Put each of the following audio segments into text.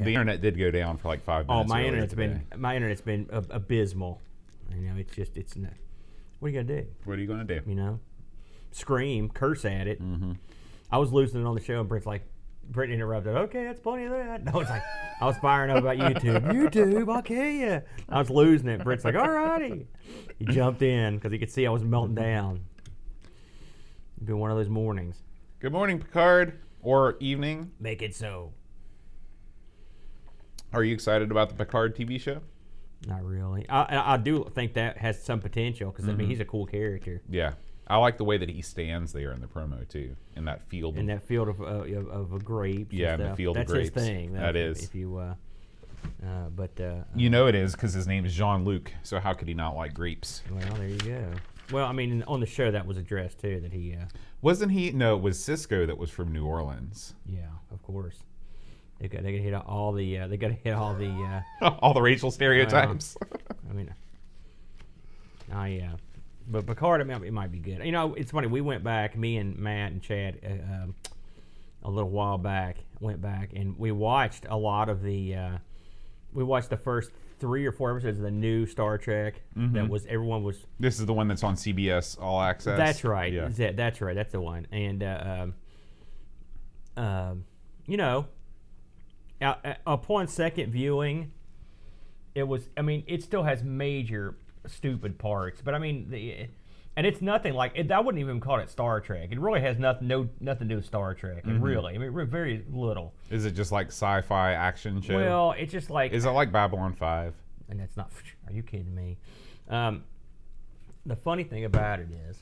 The internet did go down for like 5 minutes. Oh, my internet's been abysmal. It's not. What are you gonna do? What are you gonna do? You know, scream, curse at it. Mm-hmm. I was losing it on the show, and Brent interrupted. Okay, that's plenty of that. No, it's like I was firing up about YouTube. YouTube, I'll kill you. I was losing it. Brent's like, all righty. He jumped in because he could see I was melting down. It'd been one of those mornings. Good morning, Picard, or evening. Make it so. Are you excited about the Picard TV show? Not really. I do think that has some potential because I mean he's a cool character. Yeah, I like the way that he stands there in the promo too, in that field. In that field of grapes. Yeah, and in stuff. the field That's of grapes. That's his thing. That is. If you, you know it is because his name is Jean-Luc. So how could he not like grapes? Well, there you go. Well, I mean, on the show that was addressed too. That he wasn't he? No, it was Cisco that was from New Orleans. Yeah, of course. They got to hit all the. They got to hit all the. All the racial stereotypes. I mean, but Picard, I mean, it might be good. You know, it's funny. We went back, me and Matt and Chad, a little while back. Went back and we watched a lot of the. We watched the first 3 or 4 episodes of the new Star Trek. That was everyone was. This is the one that's on CBS All Access. That's right. Yeah. That's right. That's the one. And you know. Upon second viewing, it was. I mean, it still has major stupid parts, but I mean, and it's nothing like. I wouldn't even call it Star Trek. It really has nothing to do with Star Trek. And really, I mean, very little. Is it just like sci-fi action show? Well, it's just like. Is it like Babylon 5? And that's not. Are you kidding me? The funny thing about it is,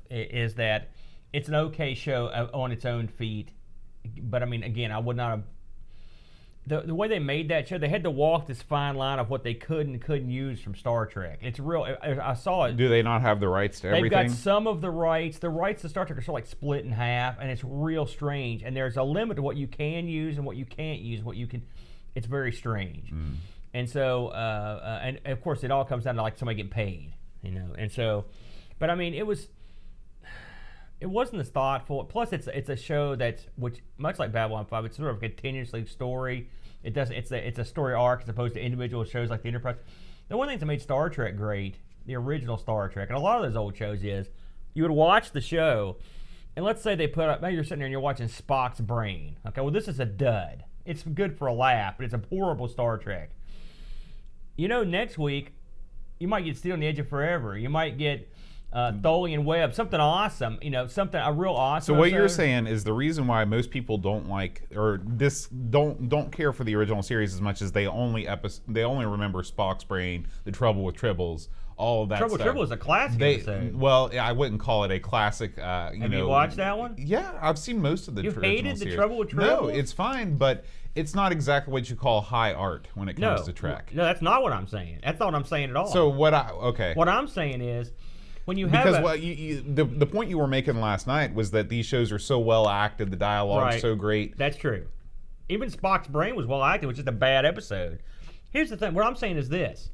is that it's an okay show on its own feet. But I mean, again, I would not have. The way they made that show, they had to walk this fine line of what they could and couldn't use from Star Trek. It's real. I saw it. Do they not have the rights to everything? They've got some of the rights. The rights to Star Trek are sort of like split in half, and it's real strange. And there's a limit to what you can use and what you can't use. What you can. It's very strange. And so, and of course, it all comes down to like somebody getting paid, you know. And so, but I mean, it wasn't as thoughtful. Plus, it's a show which much like Babylon 5, it's sort of a continuously story. It's a story arc as opposed to individual shows like the Enterprise. The one thing that made Star Trek great, the original Star Trek, and a lot of those old shows is you would watch the show, and let's say they put up. Maybe you're sitting there and you're watching Spock's Brain. Okay, well this is a dud. It's good for a laugh, but it's a horrible Star Trek. You know, next week you might get Steel on the Edge of Forever. You might get. Tholian Web, something awesome, you know, a real awesome. So what you're saying is the reason why most people don't like or don't care for the original series as much as they only remember Spock's Brain, The Trouble with Tribbles, all of that stuff. Tribble is a classic episode. Well, I wouldn't call it a classic. Have you watched that one? Yeah, I've seen most of the original series. You hated The Trouble with Tribbles? No, it's fine, but it's not exactly what you call high art when it comes to Trek. No, that's not what I'm saying. That's not what I'm saying at all. So what I'm saying is. When you have the point you were making last night was that these shows are so well acted, the dialogue is so great. That's true. Even Spock's Brain was well acted, which is a bad episode. Here's the thing. What I'm saying is this: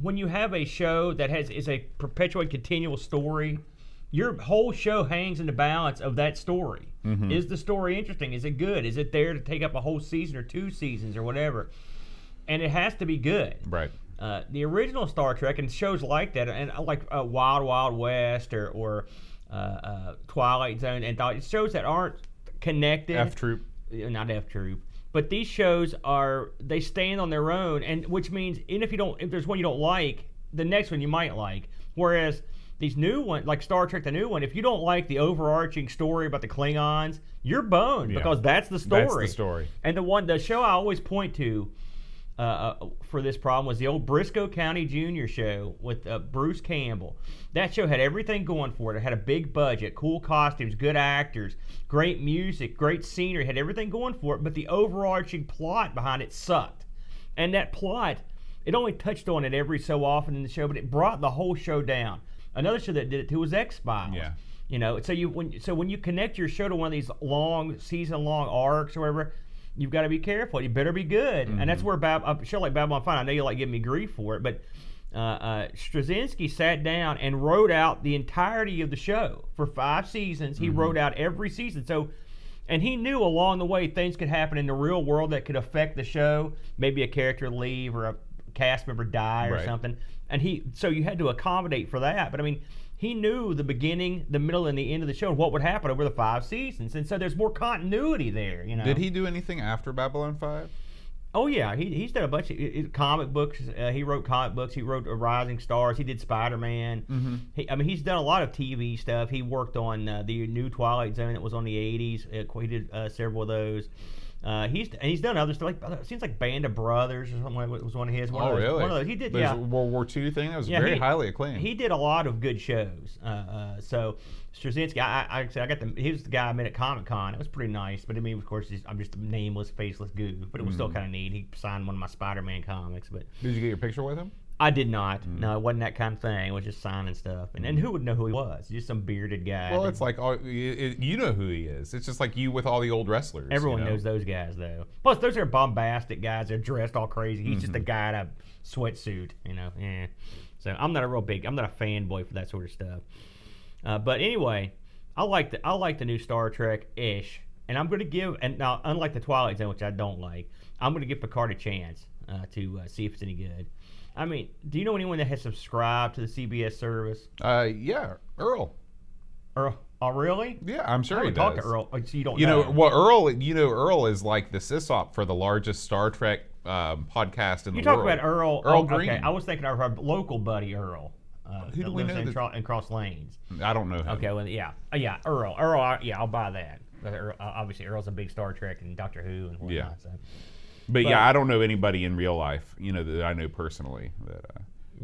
when you have a show that is a perpetual, continual story, your whole show hangs in the balance of that story. Is the story interesting? Is it good? Is it there to take up a whole season or 2 seasons or whatever? And it has to be good. Right. The original Star Trek and shows like that, and like Wild Wild West or Twilight Zone, and shows that aren't connected. F Troop, not F Troop, but these shows they stand on their own, and which means even if there's one you don't like, the next one you might like. Whereas these new ones, like Star Trek, the new one, if you don't like the overarching story about the Klingons, you're boned because that's the story. That's the story. And the show I always point to. For this problem was the old Briscoe County Junior show with Bruce Campbell. That show had everything going for it. It had a big budget, cool costumes, good actors, great music, great scenery, had everything going for it, but the overarching plot behind it sucked. And that plot, it only touched on it every so often in the show, but it brought the whole show down. Another show that did it too was X-Files. Yeah. You know, when you connect your show to one of these season-long arcs or whatever, you've got to be careful. You better be good. And that's where a show like Babylon 5, I know you like giving me grief for it, but Straczynski sat down and wrote out the entirety of the show for 5 seasons. He wrote out every season. So And he knew along the way things could happen in the real world that could affect the show. Maybe a character leave or a cast member die or something. And so you had to accommodate for that. But I mean, he knew the beginning, the middle, and the end of the show and what would happen over the 5 seasons. And so there's more continuity there, you know. Did he do anything after Babylon 5? Oh yeah, he's done a bunch of comic books. He wrote comic books. He wrote Rising Stars. He did Spider-Man. Mm-hmm. He's done a lot of TV stuff. He worked on the new Twilight Zone that was on the '80s. He did several of those. He's done other stuff. Like it seems like Band of Brothers or something. Was one of his. Really? One of those. He did. There's a World War II thing that was very highly acclaimed. He did a lot of good shows. So Straczynski, I he was the guy I met at Comic-Con. It was pretty nice. But I mean, of course, I'm just a nameless, faceless goo. But it was still kind of neat. He signed one of my Spider-Man comics. But did you get your picture with him? I did not. No, it wasn't that kind of thing. It was just signing stuff. And who would know who he was? Just some bearded guy. Well, it's like, you know who he is. It's just like you with all the old wrestlers. Everyone knows those guys, though. Plus, those are bombastic guys. They're dressed all crazy. He's just a guy in a sweatsuit, you know. Yeah. So I'm not a fanboy for that sort of stuff. But anyway, I like the new Star Trek-ish. And I'm going to give, and now, unlike the Twilight Zone, which I don't like, I'm going to give Picard a chance to see if it's any good. I mean, do you know anyone that has subscribed to the CBS service? Yeah, Earl. Earl? Oh, really? Yeah, I'm sure he does. Talk to Earl. So you don't know. Earl is like the sysop for the largest Star Trek podcast in the world. You talk about Earl. Earl Green. Okay, I was thinking of our local buddy Earl. Who do we know? In Cross Lanes. I don't know him. Okay, well, yeah, Earl. I'll buy that. Obviously, Earl's a big Star Trek and Doctor Who and whatnot. Yeah. So. But yeah, I don't know anybody in real life, that I know personally that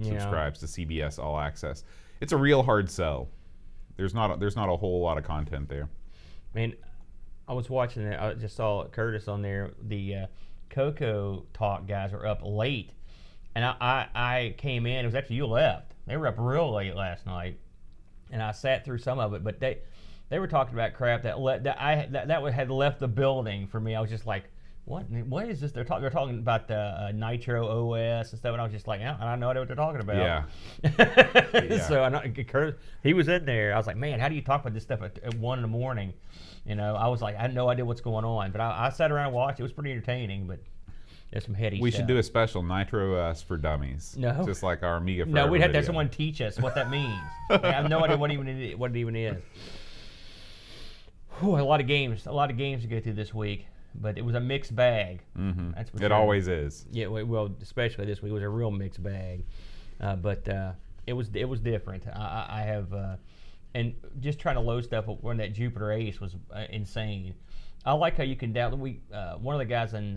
subscribes to CBS All Access. It's a real hard sell. There's not a whole lot of content there. Man, I was watching it. I just saw Curtis on there. The Coco Talk guys are up late, and I came in. It was actually you left. They were up real late last night, and I sat through some of it. But they were talking about crap that had left the building for me. I was just like, What is this? They're talking about the Nitro OS and stuff, and I was just like, I don't know what they're talking about. Yeah. So Kurt, he was in there. I was like, man, how do you talk about this stuff at 1 in the morning? I was like, I had no idea what's going on, but I sat around and watched. It was pretty entertaining, but there's some heady stuff. We should do a special Nitro OS for dummies. No, just like our Amiga. No, we'd have to have someone teach us what that means. I have no idea what it even is. Whew, a lot of games to go through this week. But it was a mixed bag. Mm-hmm. That's what it always is. Yeah, well, especially this week, it was a real mixed bag. But it was different. I have, and just trying to load stuff on that Jupiter Ace was insane. I like how you can download. One of the guys in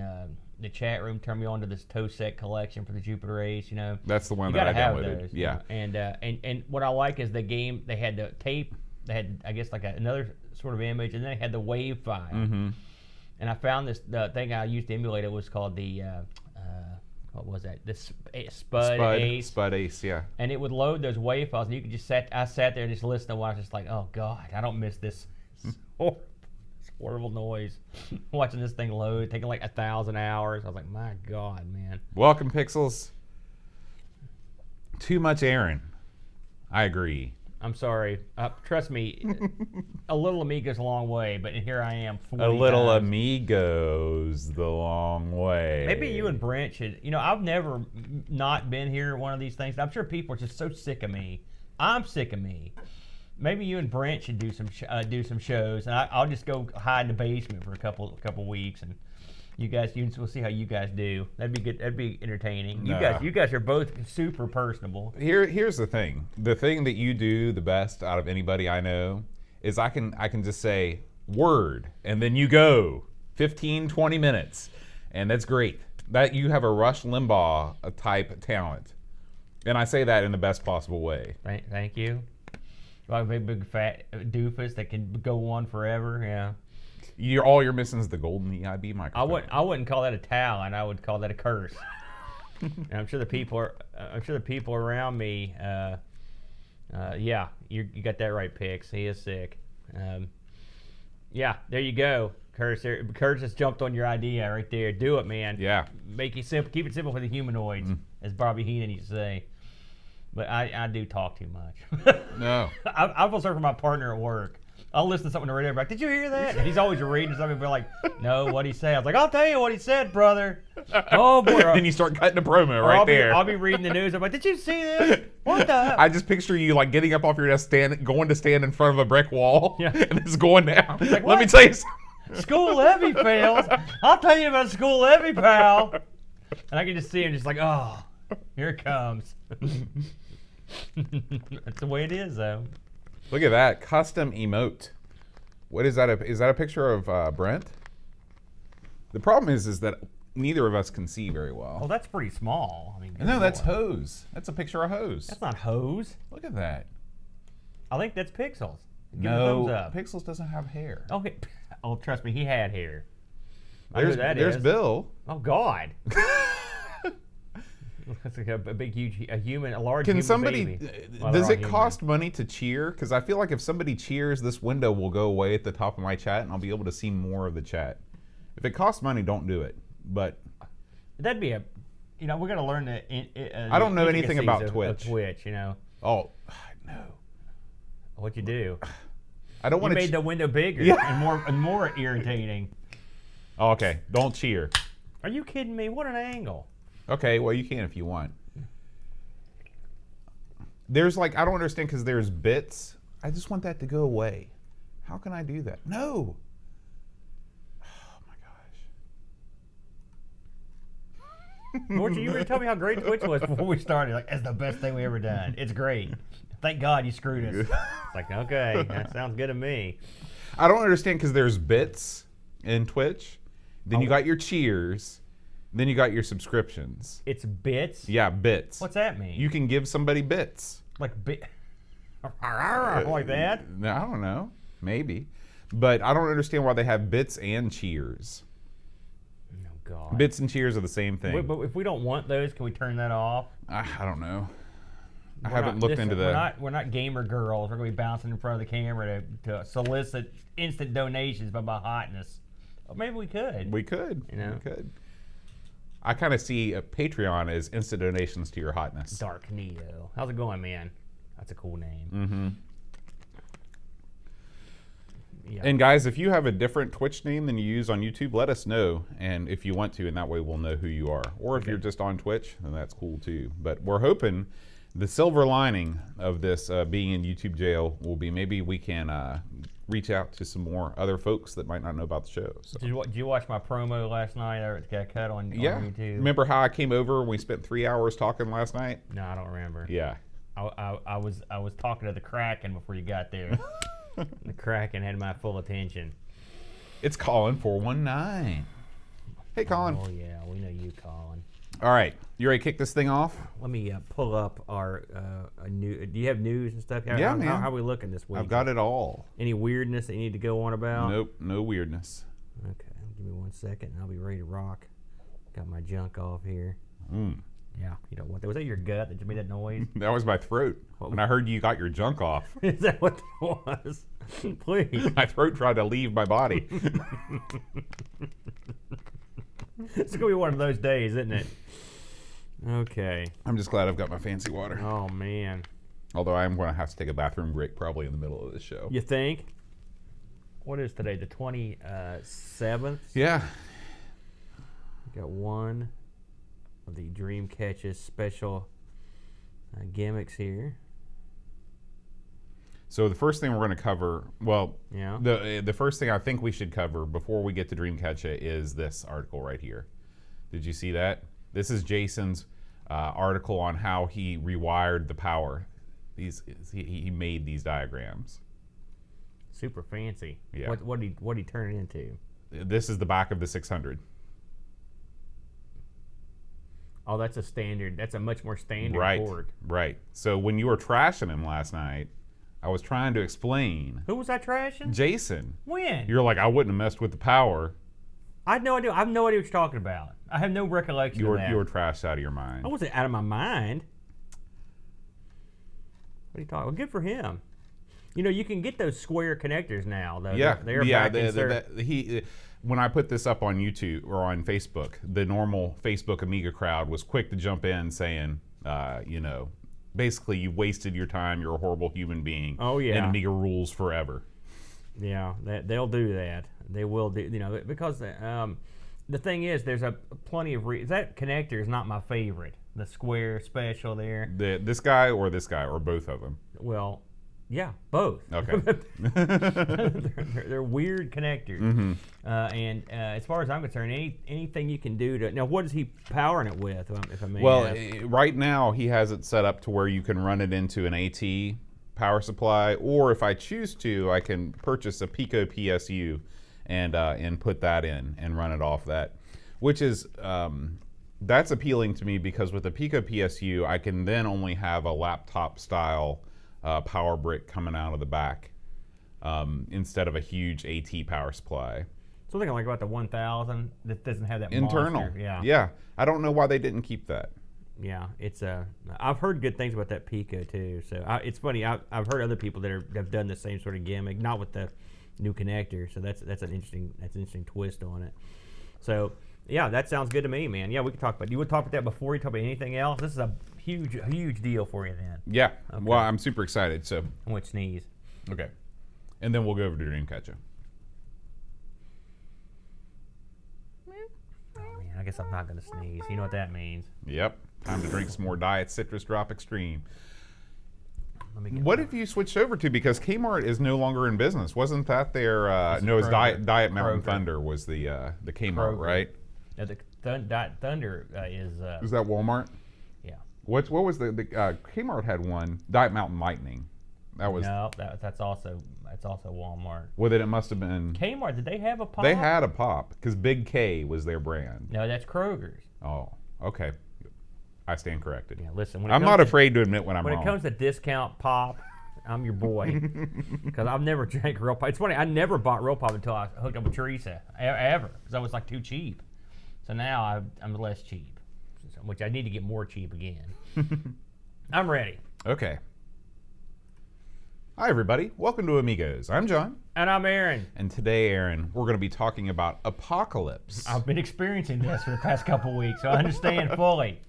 the chat room turned me on to this TOSEC collection for the Jupiter Ace. That's the one that I downloaded. Those, yeah. And what I like is the game. They had the tape. They had, I guess, like another sort of image, and then they had the wave file. Mm-hmm. And I found the thing I used to emulate. It was called the what was that? The Spud Ace. Spud Ace, yeah. And it would load those wave files, and you could just I sat there and just listened to one. I was just like, oh God, I don't miss this horrible noise. Watching this thing load, taking like 1,000 hours. I was like, my God, man. Welcome, Pixels. Too much Aaron. I agree. I'm sorry. Trust me, a little Amiga's a long way, but here I am 40 A little times. Amigo's the long way. Maybe you and Brent should. I've never not been here at one of these things. I'm sure people are just so sick of me. I'm sick of me. Maybe you and Brent should do some shows, and I'll just go hide in the basement for a couple weeks, and we'll see how you guys do. That'd be good. That'd be entertaining. No. You guys are both super personable. Here's the thing. The thing that you do the best out of anybody I know is I can just say word, and then you go 15, 20 minutes, and that's great. That you have a Rush Limbaugh type talent, and I say that in the best possible way. Thank you. Like a big fat doofus that can go on forever. Yeah. All you're missing is the golden EIB microphone. I wouldn't call that a talent. I would call that a curse. And I'm sure the people around me. Yeah, you got that right, Pix. He is sick. Yeah, there you go, Curtis. Curtis just jumped on your idea right there. Do it, man. Yeah. Make it simple. Keep it simple for the humanoids, as Bobby Heenan used to say. But I do talk too much. No. I feel sorry for my partner at work. I'll listen to something on the radio. I'm like, did you hear that? And he's always reading something. Be like, no, what he said. I was like, I'll tell you what he said, brother. Oh boy. Then you start cutting a promo right there. I'll be reading the news. I'm like, did you see this? What the? I just picture you like getting up off your desk, going to stand in front of a brick wall, and it's going down. Like, let me tell you something. School levy fails. I'll tell you about school levy, pal. And I can just see him just like, oh, here it comes. That's the way it is, though. Look at that custom emote. What is that? Is that a picture of Brent? The problem is that neither of us can see very well. Well, that's pretty small. I mean, no, that's Hose. That's a picture of Hose. That's not Hose. Look at that. I think that's Pixels. Give no, me a thumbs up. Pixels doesn't have hair. Okay. Oh, trust me, he had hair. There's Bill. Oh God. That's like a big, huge, a large. Can human somebody? Baby. Does it cost money to cheer? Because I feel like if somebody cheers, this window will go away at the top of my chat, and I'll be able to see more of the chat. If it costs money, don't do it. But that'd be we're gonna learn the. I don't know anything about Twitch. Of Twitch, Oh, no. What'd you do? I don't want to. You made the window bigger and more irritating. Oh, okay, don't cheer. Are you kidding me? What an angle. Okay, well you can if you want. There's like, I don't understand because there's bits. I just want that to go away. How can I do that? No. Oh my gosh. Norton, you were telling me how great Twitch was before we started. Like, it's the best thing we ever done. It's great. Thank God you screwed us. It's like, okay, that sounds good to me. I don't understand because there's bits in Twitch. Then you got your cheers. Then you got your subscriptions. It's bits? Yeah, bits. What's that mean? You can give somebody bits. Like like that? I don't know. Maybe. But I don't understand why they have bits and cheers. Oh, God. Bits and cheers are the same thing. But if we don't want those, can we turn that off? I don't know. I haven't looked into that. We're not gamer girls. We're going to be bouncing in front of the camera to solicit instant donations by my hotness. Or maybe we could. We could. We could. I kind of see a Patreon as instant donations to your hotness. Dark Neo. How's it going, man? That's a cool name. Mm-hmm. Yeah. And guys, if you have a different Twitch name than you use on YouTube, let us know. And if you want to, and that way we'll know who you are. Or if you're just on Twitch, then that's cool too. But we're hoping the silver lining of this being in YouTube jail will be maybe we can reach out to some more other folks that might not know about the show. So. Did you watch my promo last night? It got cut on YouTube. Remember how I came over and we spent 3 hours talking last night? No, I don't remember. Yeah. I was talking to the Kraken before you got there. The Kraken had my full attention. It's Colin 419. Hey, Colin. Oh yeah, we know you, Colin. All right, you ready to kick this thing off? Let me pull up our new. Do you have news and stuff? Man. How are we looking this week? I've got it all. Any weirdness that you need to go on about? Nope, no weirdness. Okay, give me 1 second, and I'll be ready to rock. Got my junk off here. Yeah, you know what? Was that your gut that made that noise? That was my throat. When I heard you got your junk off. Is that what that was? Please. My throat tried to leave my body. It's gonna be one of those days, isn't it? Okay. I'm just glad I've got my fancy water. Oh man. Although I am going to have to take a bathroom break probably in the middle of the show. You think? What is today? The 27th? Yeah. We got one of the Dream Catches special gimmicks here. So the first thing we're going to cover, well, yeah. the first thing I think we should cover before we get to Dreamcatcher is this article right here. Did you see that? This is Jason's article on how he rewired the power. He made these diagrams. Super fancy. Yeah. What did he turn it into? This is the back of the 600. Oh, that's a standard. That's a much more standard board. Right. So when you were trashing him last night, I was trying to explain. Who was I trashing? Jason. When? You're like, I wouldn't have messed with the power. I had no idea. I have no idea what you're talking about. I have no recollection of that. You were trashed out of your mind. I wasn't out of my mind. What are you talking about? Well, good for him. You know, you can get those square connectors now, though. Yeah. They're back when I put this up on YouTube or on Facebook, the normal Facebook Amiga crowd was quick to jump in saying, basically you wasted your time, you're a horrible human being. Oh, yeah. And Amiga rules forever. Yeah, they'll do that. They will do, because the thing is, there's a plenty of that connector is not my favorite. The square special there. This guy or both of them? Well, yeah, both. Okay. they're weird connectors. Mm-hmm. And as far as I'm concerned, anything you can do to now, what is he powering it with? If I may ask? Right now he has it set up to where you can run it into an AT power supply, or if I choose to, I can purchase a Pico PSU and put that in and run it off that, which is that's appealing to me because with the Pico PSU, I can then only have a laptop style power brick coming out of the back instead of a huge AT power supply. Something like about the 1000 that doesn't have that internal. Monster. Yeah. I don't know why they didn't keep that. Yeah, it's I've heard good things about that Pico too. So it's funny. I've heard other people that have done the same sort of gimmick, not with the new connector. So that's an interesting twist on it. So yeah, that sounds good to me, man. Yeah, we can talk about. You would talk about that before you talk about anything else. This is a huge deal for you then. Yeah. Okay. Well, I'm super excited. So I want to sneeze. Okay, and then we'll go over to Dreamcatcher. Oh man, I guess I'm not gonna sneeze. You know what that means? Yep. Time to drink some more Diet Citrus Drop Extreme. What have you switched over to? Because Kmart is no longer in business. Wasn't that their? No, it was Diet Mountain Thunder was the Kmart, right? No, the Diet Thunder is. Is that Walmart? Yeah. What was the Kmart had one? Diet Mountain Lightning. That was. No, that's also Walmart. Well, then it must have been. Kmart, did they have a pop? They had a pop because Big K was their brand. No, that's Kroger's. Oh, okay. I stand corrected. Yeah, listen. I'm not afraid to admit when I'm wrong. When it comes to discount pop, I'm your boy. Because I've never drank real pop. It's funny, I never bought real pop until I hooked up with Teresa, ever. Because I was like too cheap. So now I'm less cheap, which I need to get more cheap again. I'm ready. Okay. Hi, everybody. Welcome to Amigos. I'm John. And I'm Aaron. And today, Aaron, we're going to be talking about apocalypse. I've been experiencing this for the past couple weeks, so I understand fully.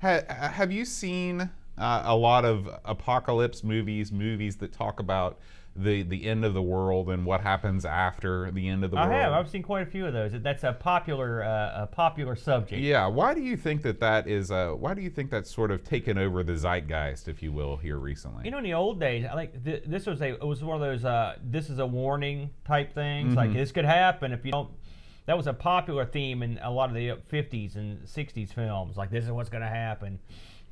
Have you seen a lot of apocalypse movies that talk about the end of the world and what happens after the end of the world? I have. I've seen quite a few of those. That's a popular subject. Yeah. Why do you think that is? Why do you think that's sort of taken over the zeitgeist, if you will, here recently? In the old days, I think this was one of those this is a warning type things. Mm-hmm. Like this could happen if you don't. That was a popular theme in a lot of the 50s and 60s films. Like this is what's going to happen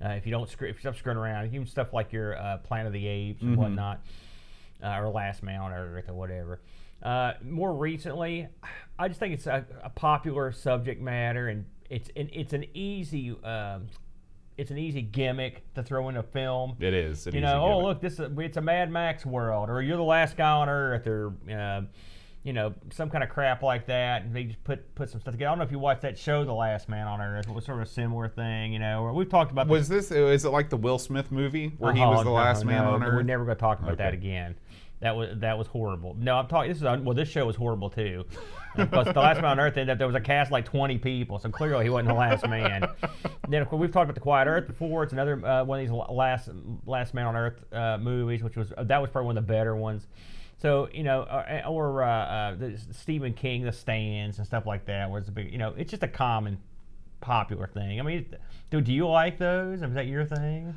if you stop screwing around. Even stuff like your Planet of the Apes and whatnot. Or Last Man on Earth or whatever. More recently, I just think it's a popular subject matter, and it's an easy gimmick to throw in a film. It is. Look, it's a Mad Max world, or you're the last guy on Earth, or some kind of crap like that, and they just put some stuff together. I don't know if you watched that show, The Last Man on Earth. It was sort of a similar thing, or we've talked about. Is it like the Will Smith movie where he was the last man on Earth? We're never going to talk about that again. That was horrible. No, I'm talking. This show was horrible too, because the Last Man on Earth ended up there was a cast of like 20 people, so clearly he wasn't the last man. And then of course we've talked about The Quiet Earth before. It's another one of these Last Man on Earth movies, which was probably one of the better ones. So the Stephen King, The Stands and stuff like that was a big. It's just a common, popular thing. I mean, do you like those? Is that your thing?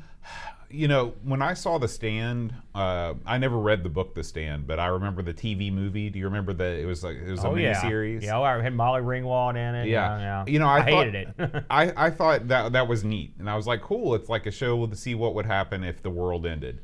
When I saw The Stand, I never read the book The Stand, but I remember the TV movie. Do you remember that it was a miniseries? Yeah, I had Molly Ringwald in it. Yeah. I hated it. I thought that was neat, and I was like, cool. It's like a show to see what would happen if the world ended.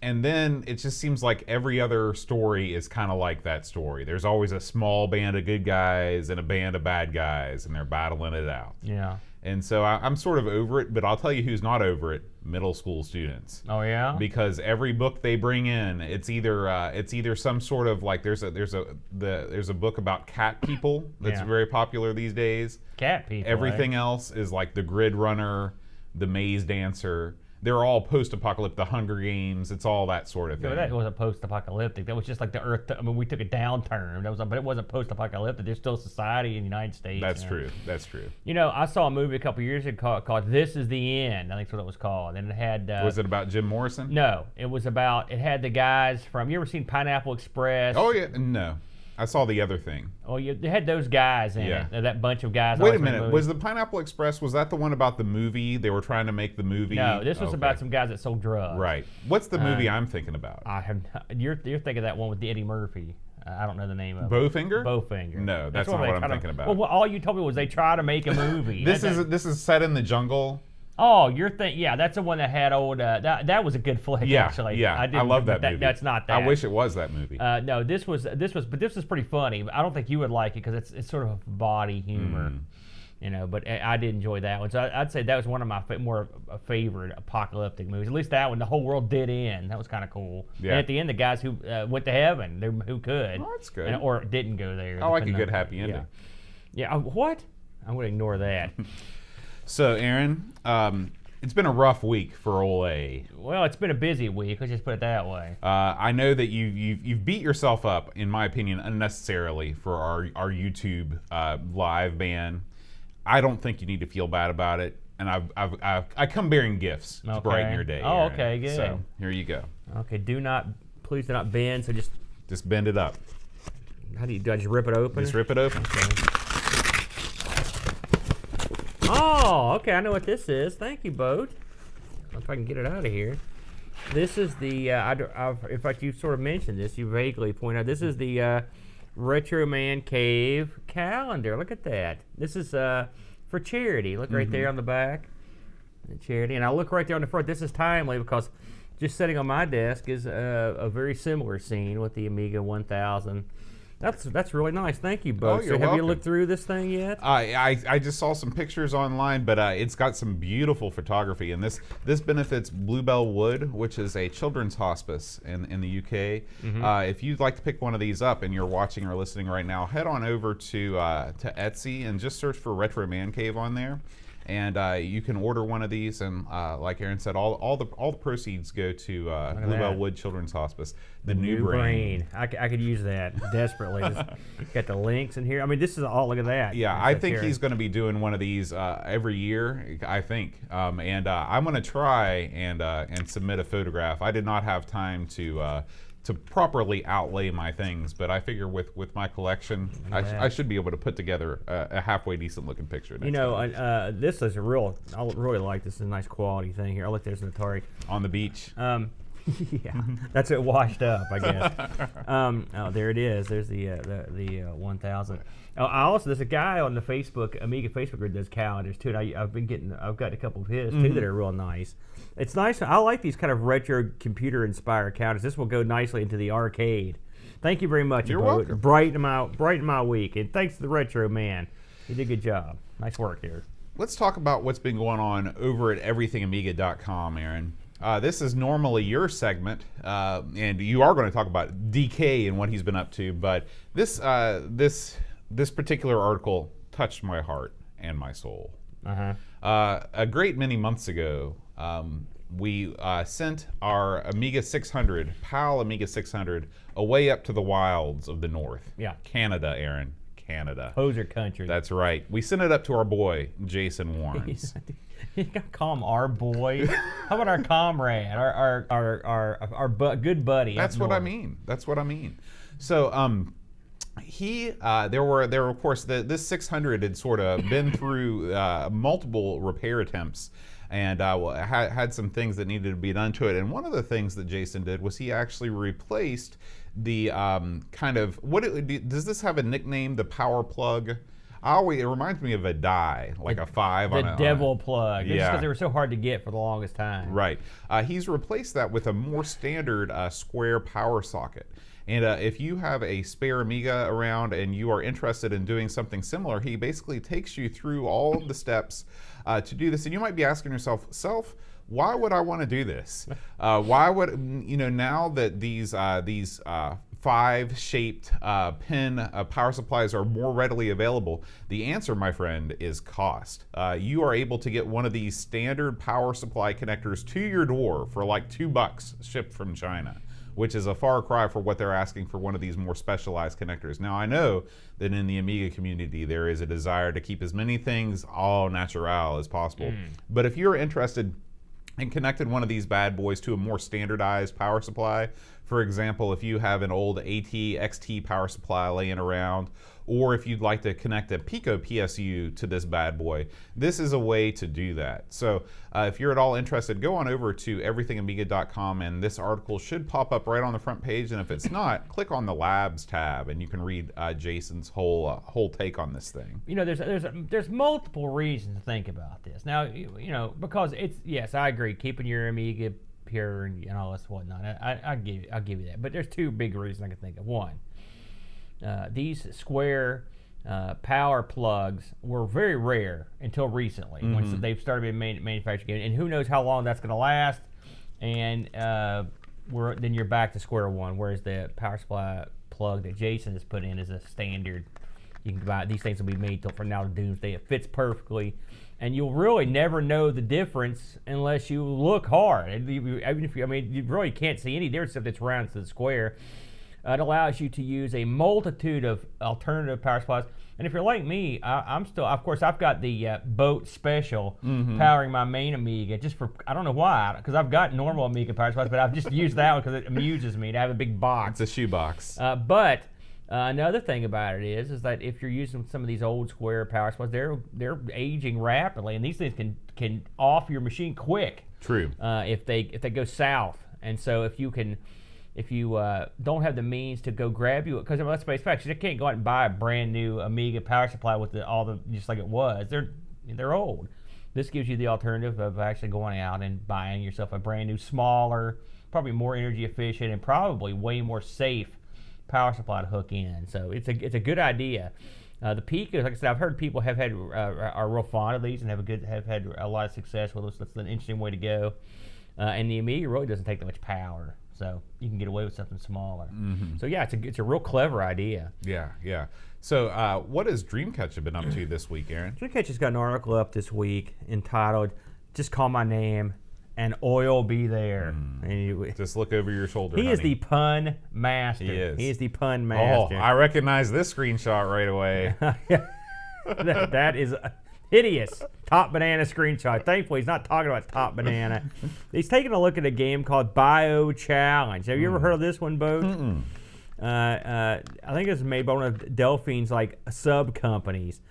And then it just seems like every other story is kind of like that story. There's always a small band of good guys and a band of bad guys, and they're battling it out. Yeah. And so I'm sort of over it, but I'll tell you who's not over it: middle school students. Oh yeah. Because every book they bring in, it's either some sort of like there's a book about cat people that's very popular these days. Cat people. Everything else is like the Grid Runner, the Maze Dancer. they're all post-apocalyptic, the Hunger Games. It's all that sort of thing. Yeah, that wasn't post-apocalyptic. That was just like the Earth. I mean, we took a downturn. But it wasn't post-apocalyptic. There's still society in the United States. That's true. That's true. You know, I saw a movie a couple years ago called "This Is the End." I think that's what it was called, and it had. Was it about Jim Morrison? No, it was about. It had the guys from. You ever seen Pineapple Express? Oh yeah, no. I saw the other thing. Oh, they had those guys in it. That bunch of guys. Wait a minute. Was the Pineapple Express, was that the one about the movie? They were trying to make the movie? No, this was about some guys that sold drugs. Right. What's the movie I'm thinking about? You're thinking of that one with the Eddie Murphy. I don't know the name of it. Bowfinger? Bowfinger. No, that's not what I'm thinking about. Well, all you told me was they try to make a movie. This is set in the jungle. Oh, you're thinking, yeah, that's the one that had old, that was a good flick, actually. Yeah, I love that movie. That's not that. I wish it was that movie. No, this was pretty funny. I don't think you would like it because it's sort of body humor, you know, but I did enjoy that one. So I'd say that was one of my more favorite apocalyptic movies. At least that one, the whole world did end. That was kind of cool. Yeah. And at the end, the guys who went to heaven, who could. Oh, that's good. Or didn't go there. I like a good happy ending. Yeah, what? I'm going to ignore that. So, Aaron, it's been a rough week for old A. Well, it's been a busy week. Let's just put it that way. I know that you've beat yourself up, in my opinion, unnecessarily for our YouTube live ban. I don't think you need to feel bad about it, and I come bearing gifts to brighten your day. Oh, Aaron. okay, good. So here you go. Okay, please do not bend. So just bend it up. How do I just rip it open? Just rip it open. Okay. Oh, okay, I know what this is. Thank you, Boat. If I can get it out of here. This is the, in fact, you sort of mentioned this, you vaguely pointed out, this is the Retro Man Cave calendar. Look at that. This is for charity. Look right there on the back. Charity. And I look right there on the front. This is timely because just sitting on my desk is a very similar scene with the Amiga 1000. That's really nice. Thank you, Bo. Oh, you're have welcome. You looked through this thing yet? I just saw some pictures online, but it's got some beautiful photography, and this benefits Bluebell Wood, which is a children's hospice in the UK. If you'd like to pick one of these up and you're watching or listening right now, head on over to Etsy and just search for Retro Man Cave on there. And you can order one of these, and like Aaron said, all the proceeds go to Bluebell Wood Children's Hospice. The new brain. I could use that desperately. Got the links in here. I mean, this is all. Look at that. Yeah, I think he's going to be doing one of these every year. I think, and I'm going to try and submit a photograph. I did not have time to properly outlay my things, but I figure with my collection, I should be able to put together a halfway decent looking picture. You know, this is I really like this. Is a nice quality thing here. I look, there's an Atari on the beach. Yeah, that's it washed up, I guess. Oh, there it is. There's the 1000. Oh, there's a guy on the Amiga Facebook group that does calendars too. And I've got a couple of his too that are real nice. It's nice. I like these kind of retro computer-inspired calendars. This will go nicely into the arcade. Thank you very much. You're welcome. Brighten my week, and thanks to the Retro Man. He did a good job. Nice work here. Let's talk about what's been going on over at everythingamiga.com, Aaron. This is normally your segment, and you are going to talk about DK and what he's been up to. But this particular article touched my heart and my soul. A great many months ago, we sent our Amiga 600, PAL Amiga 600, away up to the wilds of the north. Yeah. Canada, Aaron. Canada. Hoser country. That's right. We sent it up to our boy, Jason Warrens. You gotta call him our boy. How about our comrade, our good buddy? That's what I mean. That's what I mean. So, there were of course this 600 had sort of been through multiple repair attempts, and had some things that needed to be done to it. And one of the things that Jason did was he actually replaced the kind of does this have a nickname? The power plug. It reminds me of a die, like a 5 on the devil plug. Yeah, because they were so hard to get for the longest time. Right. He's replaced that with a more standard square power socket. And if you have a spare Amiga around and you are interested in doing something similar, he basically takes you through all of the steps to do this. And you might be asking yourself, why would I want to do this? Why would, now that these 5-shaped pin power supplies are more readily available? The answer, my friend, is cost. You are able to get one of these standard power supply connectors to your door for like $2 shipped from China, which is a far cry for what they're asking for one of these more specialized connectors. Now, I know that in the Amiga community, there is a desire to keep as many things au naturel as possible. But if you're interested and connected one of these bad boys to a more standardized power supply, for example, if you have an old AT XT power supply laying around, or if you'd like to connect a Pico PSU to this bad boy, this is a way to do that. So if you're at all interested, go on over to everythingamiga.com, and this article should pop up right on the front page. And if it's not, click on the Labs tab, and you can read Jason's whole take on this thing. You know, there's multiple reasons to think about this. Now, you know, because it's, yes, I agree, keeping your Amiga pure and all this whatnot. I'll give you that. But there's two big reasons I can think of. One, these square power plugs were very rare until recently, once they've started being manufactured again. And who knows how long that's going to last. And then you're back to square one, whereas the power supply plug that Jason has put in is a standard. You can buy, these things will be made till from now to doomsday. It fits perfectly. And you'll really never know the difference unless you look hard. Even if you, I mean, you really can't see any difference if it's round to the square. It allows you to use a multitude of alternative power supplies. And if you're like me, I'm still, of course, I've got the Boat Special powering my main Amiga, just for, I don't know why, because I've got normal Amiga power supplies, but I've just used that one because it amuses me to have a big box. It's a shoebox. But another thing about it is that if you're using some of these old square power supplies, they're aging rapidly, and these things can off your machine quick. True. If they go south, and so if you don't have the means to go grab you, because let's face facts, you can't go out and buy a brand new Amiga power supply with all the just like it was. They're old. This gives you the alternative of actually going out and buying yourself a brand new, smaller, probably more energy efficient, and probably way more safe power supply to hook in. So it's a good idea. The Picos, like I said, I've heard people have had are real fond of these and have had a lot of success with us. That's an interesting way to go. And the Amiga really doesn't take that much power, so you can get away with something smaller. So yeah, it's a real clever idea. Yeah. So what has Dreamcatcher been up to this week, Aaron? Dreamcatcher's got an article up this week entitled "Just Call My Name and Oil Be There." Just look over your shoulder. He honey. is the pun master. He is the pun master. Oh, I recognize this screenshot right away. that is hideous. Top Banana screenshot. Thankfully, he's not talking about Top Banana. He's taking a look at a game called Bio Challenge. Have you ever heard of this one, Bo? I think it was made by one of Delphine's sub companies.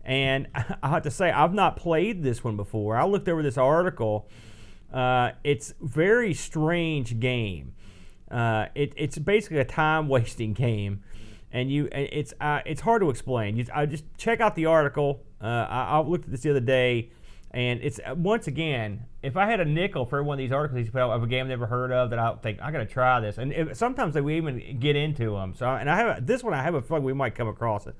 And I have to say, I've not played this one before. I looked over this article. It's a very strange game. It's basically a time-wasting game, and it's hard to explain. I just check out the article. I looked at this the other day, and it's once again, if I had a nickel for one of these articles he's put out of a game I've never heard of, that I think I got to try this. And sometimes we even get into them. So, and I have a feeling we might come across it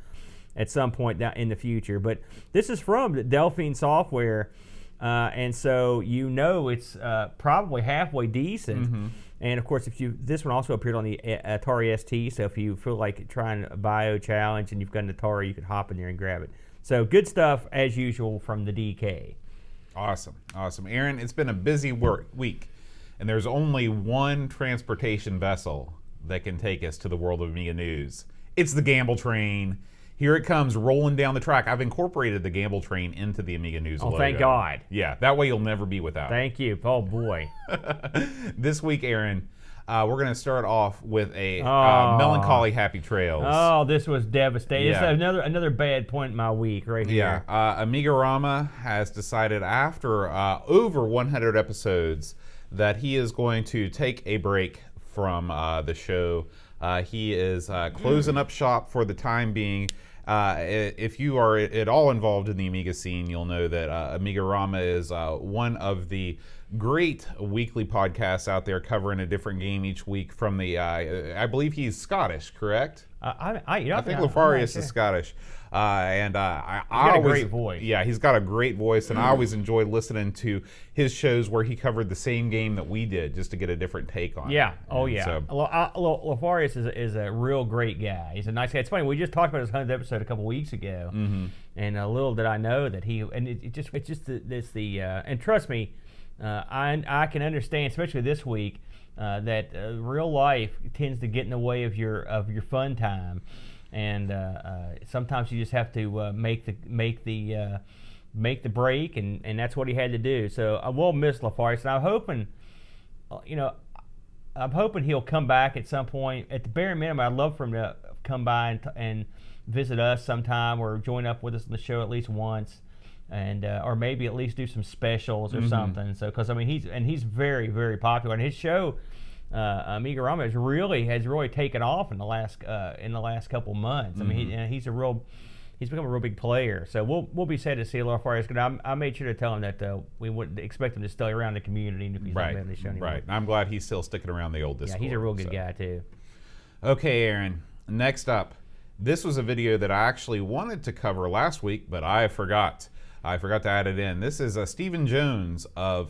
at some point down in the future. But this is from Delphine Software. And so it's probably halfway decent. And of course, this one also appeared on the Atari ST. So if you feel like trying a Bio Challenge and you've got an Atari, you can hop in there and grab it. So good stuff as usual from the DK. Awesome. Aaron, it's been a busy week, and there's only one transportation vessel that can take us to the world of Amiga news. It's the Gamble Train. Here it comes rolling down the track. I've incorporated the Gamble Train into the Amiga News logo. Oh, thank God. Yeah, that way you'll never be without. Thank you. Oh, boy. This week, Aaron, we're going to start off with a melancholy happy trails. Oh, this was devastating. Yeah. It's another bad point in my week right here. Yeah, Amigarama has decided after over 100 episodes that he is going to take a break from the show. He is closing up shop for the time being. If you are at all involved in the Amiga scene, you'll know that Amigarama is one of the great weekly podcasts out there covering a different game each week from the, I believe he's Scottish, correct? I think Lefarius is Scottish. I got a great voice. Yeah, he's got a great voice, and I always enjoy listening to his shows where he covered the same game that we did, just to get a different take on it. Yeah, So, Lefarius is a real great guy. He's a nice guy. It's funny, we just talked about his 100th episode a couple weeks ago, and little did I know that and trust me, I can understand, especially this week, that real life tends to get in the way of your fun time, and sometimes you just have to make the break, and that's what he had to do. So I will miss Lefarius, and I'm hoping he'll come back at some point. At the bare minimum, I'd love for him to come by and visit us sometime, or join up with us on the show at least once. And or maybe at least do some specials or something. So, because I mean, he's very, very popular, and his show, Amiga Rama, has really taken off in the last couple months. I mean, he's become a real big player. So we'll be sad to see Lefarius. I made sure to tell him that we wouldn't expect him to stay around the community if he's not in the show anymore. Right. I'm glad he's still sticking around the old Discord. Yeah, he's a real good guy too. Okay, Aaron. Next up, this was a video that I actually wanted to cover last week, but I forgot. I forgot to add it in. This is Stephen Jones of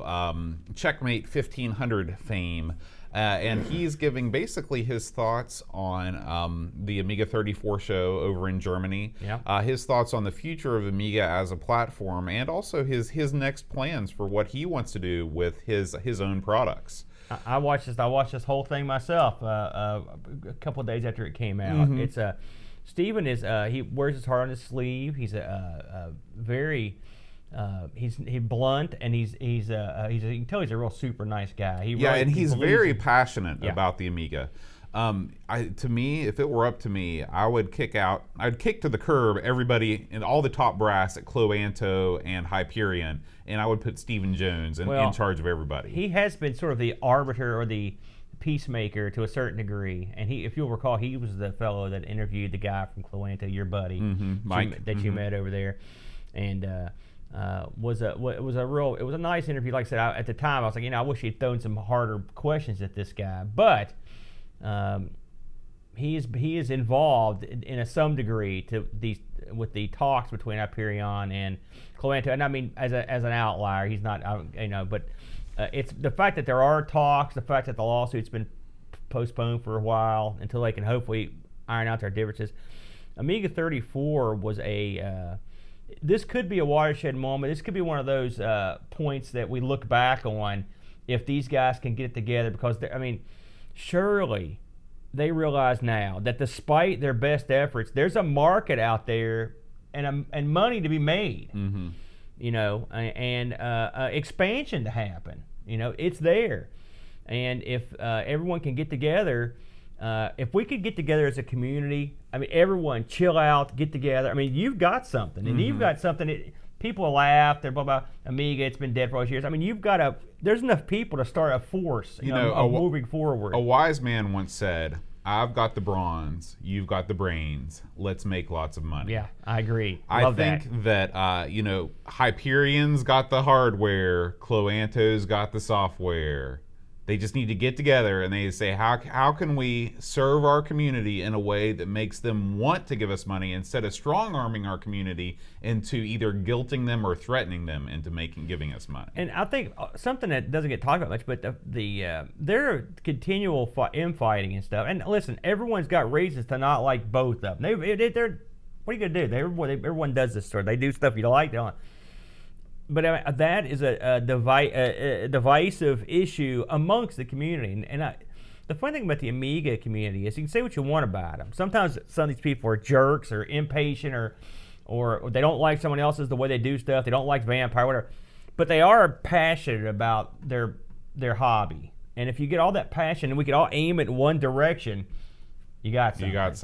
Checkmate 1500 fame, and he's giving basically his thoughts on the Amiga 34 show over in Germany, his thoughts on the future of Amiga as a platform, and also his next plans for what he wants to do with his own products. I watched this whole thing myself a couple of days after it came out. It's Stephen he wears his heart on his sleeve. He's very he's blunt, and you can tell he's a real super nice guy. He's very passionate about the Amiga. To me, if it were up to me, I'd kick to the curb everybody and all the top brass at Cloanto and Hyperion, and I would put Stephen Jones in charge of everybody. He has been sort of the arbiter or the peacemaker to a certain degree, and if you'll recall, he was the fellow that interviewed the guy from Cloanto, your buddy, Mike, that you met over there, and it was a nice interview. Like I said, at the time I was like, I wish he'd thrown some harder questions at this guy, but he is involved in some degree with the talks between Hyperion and Cloanto, and I mean as an outlier, he's not, but. It's the fact that there are talks, the fact that the lawsuit's been postponed for a while until they can hopefully iron out their differences. Amiga 34 was this could be a watershed moment. This could be one of those points that we look back on if these guys can get it together, because, surely they realize now that despite their best efforts, there's a market out there and money to be made. And expansion to happen. It's there. And if everyone can get together, if we could get together as a community, everyone chill out, get together. You've got something, and you've got something. People laugh. They're blah, blah, Amiga, it's been dead for all these years. There's enough people to start a force, moving forward. A wise man once said, I've got the bronze, you've got the brains, let's make lots of money. Yeah, I agree. I think that Hyperion's got the hardware, Cloanto's got the software. They just need to get together and they say, how can we serve our community in a way that makes them want to give us money, instead of strong-arming our community into either guilting them or threatening them into giving us money. And I think something that doesn't get talked about much, but their continual infighting and stuff. And listen, everyone's got reasons to not like both of them. What are you going to do? Everyone does this sort. They do stuff you don't like. But that is a divisive issue amongst the community. And the funny thing about the Amiga community is you can say what you want about them. Sometimes some of these people are jerks or impatient or they don't like someone else's the way they do stuff. They don't like Vampire, whatever. But they are passionate about their hobby. And if you get all that passion and we could all aim it in one direction, you got something. You got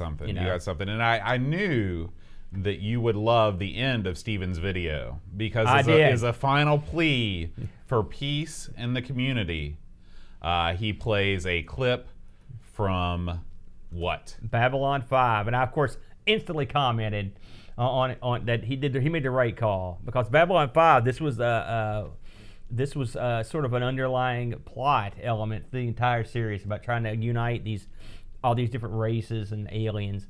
something. And I knew that you would love the end of Steven's video, because as a final plea for peace in the community, he plays a clip from what? Babylon 5, and I of course instantly commented on that he made the right call, because Babylon 5, this was this was sort of an underlying plot element to the entire series about trying to unite all these different races and aliens.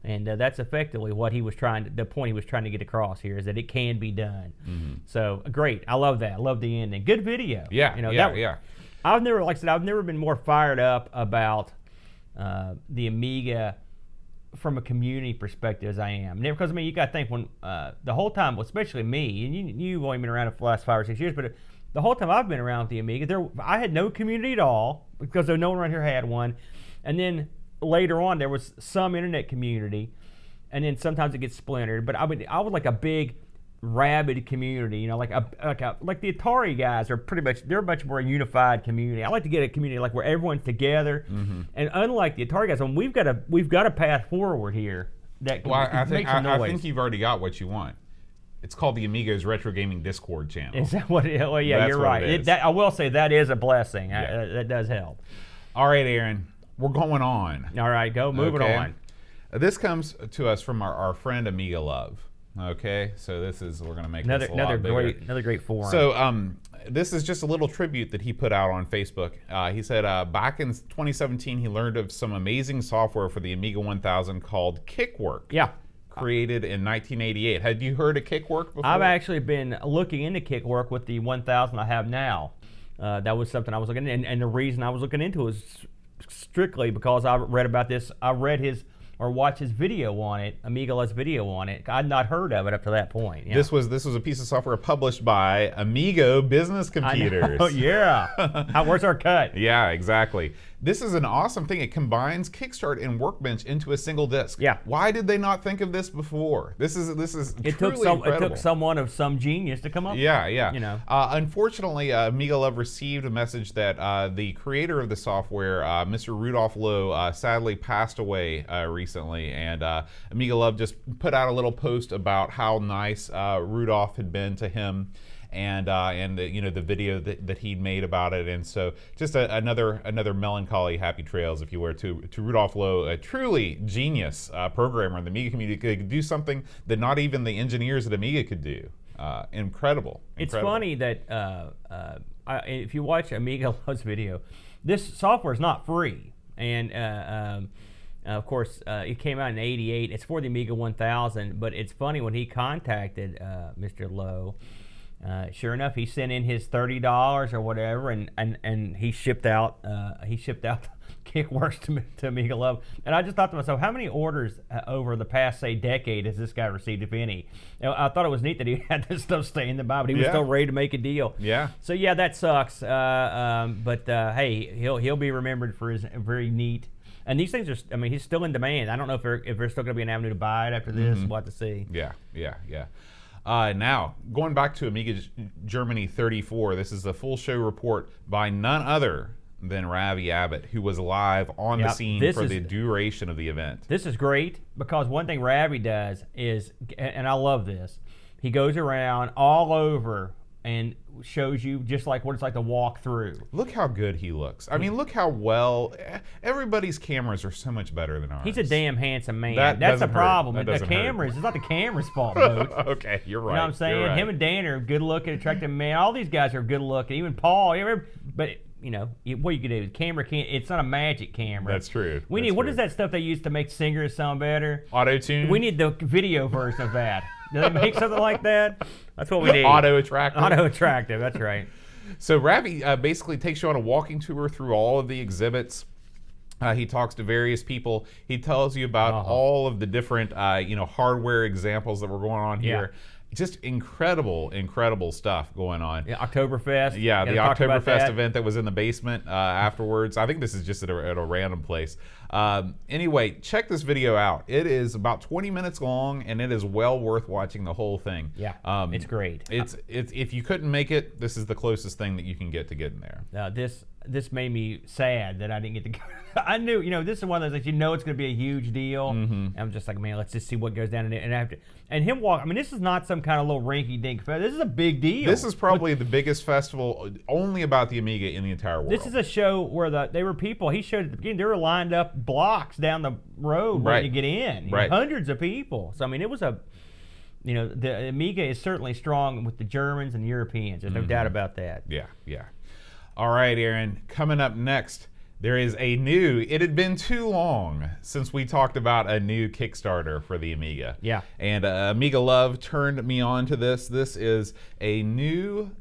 And that's effectively what the point he was trying to get across here, is that it can be done. So great, I love that. I love the ending. Good video. Yeah, yeah. I've never been more fired up about the Amiga from a community perspective as I am. Because you got to think, when the whole time, especially me, and you've only been around for the last 5 or 6 years, but the whole time I've been around with the Amiga, I had no community at all, because no one around here had one. And then later on, there was some internet community, and then sometimes it gets splintered. But I would like a big, rabid community. Like the Atari guys are they're much more a unified community. I like to get a community like where everyone's together. And unlike the Atari guys, we've got a path forward here that can make some noise. I think you've already got what you want. It's called the Amigos Retro Gaming Discord channel. Is that what? Well, yeah, you're right. I will say that is a blessing. Yeah. That does help. All right, Aaron. We're going on. All right, moving on. This comes to us from our friend Amiga Love. Okay, so we're going to make this a lot bigger. Another great forum. So this is just a little tribute that he put out on Facebook. He said back in 2017 he learned of some amazing software for the Amiga 1000 called Kickwork. Yeah. Created in 1988. Had you heard of Kickwork before? I've actually been looking into Kickwork with the 1000 I have now. That was something I was looking into, and the reason I was looking into it was strictly because I read about this. I read watched his video on it, Amiga Love's video on it. I'd not heard of it up to that point. Yeah. This was a piece of software published by Amigo Business Computers. Oh yeah. Where's our cut? Yeah, exactly. This is an awesome thing. It combines Kickstart and Workbench into a single disk. Yeah. Why did they not think of this before? This is truly incredible. It took someone of some genius to come up with it. Yeah. Unfortunately, Amiga Love received a message that the creator of the software, Mr. Rudolph Lowe, sadly passed away recently, and Amiga Love just put out a little post about how nice Rudolph had been to him. And the video that he'd made about it, and so just another melancholy happy trails, if you were, to Rudolph Lowe, a truly genius programmer in the Amiga community, could do something that not even the engineers at Amiga could do. Incredible. It's funny that if you watch Amiga Love's video, this software is not free, and of course it came out in '88. It's for the Amiga 1000, but it's funny when he contacted Mr. Lowe. Sure enough, he sent in his $30 or whatever, and he shipped out Kickworks to Amiga Love. And I just thought to myself, how many orders over the past, say, decade has this guy received, if any? I thought it was neat that he had this stuff staying in the Bible. He was still ready to make a deal. Yeah. So yeah, that sucks. But hey, he'll be remembered for his very neat. And these things are, he's still in demand. I don't know if there's still going to be an avenue to buy it after this. We'll have to see. Yeah. Now, going back to Amiga Germany 34, this is a full show report by none other than Ravi Abbott, who was live on the scene for the duration of the event. This is great, because one thing Ravi does is, and I love this, he goes around all over and shows you just like what it's like to walk through. Look how good he looks. Look how well, everybody's cameras are so much better than ours. He's a damn handsome man. That's the problem. It's not the camera's fault, Boat. Okay, you're right. You know what I'm saying? Right. Him and Dan are good looking, attractive men. All these guys are good looking. Even Paul. But what you can do, the camera it's not a magic camera. That's true. What is that stuff they use to make singers sound better? Auto-tune? We need the video version of that. Do they make something like that? That's what we need. Auto-attractive. Auto-attractive, that's right. So Ravi basically takes you on a walking tour through all of the exhibits. He talks to various people. He tells you about all of the different hardware examples that were going on here. Just incredible stuff going on. Yeah, Oktoberfest. Yeah, the Oktoberfest event that was in the basement afterwards. I think this is just at a random place. Anyway, check this video out. It is about 20 minutes long, and it is well worth watching the whole thing. Yeah, it's great. It's if you couldn't make it, this is the closest thing that you can get to getting there. This made me sad that I didn't get to go. I knew, this is one of those things, it's going to be a huge deal. I'm just like, man, let's just see what goes down in it. And him walk, this is not some kind of little rinky-dink festival. This is a big deal. This is probably the biggest festival only about the Amiga in the entire world. This is a show where they were people, he showed at the beginning, they were lined up blocks down the road ready to get in. Hundreds of people. So, it was you know, the Amiga is certainly strong with the Germans and the Europeans. There's no doubt about that. Yeah, yeah. All right, Aaron. Coming up next, there is a new. It had been too long since we talked about a new Kickstarter for the Amiga. Yeah. And Amiga Love turned me on to this. This is a new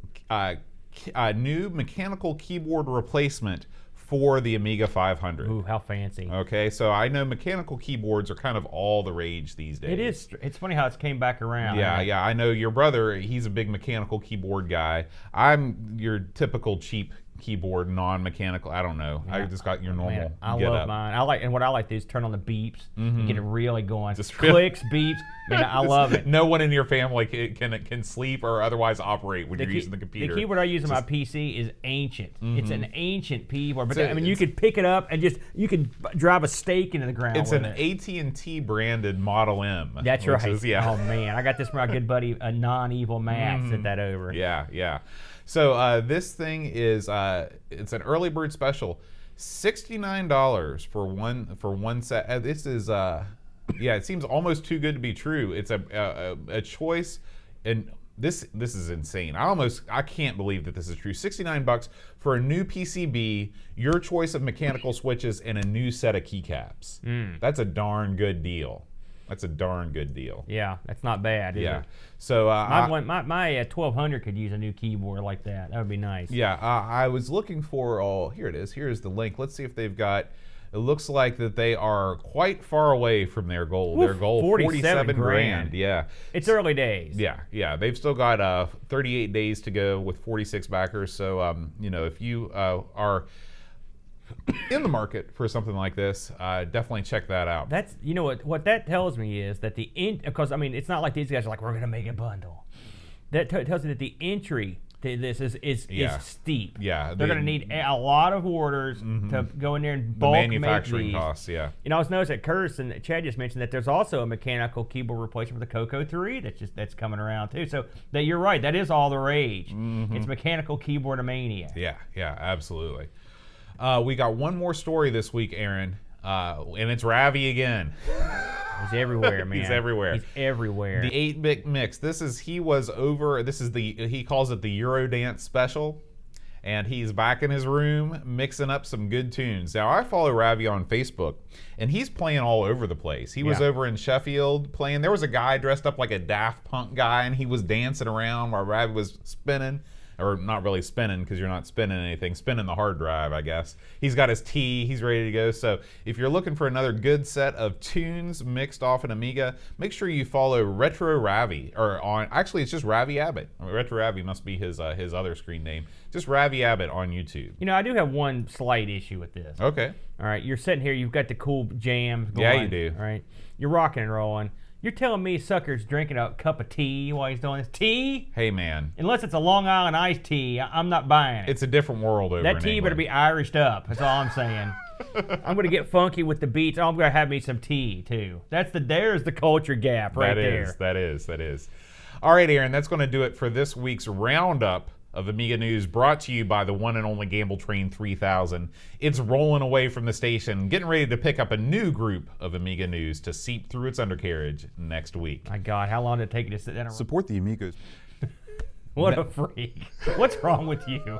mechanical keyboard replacement for the Amiga 500. Ooh, how fancy. Okay, so I know mechanical keyboards are kind of all the rage these days. It is. It's funny how it's came back around. Yeah, yeah. I know your brother, he's a big mechanical keyboard guy. I'm your typical cheap keyboard, non-mechanical. I don't know. I just got your normal. Man, I get love up. mine. And what I like to do is turn on the beeps and get it really going. Just clicks, beeps. Man, I love it. No one in your family can sleep or otherwise operate when you're using the computer. The keyboard I use on my PC is ancient. It's an ancient keyboard, but I mean, you could pick it up and you could drive a stake into the ground. It's with an it. AT&T branded Model M. That's right. Yeah. Oh man, I got this from my good buddy, a non-evil Matt, sent that over. Yeah, yeah. So this thing is it's an early bird special, $69 for one set. This is yeah, it seems almost too good to be true. It's a choice, and this is insane. I can't believe that this is true. $69 for a new PCB, your choice of mechanical switches, and a new set of keycaps. That's a darn good deal. That's a darn good deal. Yeah, that's not bad. Is Yeah. it? So my 1200 could use a new keyboard like that. That would be nice. yeah, I was looking for. Oh, here it is. Here's the link. Let's see if they've got. It looks like that they are quite far away from their goal. Oof, their goal, 47 grand. Yeah. It's early days. Yeah, yeah. They've still got 38 days to go with 46 backers. So, you know, if you are in the market for something like this, definitely check that out. That's, you know what that tells me is that because I mean, it's not like these guys are like, we're going to make a bundle. That tells me that the entry to this is steep. Yeah, they're going to need a lot of orders to go in there and bulk the manufacturing make these. costs. Yeah. You know, I was noticing that Curtis and Chad just mentioned that there's also a mechanical keyboard replacement for the Coco 3 that's coming around too. So that you're right, that is all the rage. It's mechanical keyboard mania. Yeah, yeah, absolutely. We got one more story this week, Aaron, and it's Ravi again. He's everywhere, man. He's everywhere. He's everywhere. The 8-bit mix. He calls it the Eurodance special, and he's back in his room mixing up some good tunes. Now, I follow Ravi on Facebook, and he's playing all over the place. He was over in Sheffield playing. There was a guy dressed up like a Daft Punk guy, and he was dancing around while Ravi was spinning. Or not really spinning, because you're not spinning anything. Spinning the hard drive, I guess. He's got his tea. He's ready to go. So if you're looking for another good set of tunes mixed off an Amiga, make sure you follow Retro Ravi. Actually, it's just Ravi Abbott. Retro Ravi must be his other screen name. Just Ravi Abbott on YouTube. You know, I do have one slight issue with this. Okay. All right, you're sitting here. You've got the cool jams going. Yeah, you do. All right, you're rocking and rolling. You're telling me sucker's drinking a cup of tea while he's doing this? Tea? Hey, man. Unless it's a Long Island iced tea, I'm not buying it. It's a different world over that in tea England. better be Irished up. That's all I'm saying. I'm going to get funky with the beats. I'm going to have me some tea, too. There's the culture gap right there. That is. All right, Aaron, that's going to do it for this week's roundup of Amiga News, brought to you by the one and only Gamble Train 3000. It's rolling away from the station, getting ready to pick up a new group of Amiga News to seep through its undercarriage next week. My God, how long did it take you to sit down? Support the Amigos. What a freak. What's wrong with you?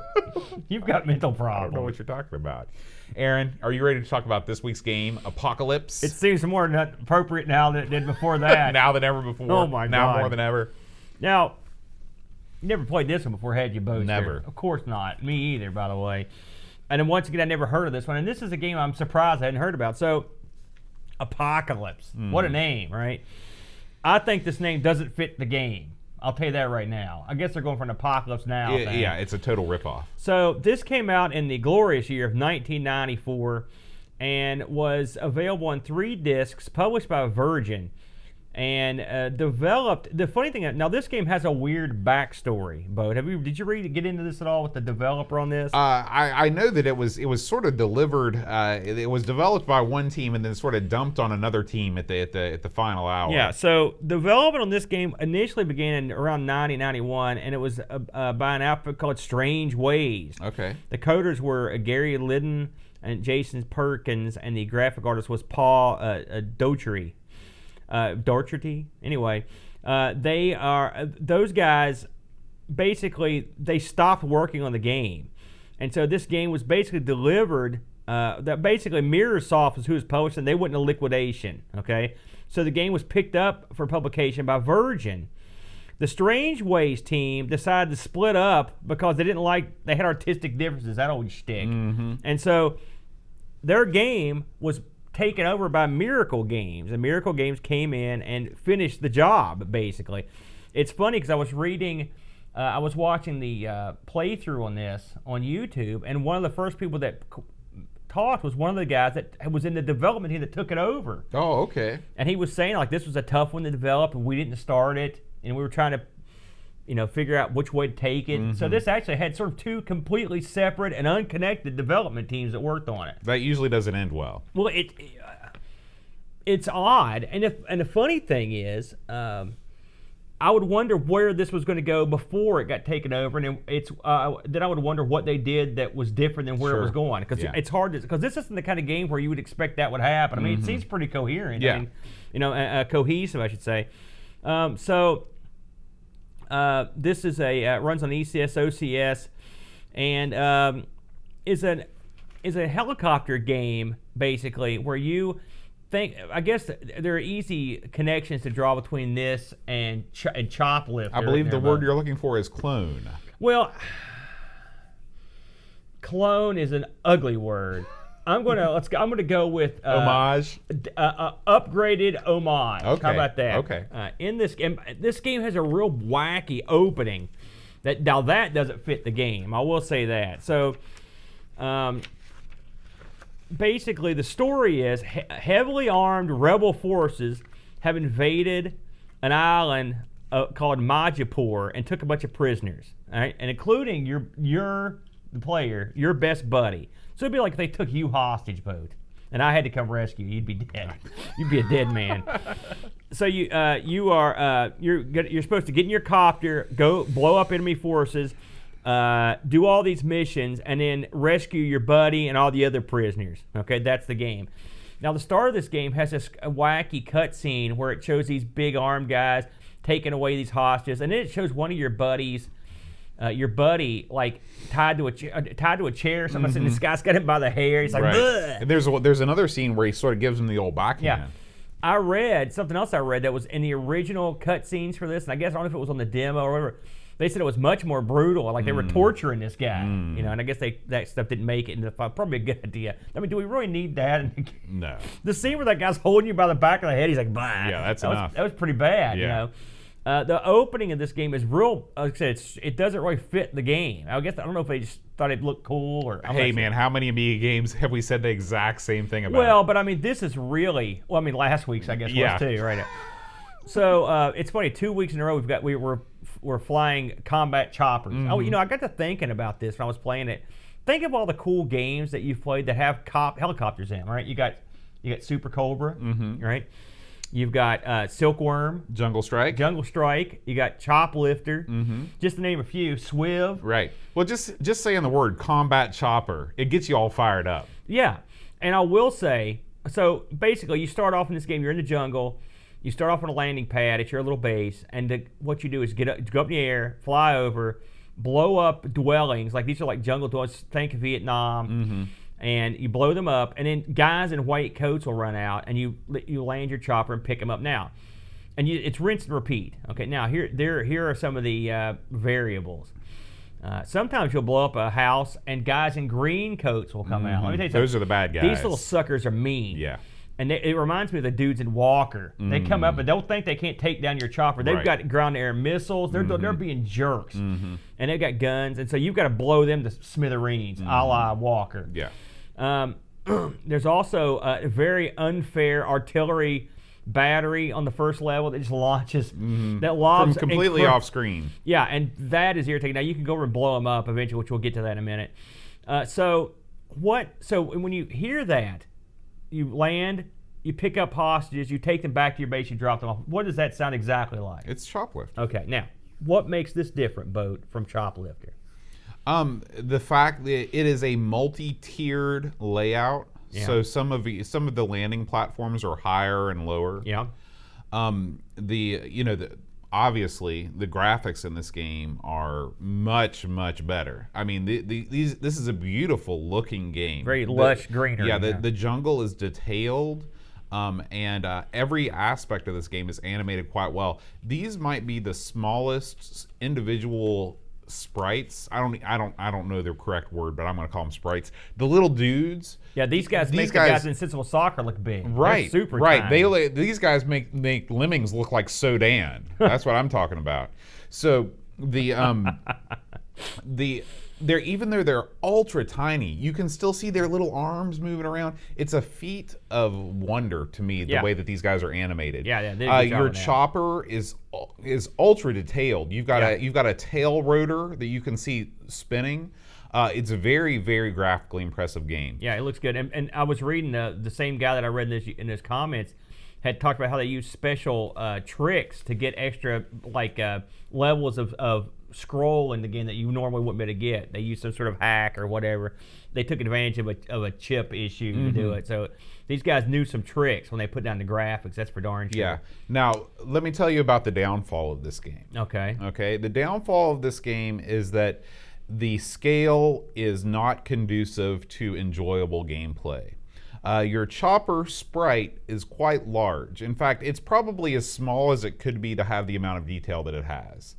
You've got mental problems. I don't know what you're talking about. Aaron, are you ready to talk about this week's game, Apocalypse? It seems more appropriate now than it did before that. Now than ever before. Oh, my God. Now more than ever. Now, you never played this one before, had you, Boaster? Never. Of course not. Me either, by the way. And then once again, I never heard of this one. And this is a game I'm surprised I hadn't heard about. So, Apocalypse. What a name, right? I think this name doesn't fit the game. I'll tell you that right now. I guess they're going for an Apocalypse Now thing. Yeah, it's a total ripoff. So, this came out in the glorious year of 1994 and was available on 3 discs, published by Virgin. And developed. The funny thing, now this game has a weird backstory. Bo, did you get into this at all with the developer on this? I know that it was sort of delivered. It was developed by one team and then sort of dumped on another team at the final hour. Yeah. So development on this game initially began in around 1991, and it was by an outfit called Strange Ways. Okay. The coders were Gary Liddon and Jason Perkins, and the graphic artist was Paul Dougherty. Anyway, Those guys basically they stopped working on the game, and so this game was basically delivered. That basically Mirrorsoft was who was publishing. They went into liquidation. Okay, so the game was picked up for publication by Virgin. The Strange Ways team decided to split up because they had artistic differences. That always stick. And so their game was taken over by Miracle Games, and Miracle Games came in and finished the job, basically. It's funny because I was watching the playthrough on this on YouTube, and one of the first people that talked was one of the guys that was in the development team that took it over. Oh, okay. And he was saying, like, this was a tough one to develop, and we didn't start it, and we were trying to figure out which way to take it. So this actually had sort of two completely separate and unconnected development teams that worked on it. That usually doesn't end well. Well, it's odd, and the funny thing is, I would wonder where this was going to go before it got taken over, and then I would wonder what they did that was different than where it was going, because it's hard because this isn't the kind of game where you would expect that would happen. I mean, it seems pretty coherent. Yeah. I mean, cohesive, I should say. This is runs on ECS, OCS, and is a helicopter game basically where you think. I guess there are easy connections to draw between this and Choplifter. I believe the word you're looking for is clone. Well, clone is an ugly word. I'm gonna go with homage. Upgraded homage. Okay. How about that? Okay. In this game has a real wacky opening. That doesn't fit the game. I will say that. So, basically, the story is heavily armed rebel forces have invaded an island called Majapur and took a bunch of prisoners. All right, and including the player, your best buddy. So it'd be like if they took you hostage, boat, and I had to come rescue you. You'd be dead. You'd be a dead man. So you're supposed to get in your copter, go blow up enemy forces, do all these missions, and then rescue your buddy and all the other prisoners. Okay, that's the game. Now the start of this game has this wacky cutscene where it shows these big armed guys taking away these hostages, and then it shows one of your buddies. Your buddy, like tied to a chair. Somebody said this guy's got him by the hair. He's like, right. And there's another scene where he sort of gives him the old backhand. Yeah. I read something else. I read that was in the original cutscenes for this, and I guess I don't know if it was on the demo or whatever. They said it was much more brutal, like they were torturing this guy, and I guess that stuff didn't make it into the file. Probably a good idea. I mean, do we really need that? No. The scene where that guy's holding you by the back of the head, he's like, bah. Yeah, that's enough. That was pretty bad, The opening of this game is real. Like I said, it doesn't really fit the game. I don't know if they just thought it looked cool or. Hey man, how many Amiga games have we said the exact same thing about? Well, but I mean, this is really. Well, I mean, last week's I guess was too, right? So it's funny. 2 weeks in a row, we're flying combat choppers. Oh, I got to thinking about this when I was playing it. Think of all the cool games that you've played that have helicopters in, right? You got Super Cobra, right? You've got Silkworm, Jungle Strike. You got Choplifter, just to name a few. Swiv. Right. Well, just saying the word combat chopper, it gets you all fired up. Yeah, and I will say, so basically, you start off in this game. You're in the jungle. You start off on a landing pad at your little base, and what you do is go up in the air, fly over, blow up dwellings. Like these are like jungle dwellings. Think of Vietnam. And you blow them up, and then guys in white coats will run out, and you land your chopper and pick them up now. And it's rinse and repeat. Okay, now here are some of the variables. Sometimes you'll blow up a house, and guys in green coats will come out. Let me tell you something. Those are the bad guys. These little suckers are mean. Yeah. And it reminds me of the dudes in Walker. They come up and don't think they can't take down your chopper. They've got ground-to-air missiles. They're being jerks. And they've got guns, and so you've got to blow them to smithereens, a la Walker. Yeah. There's also a very unfair artillery battery on the first level that just launches. That lobs from completely off screen. Yeah, and that is irritating. Now you can go over and blow them up eventually, which we'll get to that in a minute. So when you hear that, you land, you pick up hostages, you take them back to your base, you drop them off. What does that sound exactly like? It's Choplifter. Okay, now what makes this different, Boat, from Choplifter? The fact that it is a multi-tiered layout, so some of the landing platforms are higher and lower. Yeah. obviously the graphics in this game are much better. I mean, this is a beautiful looking game. Very lush greenery. Yeah, the jungle is detailed. And every aspect of this game is animated quite well. These might be the smallest individual sprites. I don't know the correct word, but I'm going to call them sprites. The little dudes. Yeah, these guys make the guys in Sensible Soccer look big. Right, they're super right. tiny. These guys make lemmings look like Sodan. That's what I'm talking about. So they're, even though they're ultra tiny, you can still see their little arms moving around. It's a feat of wonder to me, the way that these guys are animated. Yeah. Your chopper is ultra detailed. You've got a tail rotor that you can see spinning. It's a very graphically impressive game. Yeah, it looks good. And I was reading the same guy that I read in his comments had talked about how they use special tricks to get extra levels of scroll in the game that you normally wouldn't be able to get. They use some sort of hack or whatever. They took advantage of a chip issue to do it. So these guys knew some tricks when they put down the graphics. That's for darn sure. Yeah. Now, let me tell you about the downfall of this game. Okay. The downfall of this game is that the scale is not conducive to enjoyable gameplay. Your chopper sprite is quite large. In fact, it's probably as small as it could be to have the amount of detail that it has.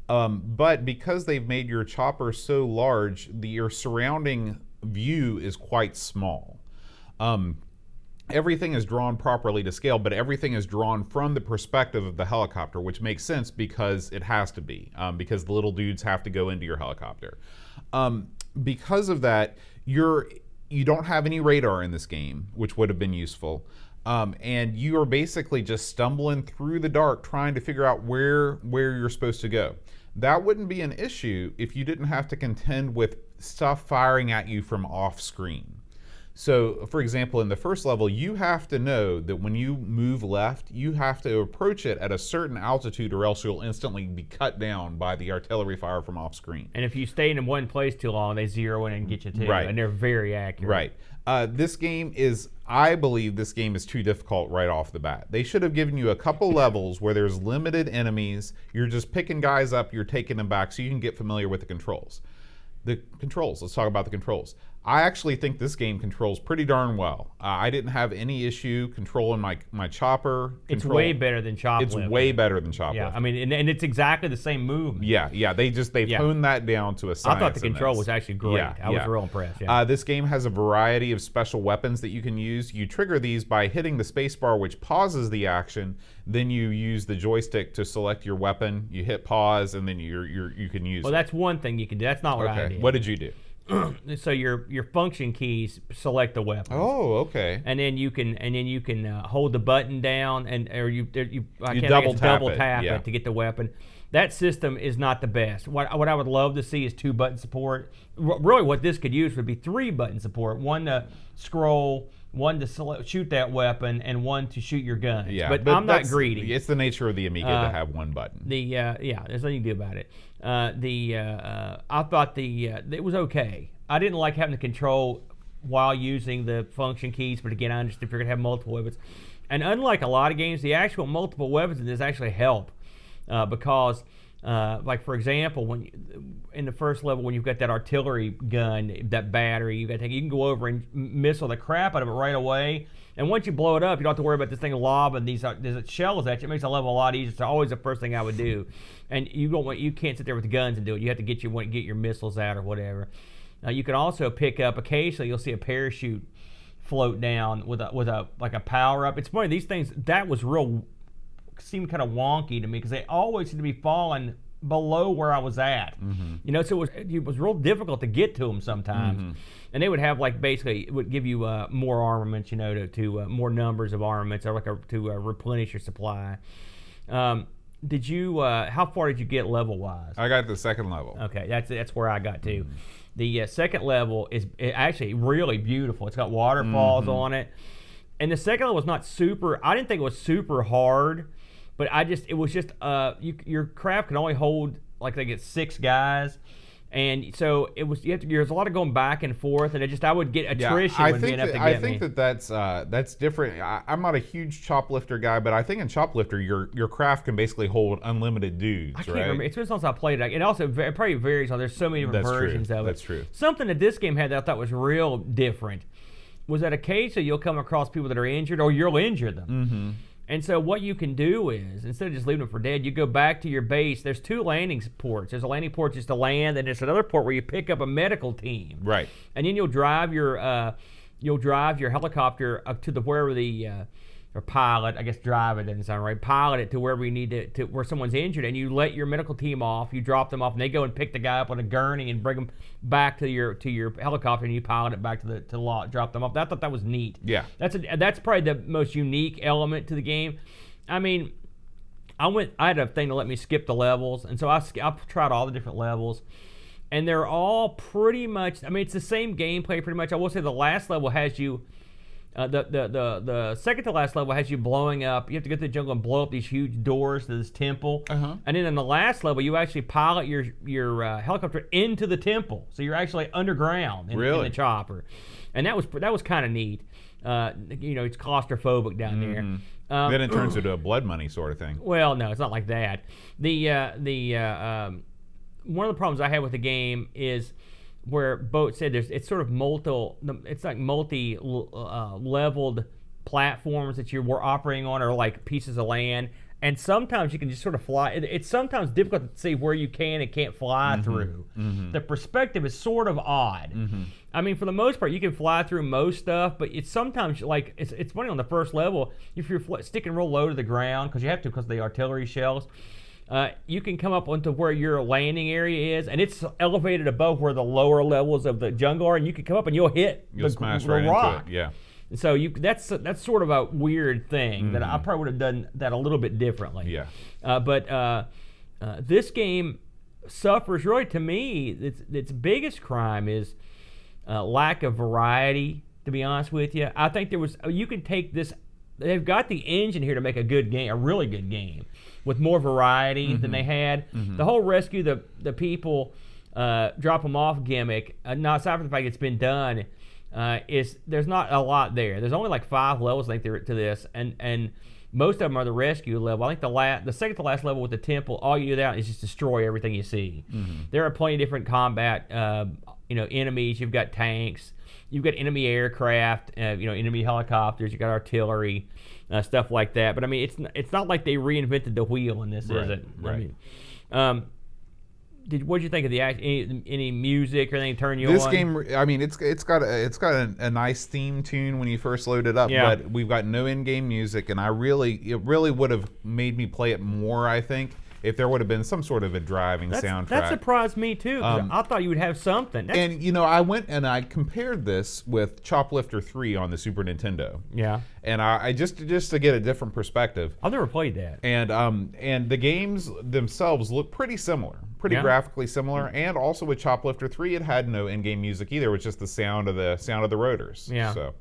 But because they've made your chopper so large, your surrounding view is quite small. Everything is drawn properly to scale, but everything is drawn from the perspective of the helicopter, which makes sense because it has to be, because the little dudes have to go into your helicopter. Because of that, you don't have any radar in this game, which would have been useful. And you are basically just stumbling through the dark trying to figure out where you're supposed to go. That wouldn't be an issue if you didn't have to contend with stuff firing at you from off screen. So, for example, in the first level, you have to know that when you move left, you have to approach it at a certain altitude or else you'll instantly be cut down by the artillery fire from off screen. And if you stay in one place too long, they zero in and get you too. Right. And they're very accurate. Right. I believe this game is too difficult right off the bat. They should have given you a couple levels where there's limited enemies. You're just picking guys up, you're taking them back so you can get familiar with the controls. Let's talk about the controls. I actually think this game controls pretty darn well. I didn't have any issue controlling my chopper. It's way better than Choplift. It's way better than Choplift. Yeah, I mean, and it's exactly the same movement. Yeah. They've honed that down to a science. I thought the control was actually great. I was real impressed. Yeah. This game has a variety of special weapons that you can use. You trigger these by hitting the spacebar, which pauses the action. Then you use the joystick to select your weapon. You hit pause, and then you can use. Well, that's one thing you can do. That's not what I did. What did you do? So your function keys select the weapon. Oh, okay. And then you can hold the button down or you double tap it to get the weapon. That system is not the best. What I would love to see is 2-button support. Really, what this could use would be 3-button support. One to scroll, one to shoot that weapon, and one to shoot your guns. Yeah, but I'm not greedy. It's the nature of the Amiga to have one button. There's nothing you can do about it. I thought it was okay. I didn't like having to control while using the function keys, but again, I understand if you're gonna have multiple weapons. And unlike a lot of games, the actual multiple weapons in this actually help because, like for example, in the first level when you've got that artillery gun, that battery, you can go over and missile the crap out of it right away. And once you blow it up, you don't have to worry about this thing lobbing these shells at you. It makes the level a lot easier. It's always the first thing I would do. And you can't sit there with the guns and do it. You have to get your missiles out or whatever. You can also pick up, occasionally you'll see a parachute float down with a power up. It's funny, these things, that was seemed kind of wonky to me because they always seem to be falling below where I was at. Mm-hmm. So it was real difficult to get to them sometimes. Mm-hmm. And they would have it would give you more armaments, to more numbers of armaments, or to replenish your supply. Did you? How far did you get level wise? I got the second level. Okay, that's where I got to. Mm-hmm. The second level is actually really beautiful. It's got waterfalls on it, and the second level was not super. I didn't think it was super hard, but it was just your craft can only hold, like, they get 6 guys. And so there's a lot of going back and forth, and I would get attrition would be enough to get me. I think that's different. I'm not a huge choplifter guy, but I think in choplifter your craft can basically hold unlimited dudes. I can't remember. It's been since I played it. It also it probably varies on. There's so many different versions of it. That's true. Something that this game had that I thought was real different was that occasionally you'll come across people that are injured, or you'll injure them. Mm-hmm. And so what you can do is, instead of just leaving them for dead, you go back to your base. There's 2 landing ports. There's a landing port just to land, and there's another port where you pick up a medical team. Right. And then you'll drive your helicopter up to wherever the or pilot, I guess drive it doesn't sound right. Pilot it to wherever you need to where someone's injured, and you let your medical team off. You drop them off, and they go and pick the guy up on a gurney and bring them back to your helicopter, and you pilot it back to the lot, drop them off. I thought that was neat. Yeah. That's probably the most unique element to the game. I mean, I had a thing to let me skip the levels, and so I tried all the different levels, and they're all pretty much. I mean, it's the same gameplay pretty much. I will say the last level has you. The second to last level has you blowing up. You have to go to the jungle and blow up these huge doors to this temple. Uh-huh. And then in the last level, you actually pilot your helicopter into the temple, so you're actually underground in the chopper, and that was kind of neat. It's claustrophobic down there. Then it turns into a blood money sort of thing. Well, no, it's not like that. One of the problems I had with the game is where Boat said it's sort of multi-leveled platforms that you're operating on, or like pieces of land, and sometimes you can just sort of fly. It's sometimes difficult to see where you can and can't fly through. Mm-hmm. The perspective is sort of odd. Mm-hmm. I mean, for the most part, you can fly through most stuff, but it's sometimes like it's funny on the first level if you're sticking real low to the ground because you have to because of the artillery shells. You can come up onto where your landing area is, and it's elevated above where the lower levels of the jungle are, and you can come up and you'll smash right rock. into it. Yeah. And so that's sort of a weird thing that I probably would have done that a little bit differently. Yeah. But this game suffers really, to me, its biggest crime is lack of variety. To be honest with you, I think you can take this. They've got the engine here to make a good game, a really good game, with more variety than they had. Mm-hmm. The whole rescue the people, drop them off gimmick, not aside from the fact it's been done, there's not a lot there. There's only like 5 levels, I think, to this, and most of them are the rescue level. I think the second to last level with the temple, all you do there is just destroy everything you see. Mm-hmm. There are plenty of different combat, enemies. You've got tanks. You've got enemy aircraft, enemy helicopters. You've got artillery, stuff like that. But I mean, it's not like they reinvented the wheel in this, is it? Right. I mean, what did you think of the any music or anything turn you on? This game, I mean, it's got a nice theme tune when you first load it up, but we've got no in-game music, and it really would have made me play it more, I think, if there would have been some sort of a driving soundtrack. That surprised me too. I thought you would have something. And I went and I compared this with Choplifter 3 on the Super Nintendo. Yeah. And I just to get a different perspective. I've never played that. And the games themselves look pretty similar, graphically similar. And also with Choplifter 3, it had no in-game music either. It was just the sound of the rotors. Yeah. So,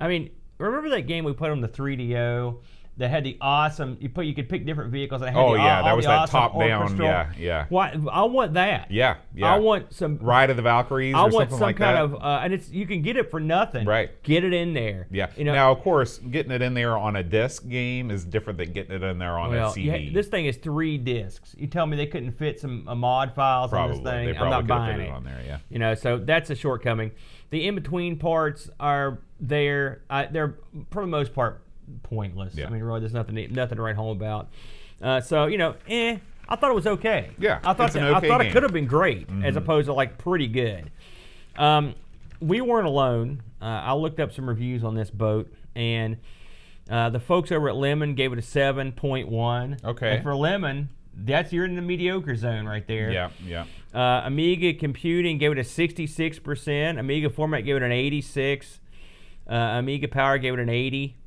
I mean, remember that game we played on the 3DO? That had the awesome. You could pick different vehicles. And it had that was that awesome top down. orchestral. Yeah. Why? I want that. Yeah. I want some Ride of the Valkyries. I or want something some like kind that. of, and it's you can get it for nothing. Right. Get it in there. Yeah. Now, of course, getting it in there on a disc game is different than getting it in there on a CD. This thing is 3 discs. You tell me they couldn't fit some mod files on this thing. They I'm not buying fit it on there. Yeah. So that's a shortcoming. The in-between parts are there. They're for the most part pointless. Yeah. I mean, really, there's nothing to write home about. I thought it was okay. Yeah, I thought it could have been great, as opposed to like pretty good. We weren't alone. I looked up some reviews on this boat, and the folks over at Lemon gave it a 7.1. Okay. And for Lemon, you're in the mediocre zone right there. Yeah. Amiga Computing gave it a 66%. Amiga Format gave it an 86. Amiga Power gave it an 80.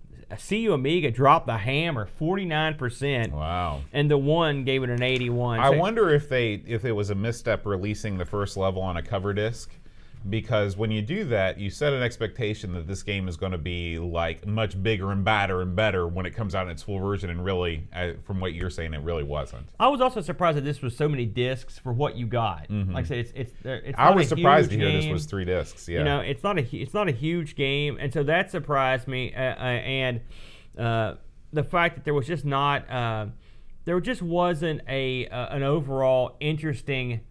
CU Amiga dropped the hammer, 49%. Wow. And the One gave it an 81. I wonder if it was a misstep releasing the first level on a cover disc. because when you do that, you set an expectation that this game is going to be like much bigger and badder and better when it comes out in its full version, and really, from what you're saying, it really wasn't. I was also surprised that this was so many discs for what you got. Like I said, it's I not was a surprised to huge hear this game. was 3 discs. Yeah. You know, it's not a huge game, and so that surprised me. And the fact that there was just not there just wasn't an overall interesting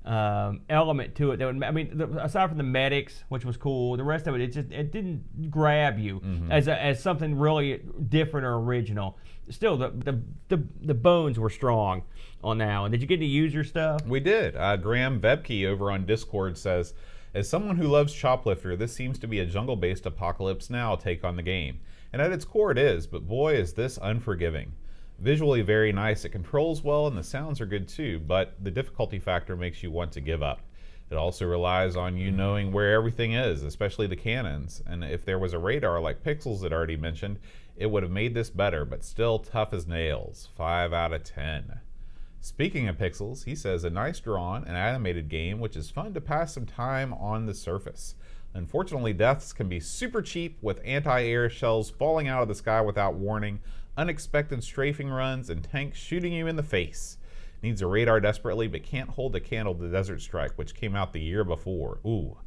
element to it. That would, I mean, aside from the medics, which was cool, the rest of it, it didn't grab you as something really different or original. Still, the bones were strong on that one. Did you get to use your stuff? We did. Graham Vebke over on Discord says, as someone who loves Choplifter, this seems to be a jungle-based Apocalypse Now take on the game. And at its core it is, but boy is this unforgiving. Visually very nice, it controls well, and the sounds are good too, but the difficulty factor makes you want to give up. It also relies on you knowing where everything is, especially the cannons, and if there was a radar like Pixels had already mentioned, it would have made this better, but still tough as nails. 5 out of 10. Speaking of Pixels, he says, a nice drawn and animated game which is fun to pass some time on the surface. Unfortunately, deaths can be super cheap with anti-air shells falling out of the sky without warning, unexpected strafing runs, and tanks shooting you in the face. Needs a radar desperately, but can't hold a candle to Desert Strike, which came out the year before. Ooh.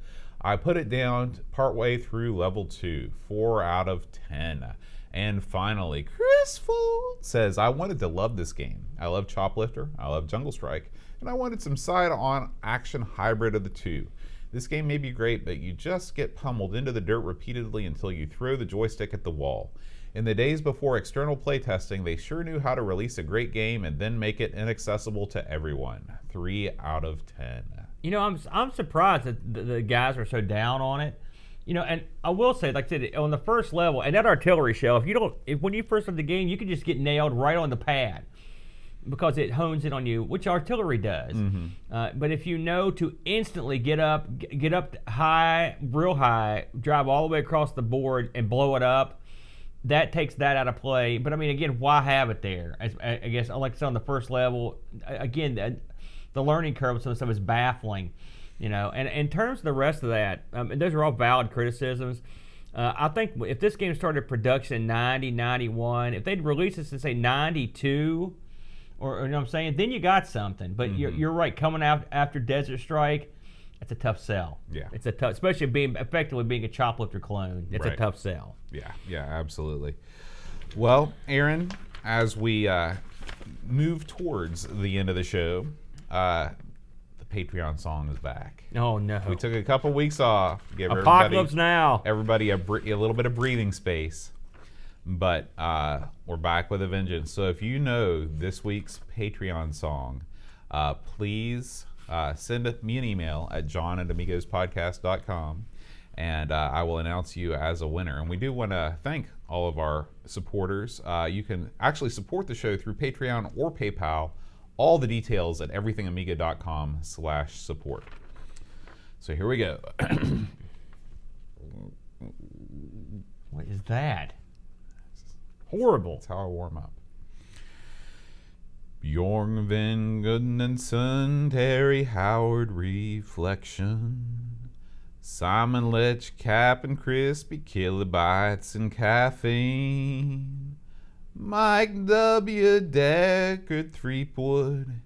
I put it down partway through level 2, 4 out of 10. And finally, Chris Fold says, I wanted to love this game. I love Choplifter, I love Jungle Strike, and I wanted some side-on action hybrid of the two. This game may be great, but you just get pummeled into the dirt repeatedly until you throw the joystick at the wall. In the days before external playtesting, they sure knew how to release a great game and then make it inaccessible to everyone. 3 out of 10. You know, I'm surprised that the guys are so down on it. You know, and I will say, like I said, on the first level, and that artillery shell, when you first start the game, you can just get nailed right on the pad because it hones in on you, which artillery does. But if you know to instantly get up high, real high, drive all the way across the board and blow it up, that takes that out of play. But I mean, again, why have it there? I guess, like I said, on the first level, again, the learning curve of some stuff is baffling. You know, and in terms of the rest of that, and those are all valid criticisms. I think if this game started production in 90, 91, if they'd release this in, say, 92, or you know what I'm saying, then you got something. But you're right, coming out after Desert Strike, it's a tough sell. Yeah. It's a tough, especially effectively being a Choplifter clone. It's a tough sell. Yeah, absolutely. Well, Aaron, as we move towards the end of the show, Patreon song is back. Oh no! We took a couple weeks off. Give Apocalypse Now. Everybody a little bit of breathing space, but we're back with a vengeance. So if you know this week's Patreon song, please send me an email at john@amigospodcast.com, and I will announce you as a winner. And we do want to thank all of our supporters. You can actually support the show through Patreon or PayPal. All the details at everythingamiga.com/support. So here we go. What is that? Horrible. That's how I warm up. Bjorn Van Gudnanson, Terry Howard Reflection, Simon Lech, Cap and Crispy, Kilobytes and Caffeine, Mike W. Decker, Threepwood,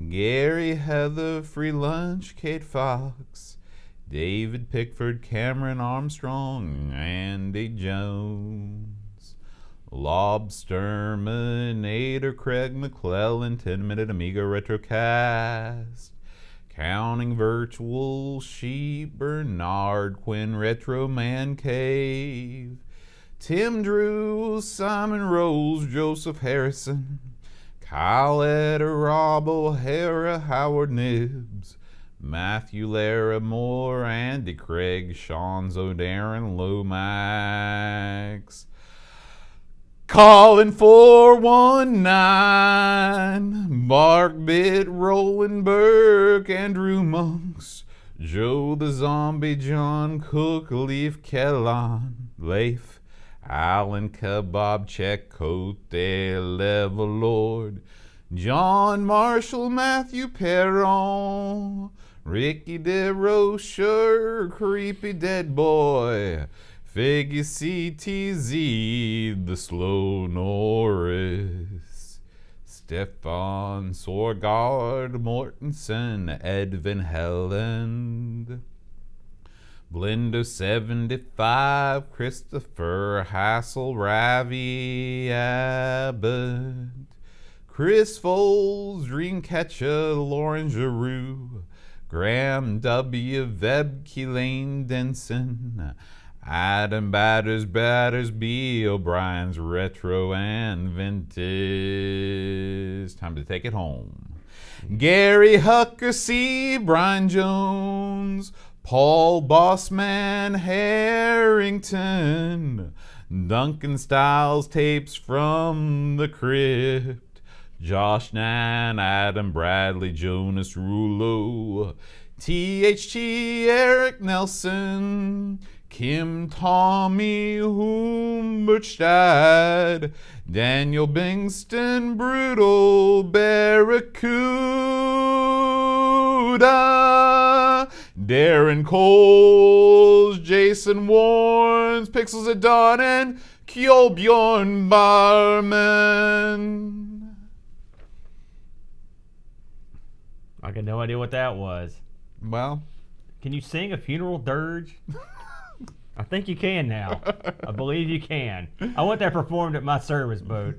Gary Heather, Free Lunch, Kate Fox, David Pickford, Cameron Armstrong, Andy Jones, Lobsterminator, Craig McClellan, 10-Minute Amiga Retrocast, Counting Virtual Sheep, Bernard Quinn, Retro Man Cave, Tim Drew, Simon Rose, Joseph Harrison, Kyle Eder, Rob O'Hara, Howard Nibbs, Matthew Larimore, Andy Craig, Sean Zodarren, Lomax, Colin 419, Mark Bitt, Roland Burke, Andrew Monks, Joe the Zombie, John Cook, Leaf Kellan, Leif, Alan Kebab, Check Cote, Level Lord, John Marshall, Matthew Perron, Ricky DeRocher, creepy dead boy. Figgy CTZ, the slow Norris. Stefan Sorgard Mortensen, Edvin Helland. Blindo 75, Christopher Hassel, Ravi Abbott. Chris Foles, Dreamcatcher, Lauren Giroux. Graham W. Vebke, Lane Denson. Adam Battersby, O'Brien's Retro and Vintage. Time to take it home. Gary Hucker C. Brian Jones. Paul Bossman Harrington. Duncan Styles Tapes from the Crypt. Josh Nan, Adam Bradley, Jonas Rulo. THT Eric Nelson. Kim Tommy Humberstad, Daniel Bingston, Brutal Barracuda, Darren Coles, Jason Warnes, Pixels at Dawn, and Kjolbjorn Barman. I got no idea what that was. Well, can you sing a funeral dirge? I think you can now. I believe you can. I want that performed at my service boat.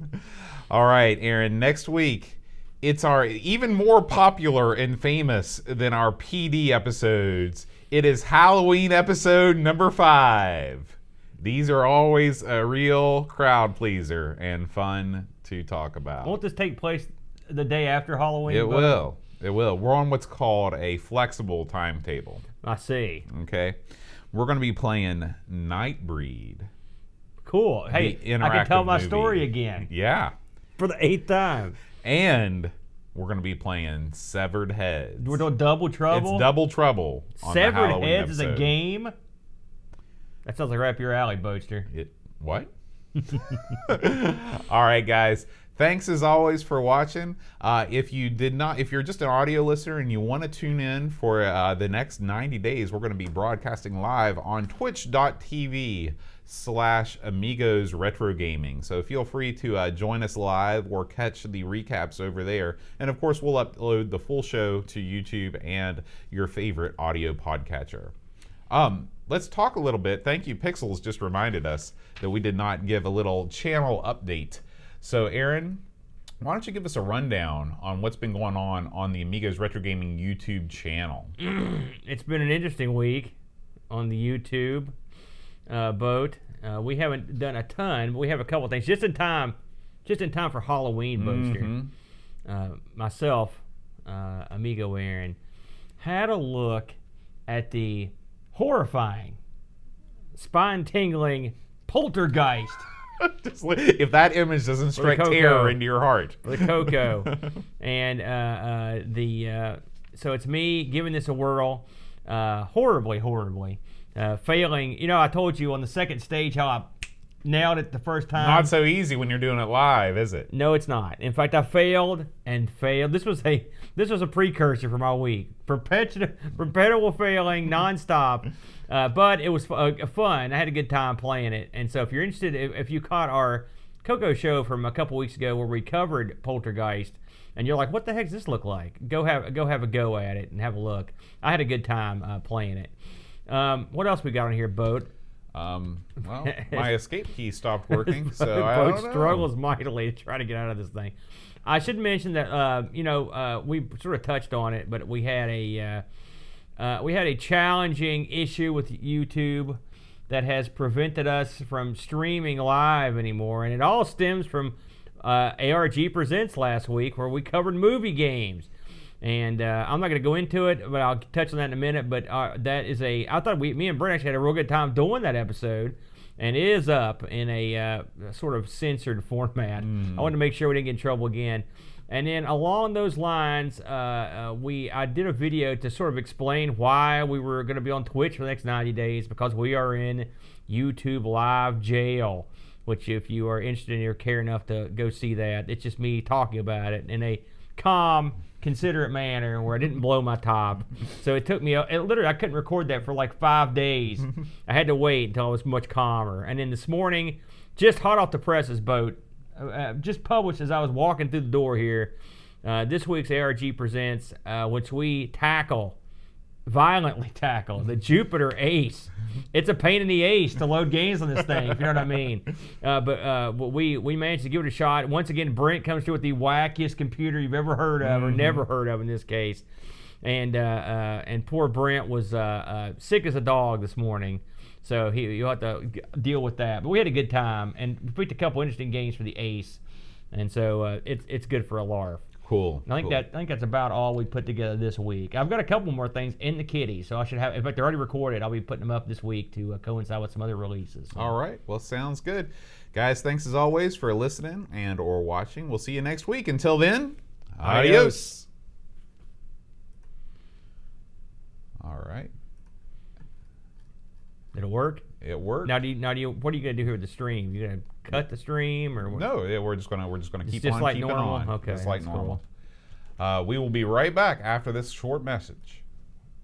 All right, Aaron, next week, it's our even more popular and famous than our PD episodes. It is Halloween episode number 5. These are always a real crowd pleaser and fun to talk about. Won't this take place the day after Halloween? It will. It will. We're on what's called a flexible timetable. I see. Okay. We're going to be playing Nightbreed. Cool. Hey, I can tell my story again. Yeah. For the 8th time. And we're going to be playing Severed Heads. We're doing Double Trouble? It's Double Trouble on Severed the Halloween Heads episode. is a game? That sounds like right up your alley, Boatster. What? All right, guys. Thanks as always for watching. If you're just an audio listener and you want to tune in for the next 90 days, we're going to be broadcasting live on twitch.tv/Amigos Retro Gaming. So feel free to join us live or catch the recaps over there. And of course, we'll upload the full show to YouTube and your favorite audio podcatcher. Let's talk a little bit. Thank you, Pixels just reminded us that we did not give a little channel update. So, Aaron, why don't you give us a rundown on what's been going on the Amigos Retro Gaming YouTube channel? It's been an interesting week on the YouTube boat. We haven't done a ton, but we have a couple things just in time for Halloween, Boaster. Myself, Amigo Aaron, had a look at the horrifying, spine-tingling Poltergeist. If that image doesn't strike terror into your heart. The Coco. And so it's me giving this a whirl, horribly failing. You know, I told you on the second stage how I nailed it the first time. Not so easy when you're doing it live, is it? No, it's not. In fact, I failed and failed. This was a precursor for my week. Perpetual failing, nonstop. But it was fun. I had a good time playing it. And so if you're interested, if you caught our Coco show from a couple weeks ago where we covered Poltergeist, and you're like, what the heck does this look like? Go have a go at it and have a look. I had a good time playing it. What else we got on here, Boat? Well, my escape key stopped working, so I don't know. Struggles mightily to try to get out of this thing. I should mention that we sort of touched on it, but we had a challenging issue with YouTube that has prevented us from streaming live anymore, and it all stems from ARG Presents last week, where we covered movie games. And I'm not going to go into it, but I'll touch on that in a minute. But I thought me and Brent actually had a real good time doing that episode, and it is up in a sort of censored format. I wanted to make sure we didn't get in trouble again. And then along those lines, I did a video to sort of explain why we were going to be on Twitch for the next 90 days, because we are in YouTube live jail, which if you are interested in or care enough to go see that, it's just me talking about it in a calm, considerate manner where I didn't blow my top. So it took me, literally, I couldn't record that for like 5 days. I had to wait until I was much calmer. And then this morning, just hot off the presses, Boat, just published as I was walking through the door here, this week's ARG Presents, which we violently tackle, the Jupiter Ace. It's a pain in the ace to load games on this thing, if you know what I mean. But we managed to give it a shot. Once again, Brent comes through with the wackiest computer you've ever heard of, or never heard of in this case. And poor Brent was sick as a dog this morning, so you'll have to deal with that. But we had a good time, and we picked a couple interesting games for the Ace, and so it's good for a LARF. Cool. I think that's about all we put together this week. I've got a couple more things in the kitty, so I should have. In fact, they're already recorded. I'll be putting them up this week to coincide with some other releases. So. All right. Well, sounds good, guys. Thanks as always for listening and/or watching. We'll see you next week. Until then, adios. All right. Did it work? It worked. Now, what are you gonna do here with the stream? You gonna cut the stream or what? No? Yeah, we're just gonna keep just on like keeping normal? on. Okay, just like that's normal. Cool. We will be right back after this short message.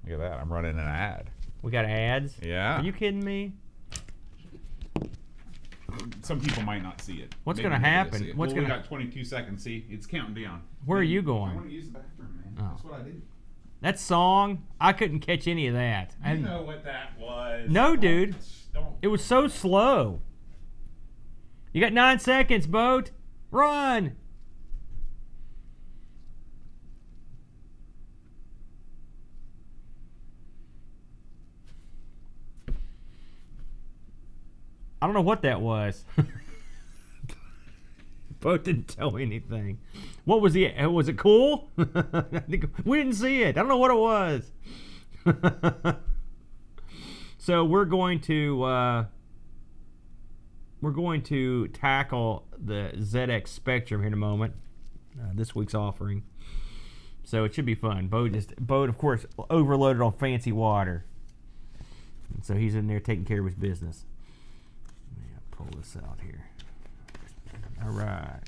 Look at that. I'm running an ad. We got ads? Yeah. Are you kidding me? Some people might not see it. What's going to happen? We got 22 seconds. See, it's counting down. Where are you I going? want to use the bathroom, man. Oh. That's what I did. That song, I couldn't catch any of that. You know what that was. No, dude. Don't. It was so slow. You got 9 seconds, Boat. Run. I don't know what that was. Boat didn't tell me anything. What was was it cool? We didn't see it. I don't know what it was. So we're going to tackle the ZX Spectrum here in a moment. This week's offering. So it should be fun. Boat, of course, overloaded on fancy water. And so he's in there taking care of his business. Let me pull this out here. All right.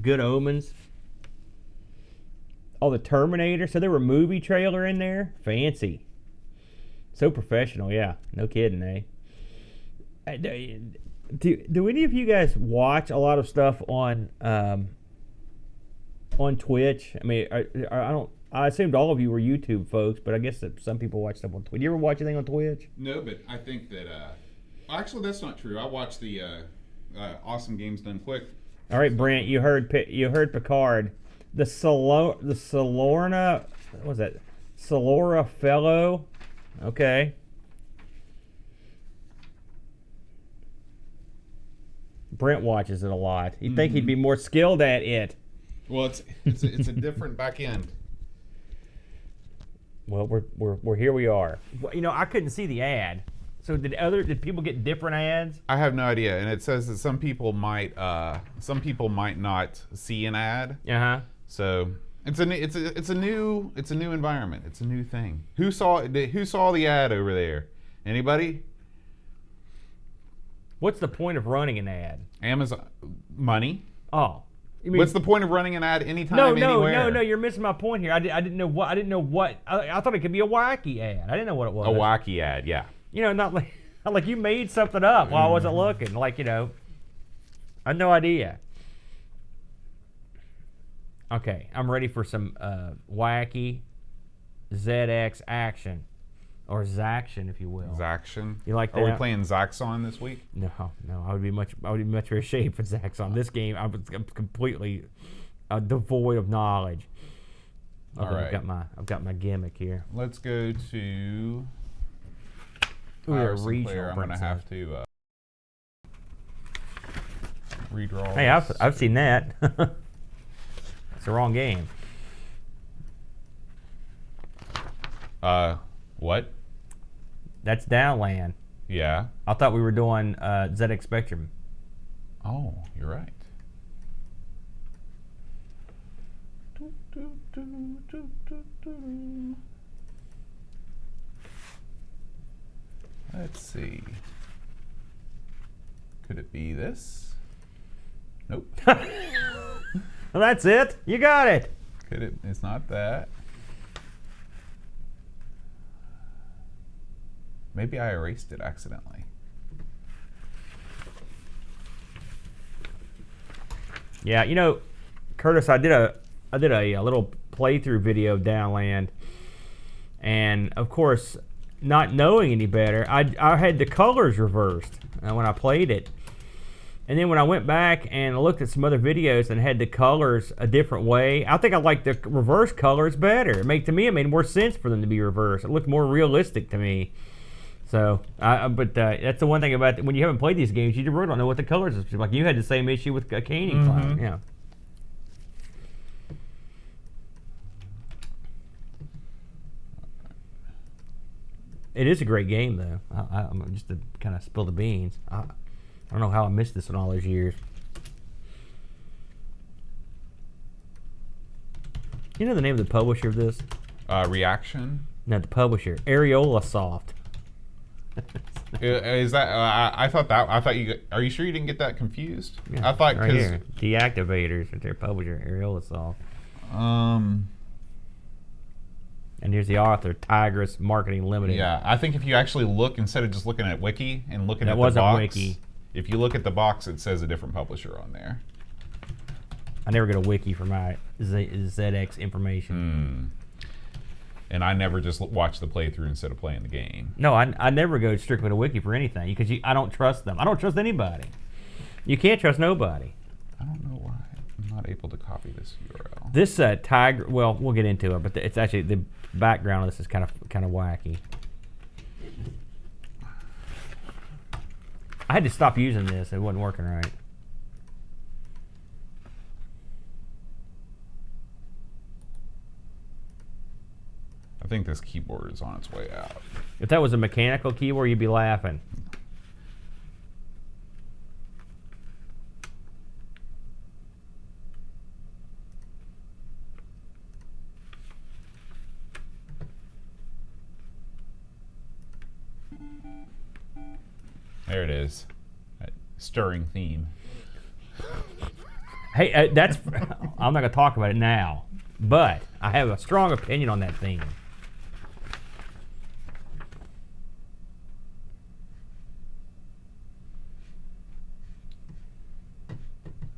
Good Omens. Oh, the Terminator. So there were a movie trailer in there. Fancy. So professional, yeah. No kidding, eh? Do any of you guys watch a lot of stuff on Twitch? I mean, I assumed all of you were YouTube folks, but I guess that some people watch stuff on Twitch. Do you ever watch anything on Twitch? No, but I think that actually that's not true. I watched the Awesome Games Done Quick. All right, Brent, you heard Picard. The Solorna, what was that? Solora Fellow. Okay. Brent watches it a lot. You'd think he'd be more skilled at it. Well, it's a different back end. Well, we're here. We are. Well, I couldn't see the ad. So did people get different ads? I have no idea, and it says that some people might not see an ad. Uh-huh. So it's a new environment. It's a new thing. Who saw the ad over there? Anybody? What's the point of running an ad? Amazon money. Oh. You mean, what's the point of running an ad anytime, anywhere? No, you're missing my point here. I didn't know what. I thought it could be a wacky ad. I didn't know what it was. A wacky ad, yeah. Not like you made something up while I wasn't looking. I had no idea. Okay, I'm ready for some wacky ZX action. Or Zaction, if you will. Zaction. You like that? Are we playing Zaxxon this week? No. I would be much better shape for Zaxxon. This game, I'm completely devoid of knowledge. Okay, all right. I've got my gimmick here. Let's go to Sinclair. I'm going to have to redraw. Hey, I've seen that. It's the wrong game. What? That's Downland. Yeah. I thought we were doing ZX Spectrum. Oh, you're right. Let's see. Could it be this? Nope. Well, that's it. You got it. It's not that. Maybe I erased it accidentally. Yeah, you know, Curtis, I did a little playthrough video of Downland, and of course, not knowing any better, I had the colors reversed when I played it, and then when I went back and looked at some other videos and had the colors a different way, I think I like the reverse colors better. To me, it made more sense for them to be reversed. It looked more realistic to me. So, but that's the one thing about when you haven't played these games, you really don't know what the colors are. Like you had the same issue with a Caney Clown, yeah. It is a great game, though. I'm just to kind of spill the beans. I don't know how I missed this in all those years. You know the name of the publisher of this? Reaction. No, the publisher, Areola Soft. Is that? I thought you. Are you sure you didn't get that confused? Yeah, I thought right because here, Deactivators is their publisher, Areola Soft. And here's the author, Tigress Marketing Limited. Yeah, I think if you actually look instead of just looking at Wiki and looking at the box, Wiki. If you look at the box, it says a different publisher on there. I never go to Wiki for my ZX information. And I never just watch the playthrough instead of playing the game. No, I never go strictly to Wiki for anything because I don't trust them. I don't trust anybody. You can't trust nobody. I don't know why I'm not able to copy this URL. This Tiger, well, we'll get into it, but it's actually the background of this is kind of wacky. I had to stop using this; it wasn't working right. I think this keyboard is on its way out. If that was a mechanical keyboard, you'd be laughing. There it is. That stirring theme. Hey, I'm not going to talk about it now, but I have a strong opinion on that theme.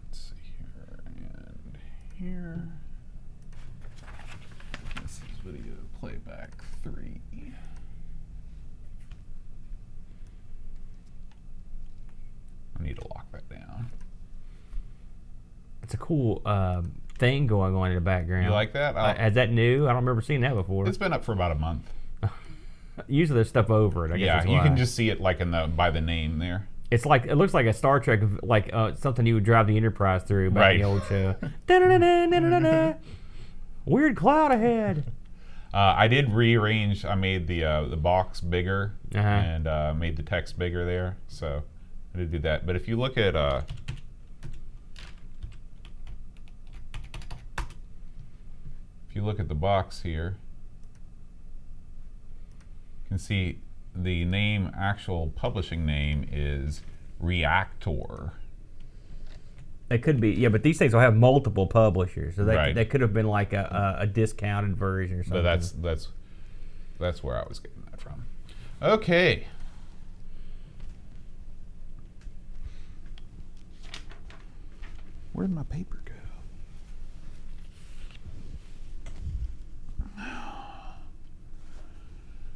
Let's see here and here. This is video playback 3. I need to lock that down. It's a cool thing going on in the background. You like that? Is that new? I don't remember seeing that before. It's been up for about a month. Usually there's stuff over it. I guess Yeah, that's you why. can just see it like by the name there. It looks like a Star Trek, like something you would drive the Enterprise through back in the old show. Da-da-da-da-da-da-da. Weird cloud ahead. I did rearrange. I made the box bigger and made the text bigger there. So I did do that. But if you look at the box here, you can see the actual publishing name is Reactor. It could be, yeah, but these things will have multiple publishers, so Right. could have been like a discounted version or something. But that's where I was getting that from. Okay. Where'd my paper go?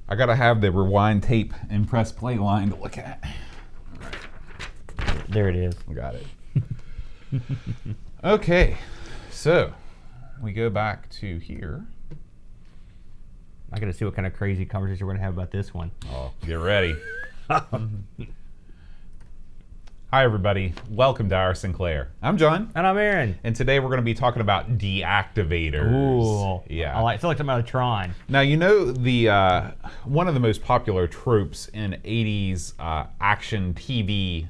I gotta have the rewind tape and press play line to look at. There it is. Got it. Okay, so we go back to here. I got to see what kind of crazy conversation we're going to have about this one. Oh, get ready. Hi, everybody. Welcome to our Sinclair. I'm John. And I'm Aaron. And today we're going to be talking about Deactivators. Ooh. Yeah. I feel like something out of Tron. Now, you know, the one of the most popular tropes in 80s action TV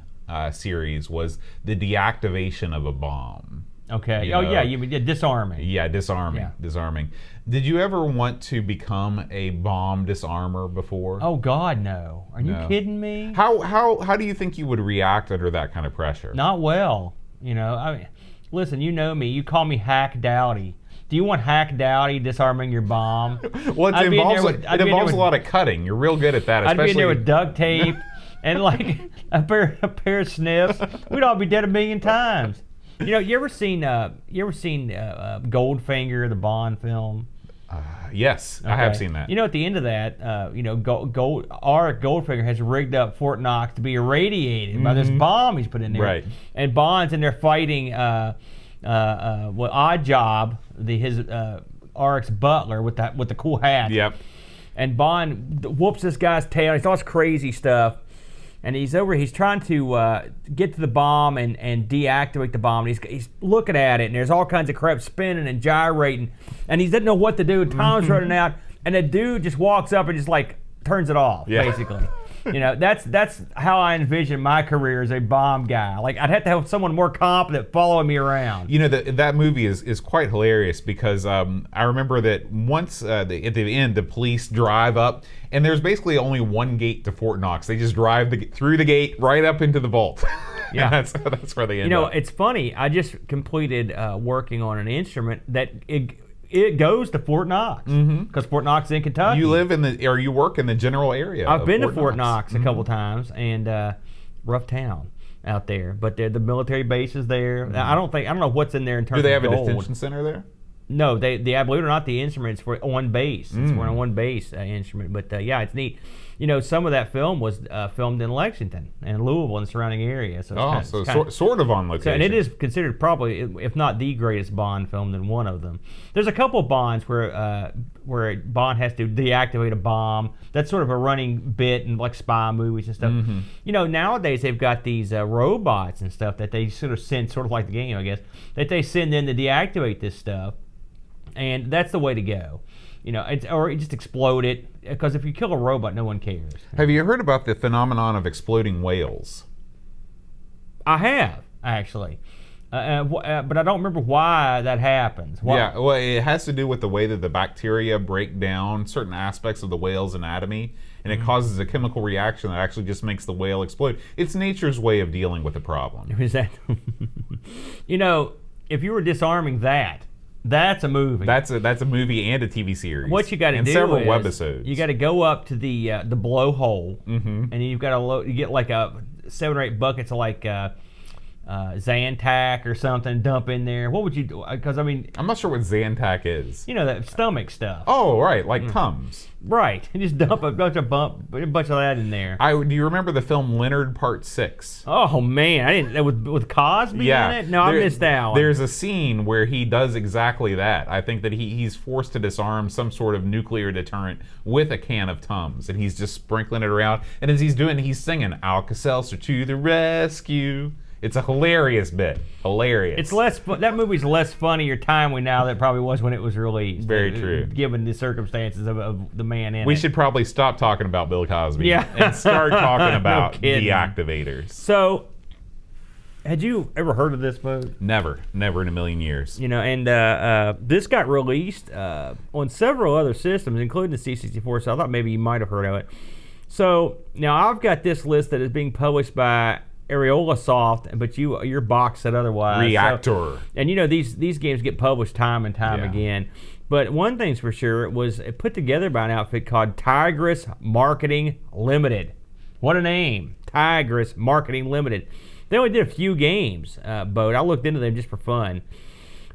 series was the deactivation of a bomb. Okay. You know? Yeah, you mean disarming. Yeah, disarming. Yeah. Disarming. Did you ever want to become a bomb disarmer before? Oh, God, no. Are you No. kidding me? How do you think you would react under that kind of pressure? Not well. You know, I mean, listen, you know me. You call me Hack Dowdy. Do you want Hack Dowdy disarming your bomb? Well, it involves a lot of cutting. You're real good at that. I'd be in there with duct tape and like a pair of sniffs. We'd all be dead a million times. You know, you ever seen Goldfinger, the Bond film? Yes, okay. I have seen that. You know, at the end of that, Goldfinger has rigged up Fort Knox to be irradiated by this bomb he's put in there. Right. And Bond's in there fighting Odd Job, his RX butler with the cool hat. Yep. And Bond whoops this guy's tail. He's all this crazy stuff. And he's trying to get to the bomb and deactivate the bomb. And he's looking at it, and there's all kinds of crap spinning and gyrating, and he doesn't know what to do. Time's running out, and the dude just walks up and just like turns it off, basically. You know, that's how I envision my career as a bomb guy. Like, I'd have to have someone more competent following me around. You know, that movie is quite hilarious because I remember that once at the end, the police drive up, and there's basically only one gate to Fort Knox. They just drive through the gate right up into the vault. Yeah, that's where they end up. You know, it's funny. I just completed working on an instrument that it goes to Fort Knox because Fort Knox is in Kentucky. You work in the general area. I've been to Fort Knox a couple times, and rough town out there. But the military base is there. I don't know what's in there in terms of Do they have gold. a detention center there? No, they believe it or not, the instrument's for on base. It's for an on base instrument. But yeah, it's neat. You know, some of that film was filmed in Lexington and Louisville and surrounding areas. So sort of on location. And it is considered probably, if not the greatest Bond film, then one of them. There's a couple of Bonds where Bond has to deactivate a bomb. That's sort of a running bit in like spy movies and stuff. You know, nowadays they've got these robots and stuff that they sort of send, sort of like the game, I guess, that they send in to deactivate this stuff. And that's the way to go. You know, or just explode it, because if you kill a robot, no one cares. Have you heard about the phenomenon of exploding whales? I have, actually. But I don't remember why that happens. Why? Yeah, well, it has to do with the way that the bacteria break down certain aspects of the whale's anatomy, and it causes a chemical reaction that actually just makes the whale explode. It's nature's way of dealing with the problem. Is that? You know, if you were disarming that, that's a movie. That's a movie and a TV series. What you got to do several is webisodes. You got to go up to the blowhole, and you've got to you get like 7 or 8 buckets of like Zantac or something, dump in there. What would you do? Because I mean, I'm not sure what Zantac is. You know, that stomach stuff. Oh, right, like Tums. Right, and just dump a bunch of that in there. Do you remember the film Leonard Part 6? Oh man, I didn't. That with Cosby in it. No, I missed that one. There's a scene where he does exactly that. I think that he's forced to disarm some sort of nuclear deterrent with a can of Tums, and he's just sprinkling it around. And as he's doing it, he's singing "Alka-Seltzer to the rescue." It's a hilarious bit. Hilarious. It's less. That movie's less funny or timely now than it probably was when it was released. Very true. Given the circumstances of the man in it. We should probably stop talking about Bill Cosby and start talking about Deactivators. So, had you ever heard of this movie? Never in a million years. You know, and this got released on several other systems, including the C64. So I thought maybe you might have heard of it. So now I've got this list that is being published by Areola Soft, but your box said otherwise. Reactor. So, and you know, these games get published time and time again. But one thing's for sure, it was put together by an outfit called Tigress Marketing Limited. What a name. Tigress Marketing Limited. They only did a few games, Bode. I looked into them just for fun.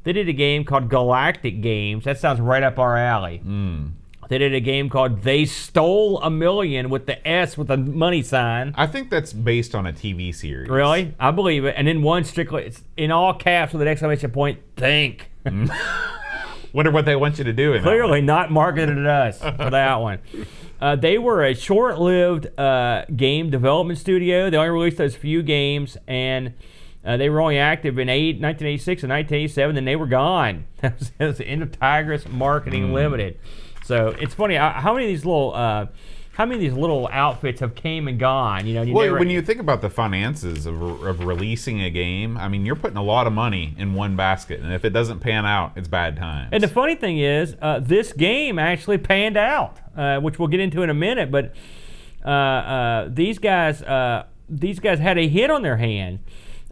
They did a game called Galactic Games. That sounds right up our alley. They did a game called They Stole a Million with the S with a money sign. I think that's based on a TV series. Really? I believe it. And then one strictly, it's in all caps with an exclamation point, think. Wonder what they want you to do. Clearly not marketed at us for that one. They were a short-lived game development studio. They only released those few games, and they were only active in 1986 and 1987, and they were gone. That was the end of Tigress Marketing Limited. So it's funny how many of these little outfits have came and gone. You know, when you think about the finances of releasing a game, I mean, you're putting a lot of money in one basket, and if it doesn't pan out, it's bad times. And the funny thing is, this game actually panned out, which we'll get into in a minute. But these guys had a hit on their hand.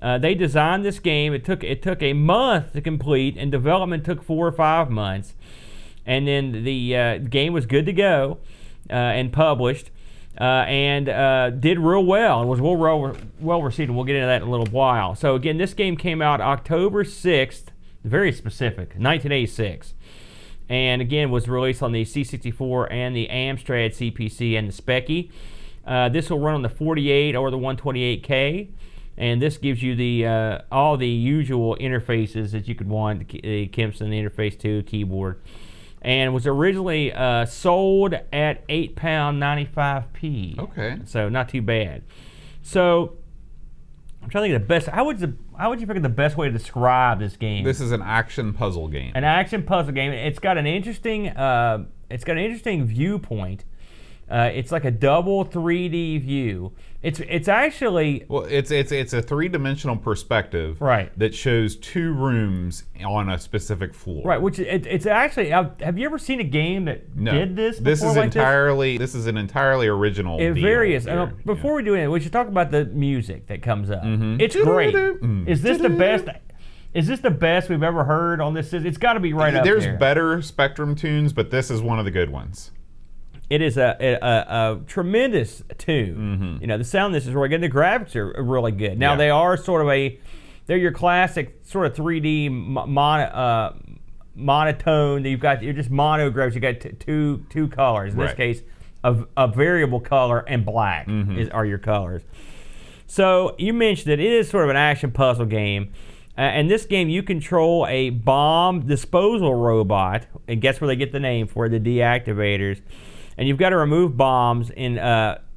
They designed this game. It took a month to complete, and development took 4 or 5 months. And then the game was good to go and published, and did real well and was well received. And we'll get into that in a little while. So again, this game came out October 6th, very specific, 1986. And again, was released on the C64 and the Amstrad CPC and the Speccy. This will run on the 48 or the 128K. And this gives you the all the usual interfaces that you could want, the Kempson Interface 2 keyboard. And was originally sold at £8.95p. Okay. So not too bad. So I'm trying to think of the best. How would you figure the best way to describe this game? This is an action puzzle game. An action puzzle game. It's got an interesting viewpoint. It's like a double 3D view. It's actually it's a 3-dimensional perspective, right, that shows 2 rooms on a specific floor. Right, which it's actually. Have you ever seen a game that did this before? This is an entirely original. It deal varies. here. Before we do it, we should talk about the music that comes up. Mm-hmm. It's great. Is this the best? Is this the best we've ever heard on this? It's got to be right up there. There's better Spectrum tunes, but this is one of the good ones. It is a tremendous tune. Mm-hmm. The sound of this is really good. The graphics are really good. Now they are they're your classic sort of 3D monotone. You're just mono graphics. You got two colors. In this case, a variable color and black are your colors. So you mentioned that it is sort of an action puzzle game. And this game, you control a bomb disposal robot, and guess where they get the name for it, the Deactivators. And you've got to remove bombs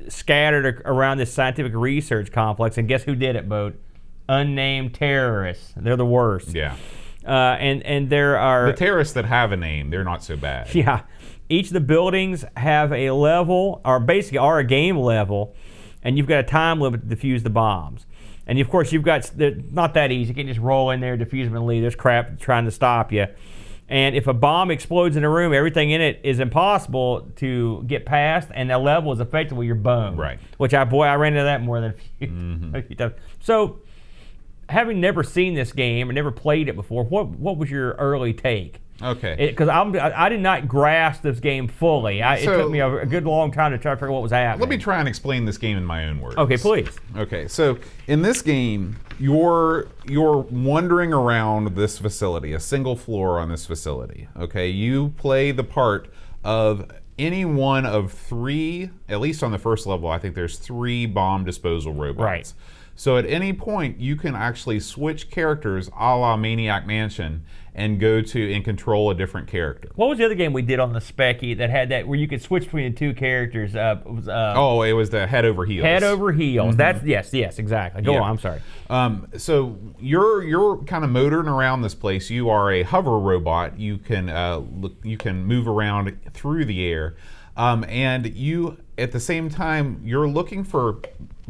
scattered around this scientific research complex. And guess who did it, Boat? Unnamed terrorists. They're the worst. Yeah. And there are... The terrorists that have a name, they're not so bad. Yeah. Each of the buildings have a level, or basically are a game level, and you've got a time limit to defuse the bombs. And of course, they're not that easy. You can't just roll in there, defuse them, and leave. There's crap trying to stop you. And if a bomb explodes in a room, everything in it is impossible to get past, and the level is effectively your bone. Right. Which I ran into that more than a few times. So, having never seen this game or never played it before, what was your early take? Okay. Because I did not grasp this game fully. It took me a good long time to try to figure out what was happening. Let me try and explain this game in my own words. Okay, please. Okay, so in this game, you're wandering around this facility, a single floor on this facility. Okay, you play the part of any one of 3, at least on the first level, I think there's 3 bomb disposal robots. Right. So at any point, you can actually switch characters a la Maniac Mansion and go to and control a different character. What was the other game we did on the Speccy that had that where you could switch between the 2 characters? It was the Head Over Heels. Head Over Heels. That's yes, exactly. Go on. I'm sorry. So you're kind of motoring around this place. You are a hover robot. You can move around through the air, and you at the same time you're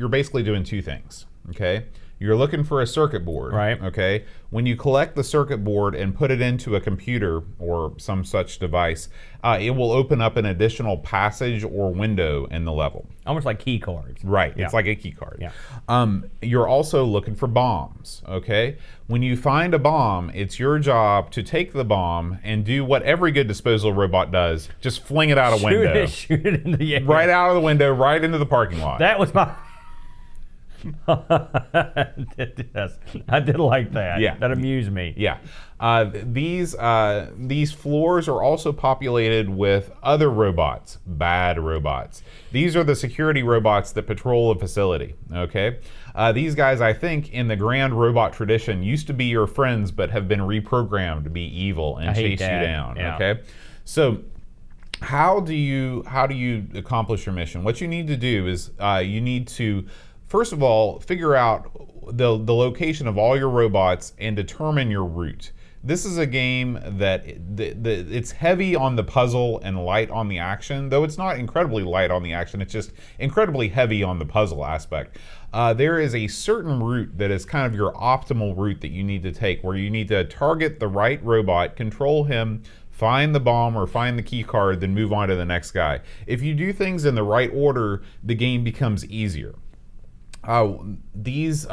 basically doing 2 things. Okay. You're looking for a circuit board. Right. Okay. When you collect the circuit board and put it into a computer or some such device, it will open up an additional passage or window in the level. Almost like key cards. Right. Yeah. It's like a key card. Yeah. You're also looking for bombs. Okay. When you find a bomb, it's your job to take the bomb and do what every good disposal robot does: just fling it out a window. Shoot it in the air. Right out of the window, right into the parking lot. That was my. Yes, I did like that. Yeah. That amused me. Yeah. These floors are also populated with other robots, bad robots. These are the security robots that patrol a facility. Okay. These guys, I think, in the grand robot tradition, used to be your friends, but have been reprogrammed to be evil and chase you down. Yeah. Okay. So how do you accomplish your mission? What you need to do is you need to, first of all, figure out the location of all your robots and determine your route. This is a game that it's heavy on the puzzle and light on the action, though it's not incredibly light on the action. It's just incredibly heavy on the puzzle aspect. There is a certain route that is kind of your optimal route that you need to take, where you need to target the right robot, control him, find the bomb or find the key card, then move on to the next guy. If you do things in the right order, the game becomes easier. these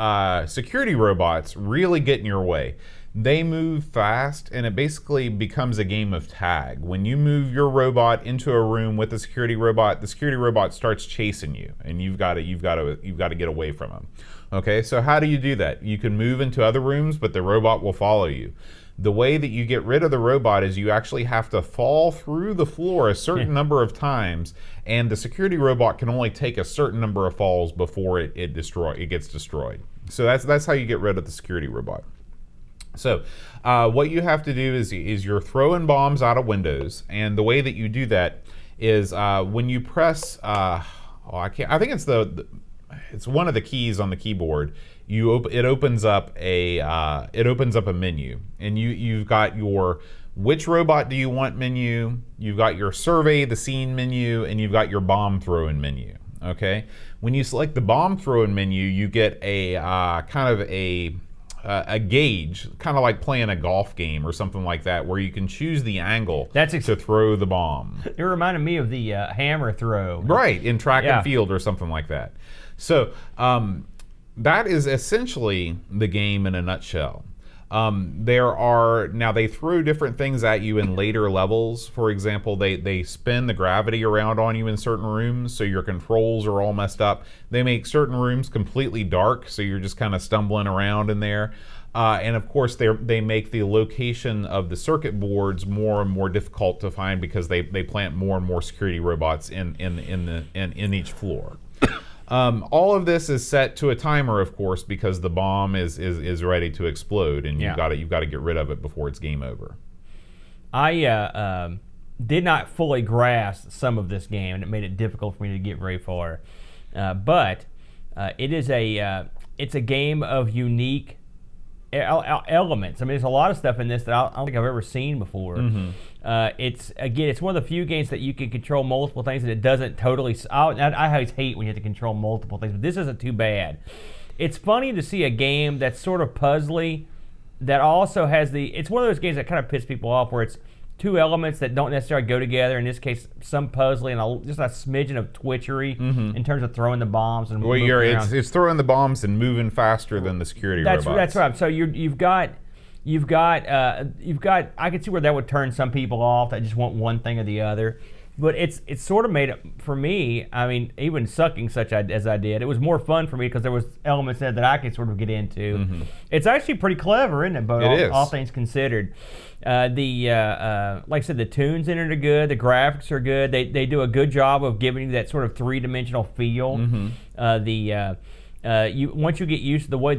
security robots really get in your way. They move fast, and it basically becomes a game of tag. When you move your robot into a room with a security robot, the security robot starts chasing you, and you've got to get away from them. Okay, so how do you do that? You can move into other rooms, but the robot will follow you. The way that you get rid of the robot is you actually have to fall through the floor a certain number of times, and the security robot can only take a certain number of falls before it gets destroyed. So that's how you get rid of the security robot. So what you have to do is you're throwing bombs out of windows, and the way that you do that is when you press I think it's one of the keys on the keyboard. It opens up a menu, and you've got your which robot do you want menu, you've got your survey the scene menu, and you've got your bomb throwing menu. Okay, when you select the bomb throwing menu, you get a kind of a gauge, kind of like playing a golf game or something like that, where you can choose the angle to throw the bomb. It reminded me of the hammer throw. Right, in track and field or something like that. So that is essentially the game in a nutshell. They throw different things at you in later levels. For example, they spin the gravity around on you in certain rooms, so your controls are all messed up. They make certain rooms completely dark, so you're just kind of stumbling around in there. And of course, they make the location of the circuit boards more and more difficult to find because they plant more and more security robots in each floor. All of this is set to a timer, of course, because the bomb is ready to explode, and you've got to get rid of it before it's game over. I did not fully grasp some of this game, and it made it difficult for me to get very far. But it's a game of unique elements. I mean, there's a lot of stuff in this that I don't think I've ever seen before. Mm-hmm. It's one of the few games that you can control multiple things and it doesn't totally. I always hate when you have to control multiple things, but this isn't too bad. It's funny to see a game that's sort of puzzly that also has it's one of those games that kind of piss people off where it's two elements that don't necessarily go together. In this case, some puzzling and just a smidgen of twitchery in terms of throwing the bombs and moving around. It's throwing the bombs and moving faster than the security robots. That's right. So you've got. I can see where that would turn some people off that just want one thing or the other. But it's sort of made it for me. I mean, even sucking as I did, it was more fun for me because there was elements there that I could sort of get into. Mm-hmm. It's actually pretty clever, isn't it? But all things considered, like I said, the tunes in it are good. The graphics are good. They do a good job of giving you that sort of three-dimensional feel. Mm-hmm. Once you get used to the way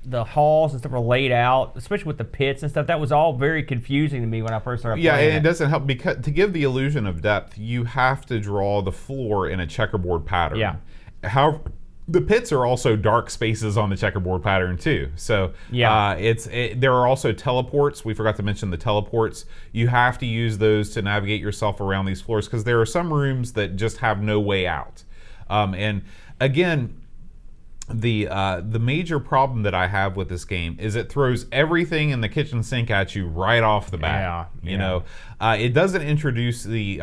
the halls and stuff are laid out, especially with the pits and stuff, that was all very confusing to me when I first started playing. Yeah, and it doesn't help because to give the illusion of depth, you have to draw the floor in a checkerboard pattern. Yeah. However, the pits are also dark spaces on the checkerboard pattern too. So there are also teleports. We forgot to mention the teleports. You have to use those to navigate yourself around these floors because there are some rooms that just have no way out. And again, the major problem that I have with this game is it throws everything in the kitchen sink at you right off the bat. You know, it doesn't introduce the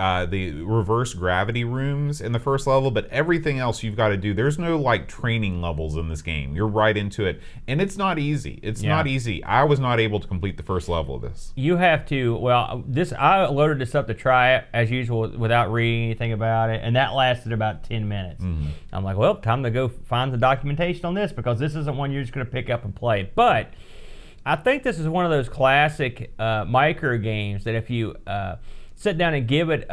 reverse gravity rooms in the first level, but everything else you've got to do. There's no like training levels in this game. You're right into it, and it's not easy. It's not easy. I was not able to complete the first level of this. You have to. Well, I loaded this up to try it as usual without reading anything about it, and that lasted about 10 minutes. Mm-hmm. I'm like, well, time to go find the documentation on this because this isn't one you're just going to pick up and play. But I think this is one of those classic micro games that if you sit down and give it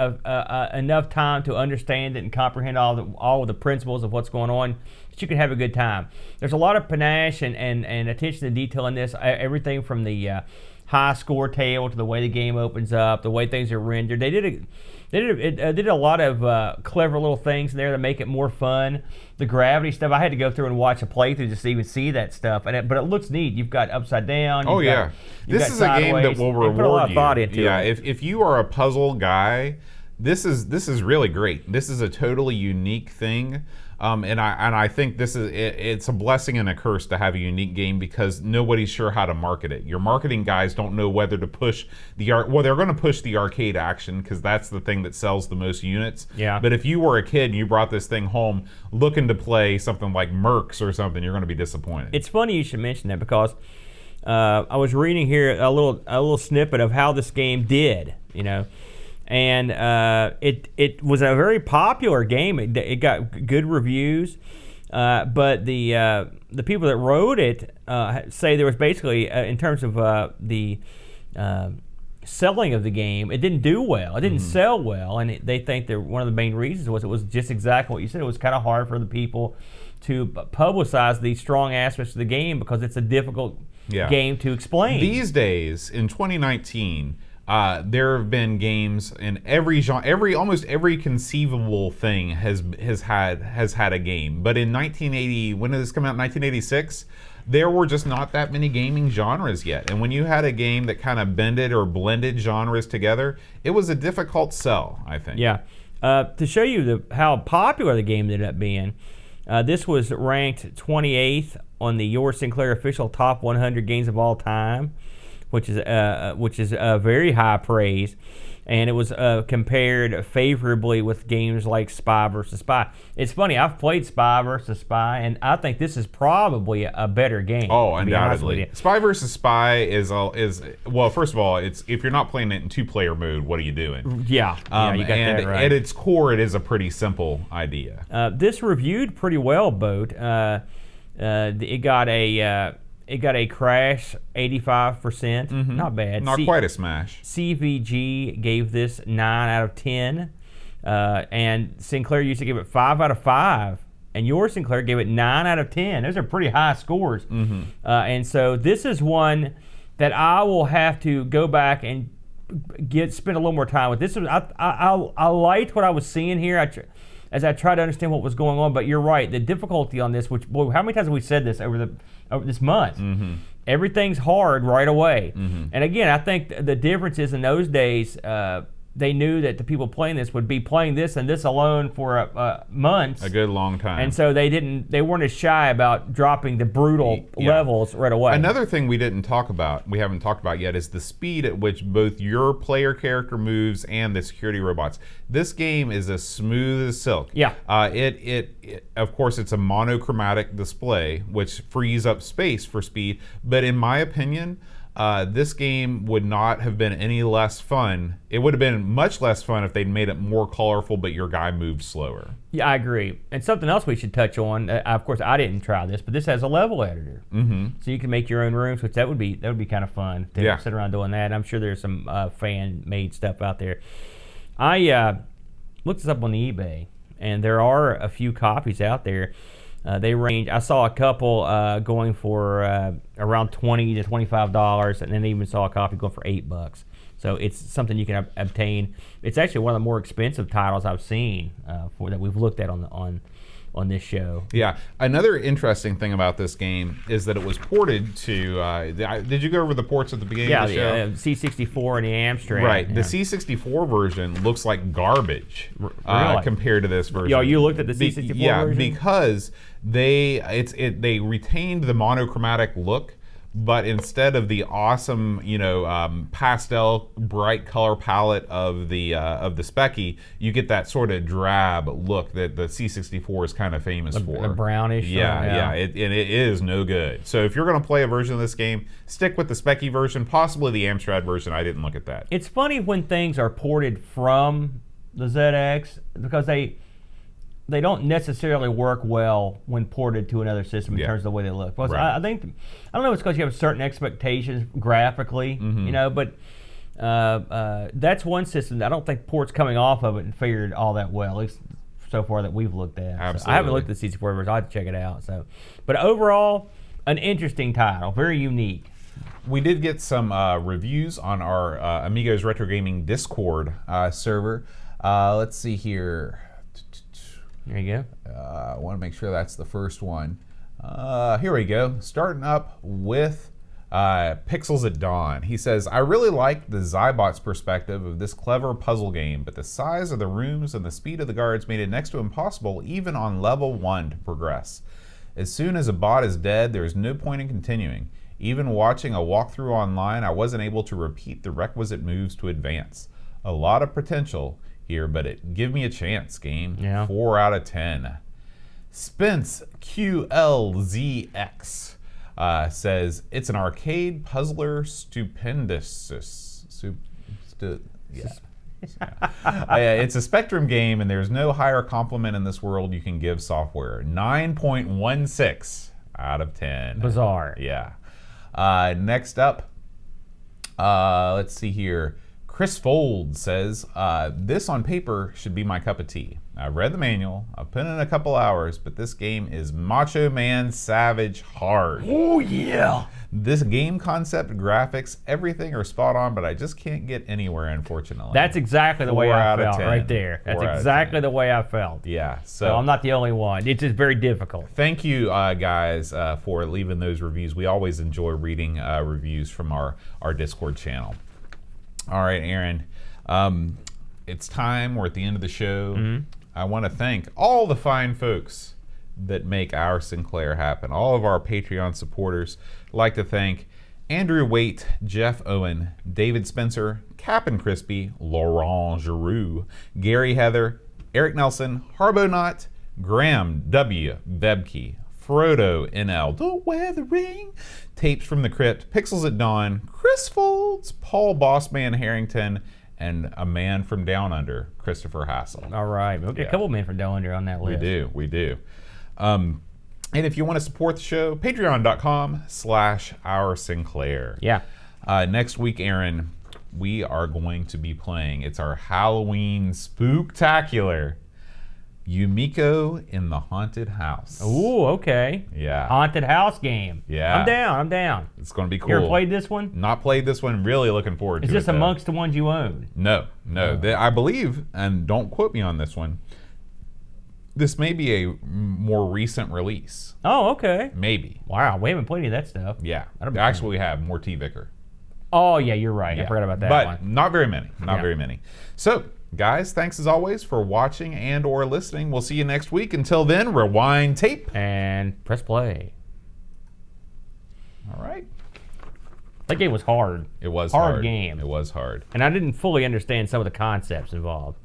enough time to understand it and comprehend all of the principles of what's going on, that you can have a good time. There's a lot of panache and attention to detail in this. Everything from the high score table to the way the game opens up, the way things are rendered. They did a lot of clever little things there to make it more fun. The gravity stuff, I had to go through and watch a playthrough just to even see that stuff. But it looks neat. You've got upside down. This is a game that will reward you. Put a lot of thought into it. If you are a puzzle guy, this is really great. This is a totally unique thing. And I think this is it's a blessing and a curse to have a unique game because nobody's sure how to market it. Your marketing guys don't know whether to push they're going to push the arcade action because that's the thing that sells the most units. Yeah. But if you were a kid and you brought this thing home looking to play something like Mercs or something, you're going to be disappointed. It's funny you should mention that because I was reading here a little snippet of how this game did, and it was a very popular game. It got good reviews, but the people that wrote it say there was basically in terms of the selling of the game, it didn't do well. It didn't sell well, and they think that one of the main reasons was it was just exactly what you said. It was kind of hard for the people to publicize these strong aspects of the game because it's a difficult game to explain. These days, in 2019, there have been games in every genre, almost every conceivable thing has had a game. But in 1980, when did this come out? 1986. There were just not that many gaming genres yet. And when you had a game that kind of bended or blended genres together, it was a difficult sell, I think. Yeah. To show you how popular the game ended up being, this was ranked 28th on the Your Sinclair official top 100 games of all time, which is very high praise. And it was compared favorably with games like Spy vs. Spy. It's funny, I've played Spy vs. Spy, and I think this is probably a better game. Oh, undoubtedly. Spy vs. Spy is well, first of all, it's if you're not playing it in two-player mode, what are you doing? Yeah, you got that right. At its core, it is a pretty simple idea. This reviewed pretty well, Boat. It got a crash 85%. Not bad. Not quite a smash. CVG gave this 9 out of 10. And Sinclair used to give it 5 out of 5. And your Sinclair gave it 9 out of 10. Those are pretty high scores. And so this is one that I will have to go back and spend a little more time with. This was I liked what I was seeing here. As I try to understand what was going on, but you're right. The difficulty on this, which boy, how many times have we said this over this month? Everything's hard right away. And again, I think the difference is in those days, they knew that the people playing this would be playing this and this alone for months. A good long time. And so they weren't as shy about dropping the brutal levels right away. Another thing we haven't talked about yet, is the speed at which both your player character moves and the security robots. This game is as smooth as silk. Yeah. It of course, it's a monochromatic display, which frees up space for speed. But in my opinion, this game would not have been any less fun. It would have been much less fun if they'd made it more colorful, but your guy moved slower. Yeah, I agree. And something else we should touch on. Of course, I didn't try this, but this has a level editor, so you can make your own rooms, which that would be kind of fun to sit around doing that. I'm sure there's some fan-made stuff out there. I looked this up on the eBay, and there are a few copies out there. They range. I saw a couple going for around $20 to $25, and then even saw a copy going for $8. So it's something you can obtain. It's actually one of the more expensive titles I've seen that we've looked at on this show. Yeah. Another interesting thing about this game is that it was ported to. Did you go over the ports at the beginning of the show? Yeah, C64 and the Amstrad. Right. Yeah. The C64 version looks like garbage Really? compared to this version. Yeah, you looked at the C64 version? Yeah, because they retained the monochromatic look, but instead of the awesome, pastel bright color palette of the Speccy, you get that sort of drab look that the C64 is kind of famous for. The brownish. Yeah. It is no good. So if you're going to play a version of this game, stick with the Speccy version, possibly the Amstrad version. I didn't look at that. It's funny when things are ported from the ZX because they don't necessarily work well when ported to another system in terms of the way they look. Because Right. I don't know if it's because you have certain expectations graphically, but that's one system that I don't think ports coming off of it and fared all that well, at least so far that we've looked at. Absolutely. So I haven't looked at the C64 version. I'll have to check it out. But overall, an interesting title, very unique. We did get some reviews on our Amigos Retro Gaming Discord server. Let's see here. There you go. I want to make sure that's the first one. Here we go. Starting up with Pixels at Dawn. He says, I really like the Zybot's perspective of this clever puzzle game, but the size of the rooms and the speed of the guards made it next to impossible even on level 1 to progress. As soon as a bot is dead, there is no point in continuing. Even watching a walkthrough online, I wasn't able to repeat the requisite moves to advance. A lot of potential here, but give me a chance, game. Yeah. 4 out of 10. Spence QLZX. Says it's an arcade puzzler stupendous. It's a Spectrum game, and there's no higher compliment in this world you can give software. 9.16 out of 10. Bizarre. Yeah. Next up, let's see here. Chris Fold says, this on paper should be my cup of tea. I read the manual, I've put in a couple hours, but this game is Macho Man Savage hard. Oh, yeah. This game concept, graphics, everything are spot on, but I just can't get anywhere, unfortunately. That's exactly the way 4 I out of felt 10. right there. That's 4 out of exactly 10. the way I felt. Yeah. So I'm not the only one. It's just very difficult. Thank you, guys, for leaving those reviews. We always enjoy reading reviews from our Discord channel. All right, Aaron. It's time. We're at the end of the show. Mm-hmm. I want to thank all the fine folks that make our Sinclair happen. All of our Patreon supporters. I'd like to thank Andrew Waite, Jeff Owen, David Spencer, Cap'n Crispy, Laurent Giroux, Gary Heather, Eric Nelson, Harbonaut, Graham W. Vebke, Frodo NL, Don't Wear the Ring, Tapes from the Crypt, Pixels at Dawn, Chris Folds, Paul Bossman Harrington, and a man from Down Under, Christopher Hassel. All right. We'll get a couple men from Down Under on that list. We do. And if you want to support the show, patreon.com/Our Sinclair. Yeah. Next week, Aaron, we are going to be playing, it's our Halloween spooktacular, Yumiko in the Haunted House. Ooh, okay. Yeah. Haunted house game. Yeah. I'm down. It's going to be cool. You ever played this one? Not played this one. Really looking forward to it. Is this though. amongst the ones you own? No. I believe, and don't quote me on this one, this may be a more recent release. Oh, okay. Maybe. Wow, we haven't played any of that stuff. Yeah. That'll be Actually, we have more T. Vicker. Oh, yeah, you're right. Yeah. I forgot about that but one. not very many. Not Yeah. very many. So, guys, thanks as always for watching and or listening. We'll see you next week. Until then, rewind tape. And press play. All right. That game was hard. It was hard. hard. Game. It was hard. And I didn't fully understand some of the concepts involved.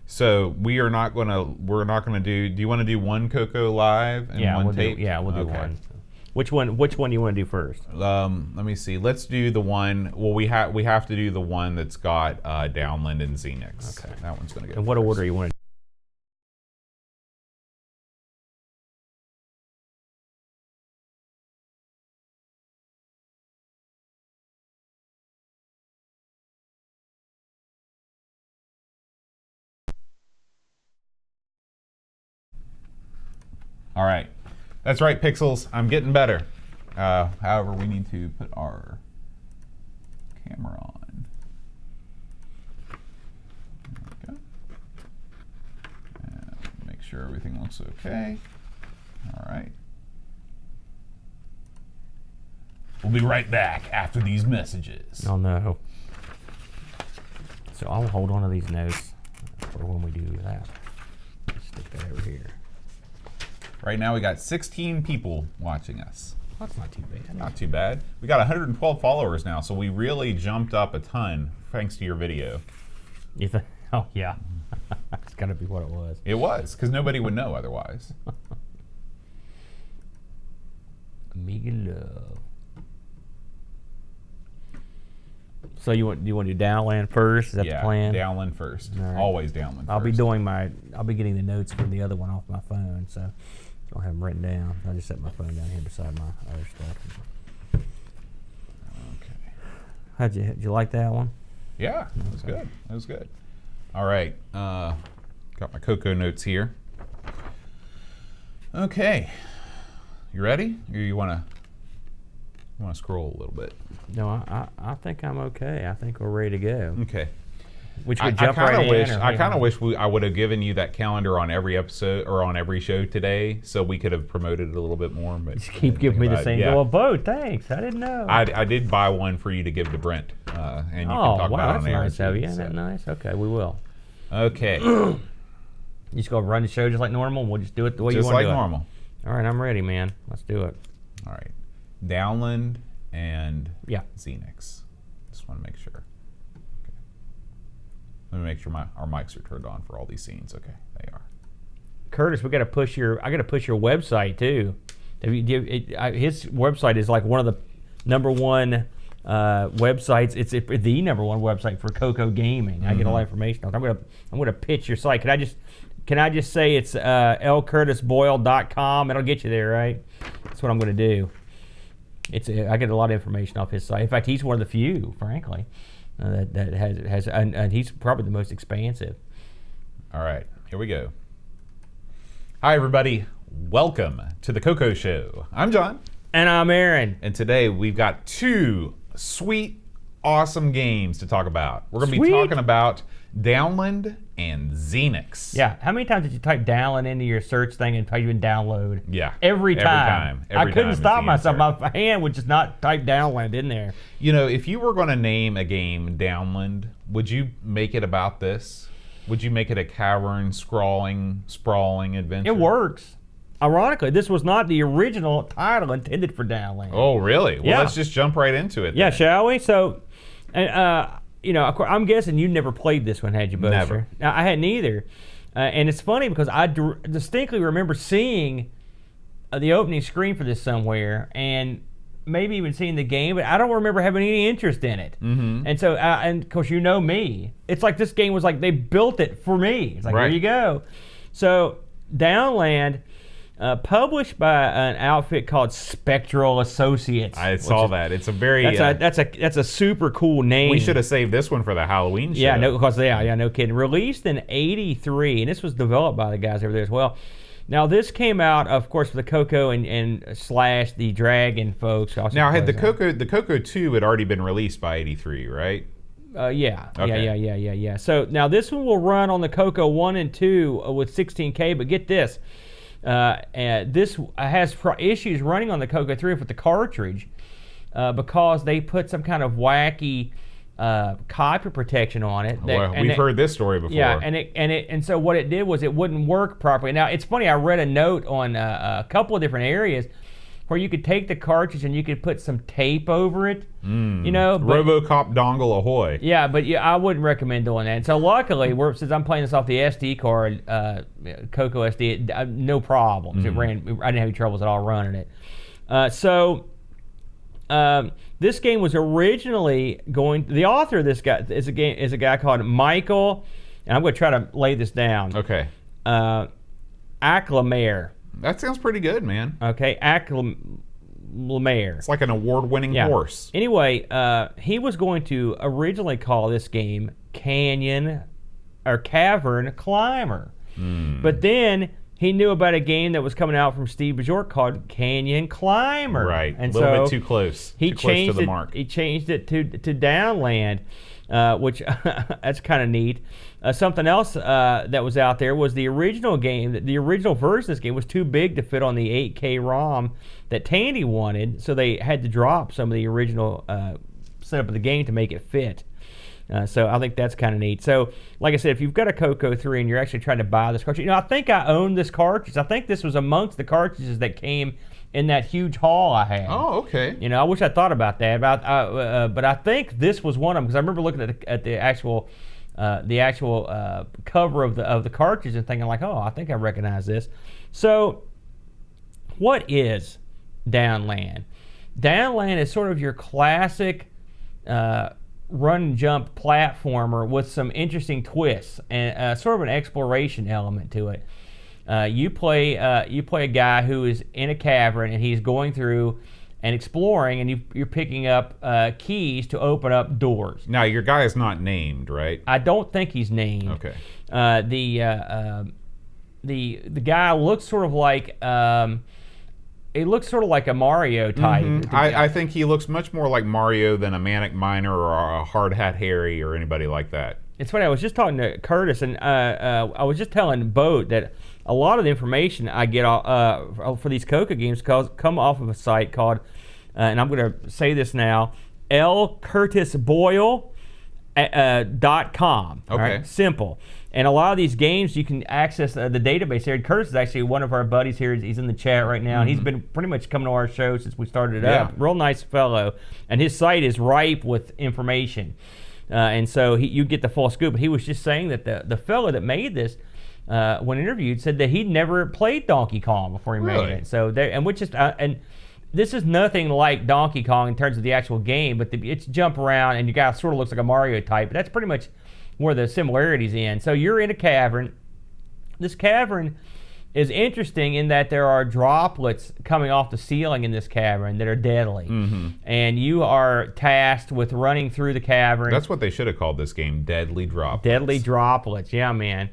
So we're not gonna do you want to do one Coco live and one tape? We'll do Okay. one. Which one do you want to do first? Let me see. Let's do the one. Well, we have to do the one that's got Downland and Xenix. Okay. That one's gonna go. In what first. order you want to? All right. That's right, Pixels. I'm getting better. However, we need to put our camera on. There we go. And make sure everything looks okay. All right. We'll be right back after these messages. Oh no. So I'll hold on to these notes for when we do that. Stick that over here. Right now we got 16 people watching us. That's not too bad. Not too bad. We got 112 followers now, so we really jumped up a ton thanks to your video. You think? Oh yeah. It's got to be what it was. It was, because nobody would know otherwise. Amiga love. So do you want to do Downland first? Is that the plan? Downland first. All right. Always Downland first. I'll be getting the notes from the other one off my phone, so I don't have them written down. I just set my phone down here beside my other stuff. Okay. Did you like that one? Yeah, that was good. That was good. All right. Got my Coco notes here. Okay. You ready? Or you want to scroll a little bit? No, I think I'm okay. I think we're ready to go. Okay. which would I jump kind right of in. wish. I kind of wish I would have given you that calendar on every episode or on every show today, so we could have promoted it a little bit more. But Just keep giving me the same. Yeah. Well, both. Thanks. I didn't know. I did buy one for you to give to Brent, and you can talk about that's it on air. nice of you. So. Isn't that nice? Okay, we will. Okay. You just go run the show just like normal, and we'll just do it the way you want to do it. Just like normal. All right, I'm ready, man. Let's do it. All right. Downland and Yeah. Xenix. Just want to make sure. Okay. Let me make sure our mics are turned on for all these scenes. Okay, they are. Curtis, I got to push your website too. His website is like one of the number one websites. It's the number one website for Coco gaming. I get a lot of information on it. I'm gonna pitch your site. Can I just say it's lcurtisboyle.com? It'll get you there, right? That's what I'm gonna do. I get a lot of information off his site. In fact, he's one of the few, frankly, that has and he's probably the most expansive. All right, here we go. Hi, everybody. Welcome to the Coco Show. I'm John. And I'm Aaron. And today we've got two sweet, awesome games to talk about. We're going to be Sweet. talking about Downland and Xenix. Yeah. How many times did you type download into your search thing and type in download? Yeah. Every time. Every I couldn't time stop is the myself. answer. My hand would just not type download in there. You know, if you were going to name a game Downland, would you make it about this? Would you make it a cavern, sprawling adventure? It works. Ironically, this was not the original title intended for download. Oh, really? Well, Yeah. let's just jump right into it. Yeah, then. shall we? So, of course, I'm guessing you never played this one, had you, Buster? Never. Now, I hadn't either. And it's funny because I distinctly remember seeing the opening screen for this somewhere and maybe even seeing the game, but I don't remember having any interest in it. Mm-hmm. And so, and of course, you know me. It's like this game was like they built it for me. It's like, Right. Here you go. So, Downland, published by an outfit called Spectral Associates. I saw that. It's a very... That's a super cool name. we should have saved this one for the Halloween show. Yeah, no kidding. Released in '83, and this was developed by the guys over there as well. Now this came out, of course, for the Coco and Slash the Dragon folks. Also Now, had the plays Coco 2 had already been released by '83, right? Yeah. Okay. Yeah. So now this one will run on the Coco 1 and 2 with 16K, but get this. And this has issues running on the Coco 3 with the cartridge because they put some kind of wacky copy protection on it. We've heard this story before. Yeah, and so what it did was it wouldn't work properly. Now it's funny. I read a note on a couple of different areas where you could take the cartridge and you could put some tape over it. You know, but, RoboCop dongle ahoy. yeah, but I wouldn't recommend doing that. And so luckily, since I'm playing this off the SD card, Coco SD, no problems. It ran. I didn't have any troubles at all running it. This game was originally going. The author of this guy is a guy called Michael, and I'm going to try to lay this down. Okay. Acclamare. That sounds pretty good, man. Okay, Acclamare. It's like an award-winning horse. Anyway, he was going to originally call this game Cavern Climber. But then he knew about a game that was coming out from Steve Bajork called Canyon Climber. Right, and a little so bit too close. He too close changed to the it. mark. He changed it to Downland, which that's kind of neat. Something else that was out there was the original game. The original version of this game was too big to fit on the 8K ROM that Tandy wanted, so they had to drop some of the original setup of the game to make it fit. So I think that's kind of neat. So, like I said, if you've got a Coco 3 and you're actually trying to buy this cartridge, I think I own this cartridge. I think this was amongst the cartridges that came in that huge haul I had. Oh, okay. I wish I thought about that, but I think this was one of them because I remember looking at the actual cover of the cartridge and thinking like, oh, I think I recognize this. So, what is Downland? Downland is sort of your classic run and jump platformer with some interesting twists and sort of an exploration element to it. You play a guy who is in a cavern and he's going through and exploring, and you're picking up keys to open up doors. Now your guy is not named, right? I don't think he's named. Okay. The guy looks sort of like he looks sort of like a Mario type. Mm-hmm. I think he looks much more like Mario than a Manic Miner or a Hard Hat Harry or anybody like that. it's funny. I was just talking to Curtis, and I was just telling Boat that a lot of the information I get for these Coca games come off of a site called, and I'm going to say this now, lcurtisboyle.com. Okay. Right? Simple. And a lot of these games you can access the database here. And Curtis is actually one of our buddies here. He's in the chat right now, and he's been pretty much coming to our show since we started it up. Real nice fellow, and his site is ripe with information. And so you get the full scoop. But he was just saying that the fellow that made this, when interviewed, said that he'd never played Donkey Kong before he made it. So and this is nothing like Donkey Kong in terms of the actual game, but it's jump around and your guy sort of looks like a Mario type. But that's pretty much where the similarities in. So you're in a cavern. This cavern is interesting in that there are droplets coming off the ceiling in this cavern that are deadly. And you are tasked with running through the cavern. That's what they should have called this game, Deadly Droplets. Deadly Droplets, yeah, man.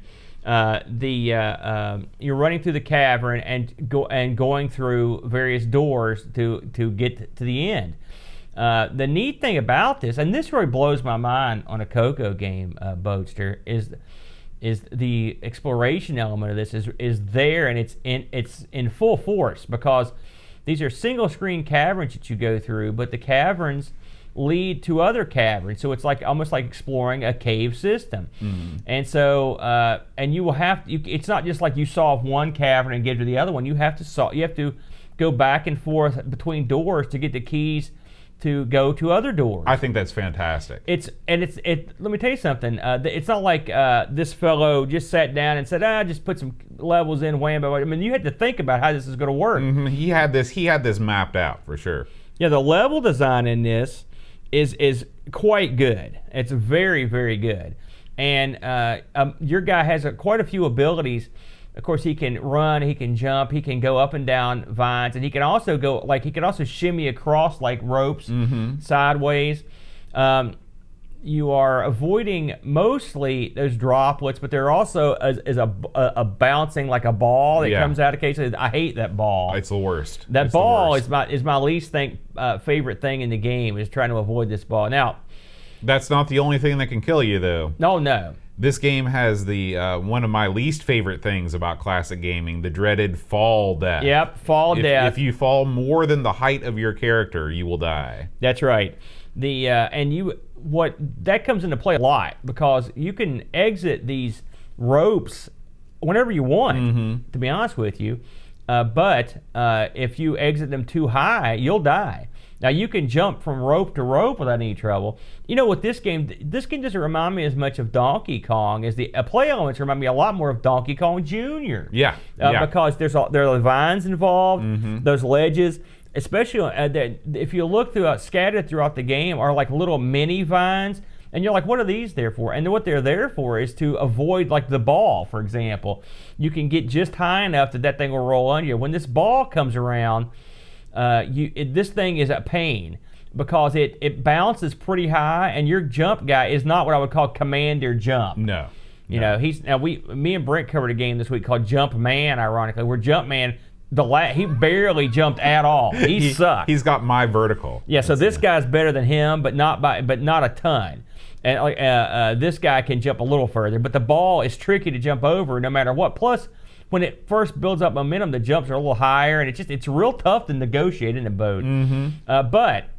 You're running through the cavern and going through various doors to get to the end. The neat thing about this, and this really blows my mind on a Coco game, Boatster, is the exploration element of this is there, and it's in full force, because these are single screen caverns that you go through, but the caverns lead to other caverns, so it's almost like exploring a cave system. And so and you will it's not just like you solve one cavern and get to the other one. You have to go back and forth between doors to get the keys to go to other doors. I think that's fantastic. Let me tell you something. It's not like this fellow just sat down and said, just put some levels in, wham. I mean, you had to think about how this is going to work. He had this mapped out for sure. Yeah, the level design in this is quite good. It's very, very good. And your guy has quite a few abilities. Of course, he can run, he can jump, he can go up and down vines, and he can also shimmy across like ropes sideways. You are avoiding mostly those droplets, but there also is a bouncing like a ball that comes out occasionally. I hate that ball. It's the worst. That ball is my least favorite thing in the game, is trying to avoid this ball. Now, that's not the only thing that can kill you, though. No. This game has the one of my least favorite things about classic gaming, the dreaded fall death. Yep, death. If you fall more than the height of your character, you will die. That's right. That comes into play a lot, because you can exit these ropes whenever you want, to be honest with you. But if you exit them too high, you'll die. Now, you can jump from rope to rope without any trouble. You know what, this game doesn't remind me as much of Donkey Kong as the play elements remind me a lot more of Donkey Kong Jr. Yeah. Because there are vines involved, those ledges, especially if you look scattered throughout the game are like little mini vines, and you're like, what are these there for? And what they're there for is to avoid, like the ball, for example. You can get just high enough that thing will roll under you. When this ball comes around, this thing is a pain, because it bounces pretty high, and your jump guy is not what I would call commander jump. No. You know, me and Brent covered a game this week called Jump Man, ironically, where Jump Man, he barely jumped at all. He sucked. He's got my vertical. Yeah, so this guy's better than him, but not a ton. And this guy can jump a little further, but the ball is tricky to jump over no matter what. Plus, when it first builds up momentum, the jumps are a little higher, and it's real tough to negotiate in a boat. But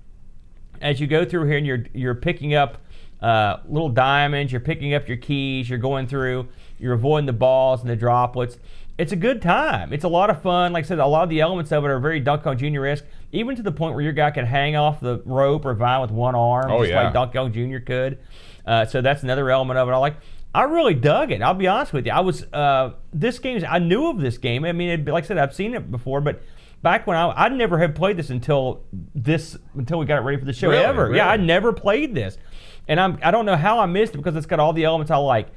as you go through here, and you're picking up little diamonds, you're picking up your keys, you're going through, you're avoiding the balls and the droplets. It's a good time. It's a lot of fun. Like I said, a lot of the elements of it are very Donkey Kong Jr.-esque, even to the point where your guy can hang off the rope or vine with one arm, like Donkey Kong Jr. could. So that's another element of it. I really dug it. I'll be honest with you. I knew of this game. I mean, like I said, I've seen it before, but back when I never had played this until we got it ready for the show ever. Really? Yeah, I never played this, and I don't know how I missed it, because it's got all the elements I like.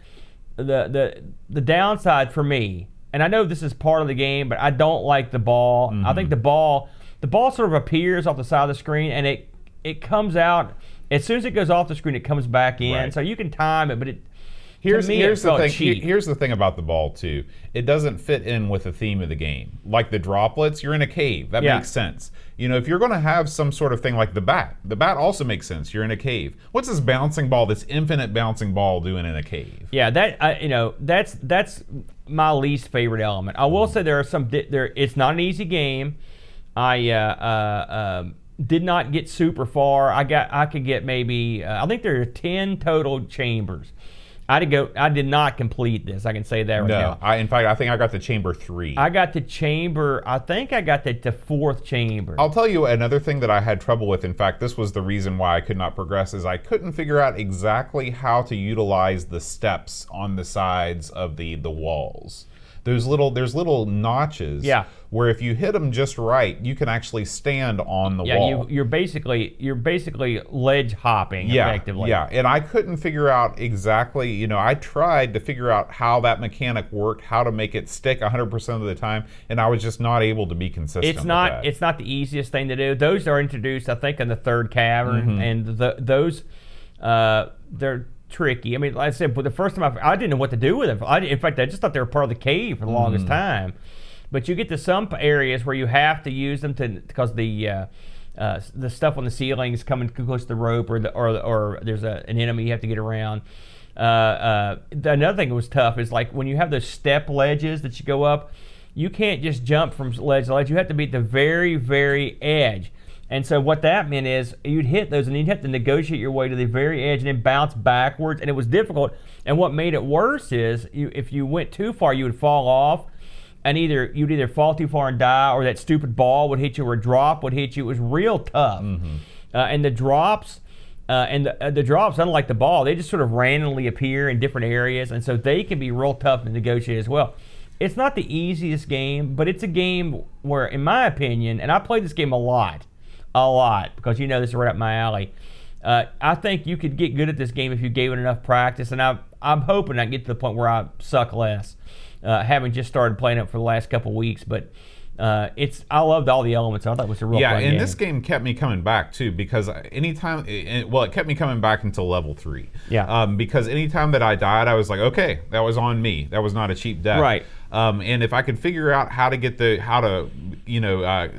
The downside for me, and I know this is part of the game, but I don't like the ball. I think the ball sort of appears off the side of the screen, and it comes out as soon as it goes off the screen. It comes back in, so you can time it, but Here's me, it the felt thing. cheap. Here's the thing about the ball too. It doesn't fit in with the theme of the game. Like the droplets, you're in a cave. That makes sense. You know, if you're going to have some sort of thing like the bat also makes sense. You're in a cave. What's this bouncing ball, this infinite bouncing ball, doing in a cave? Yeah, that's my least favorite element. I will say there are some. It's not an easy game. I did not get super far. I could get maybe. I think there are 10 total chambers. I did not complete this. I can say that right now. In fact, I think I got to chamber 3. I got to chamber. I think I got to 4th chamber. I'll tell you another thing that I had trouble with. In fact, this was the reason why I could not progress. Is I couldn't figure out exactly how to utilize the steps on the sides of the walls. There's little notches. Yeah. Where if you hit them just right, you can actually stand on the wall. You're basically ledge hopping effectively. Yeah, and I couldn't figure out exactly, you know, I tried to figure out how that mechanic worked, how to make it stick 100% of the time, and I was just not able to be consistent It's not the easiest thing to do. Those are introduced, I think, in the 3rd cavern, and those they're tricky. I mean, like I said, but the first time I didn't know what to do with them. In fact, I just thought they were part of the cave for the longest time. But you get to some areas where you have to use them because the stuff on the ceiling is coming too close to the rope, or there's an enemy you have to get around. Another thing that was tough is like when you have those step ledges that you go up, you can't just jump from ledge to ledge. You have to be at the very, very edge. And so what that meant is you'd hit those and you'd have to negotiate your way to the very edge and then bounce backwards, and it was difficult. And what made it worse is if you went too far, you would fall off, and you'd either fall too far and die, or that stupid ball would hit you, or a drop would hit you. It was real tough. And the drops, the drops, unlike the ball, they just sort of randomly appear in different areas, and so they can be real tough to negotiate as well. It's not the easiest game, but it's a game where, in my opinion, and I played this game a lot, because you know this is right up my alley. I think you could get good at this game if you gave it enough practice, and I'm hoping I get to the point where I suck less, having just started playing it for the last couple weeks. But I loved all the elements. I thought it was a real fun game. This game kept me coming back too, because anytime, it kept me coming back until level 3. Yeah. Because anytime that I died, I was like, okay, that was on me. That was not a cheap death. Right. And if I could figure out how to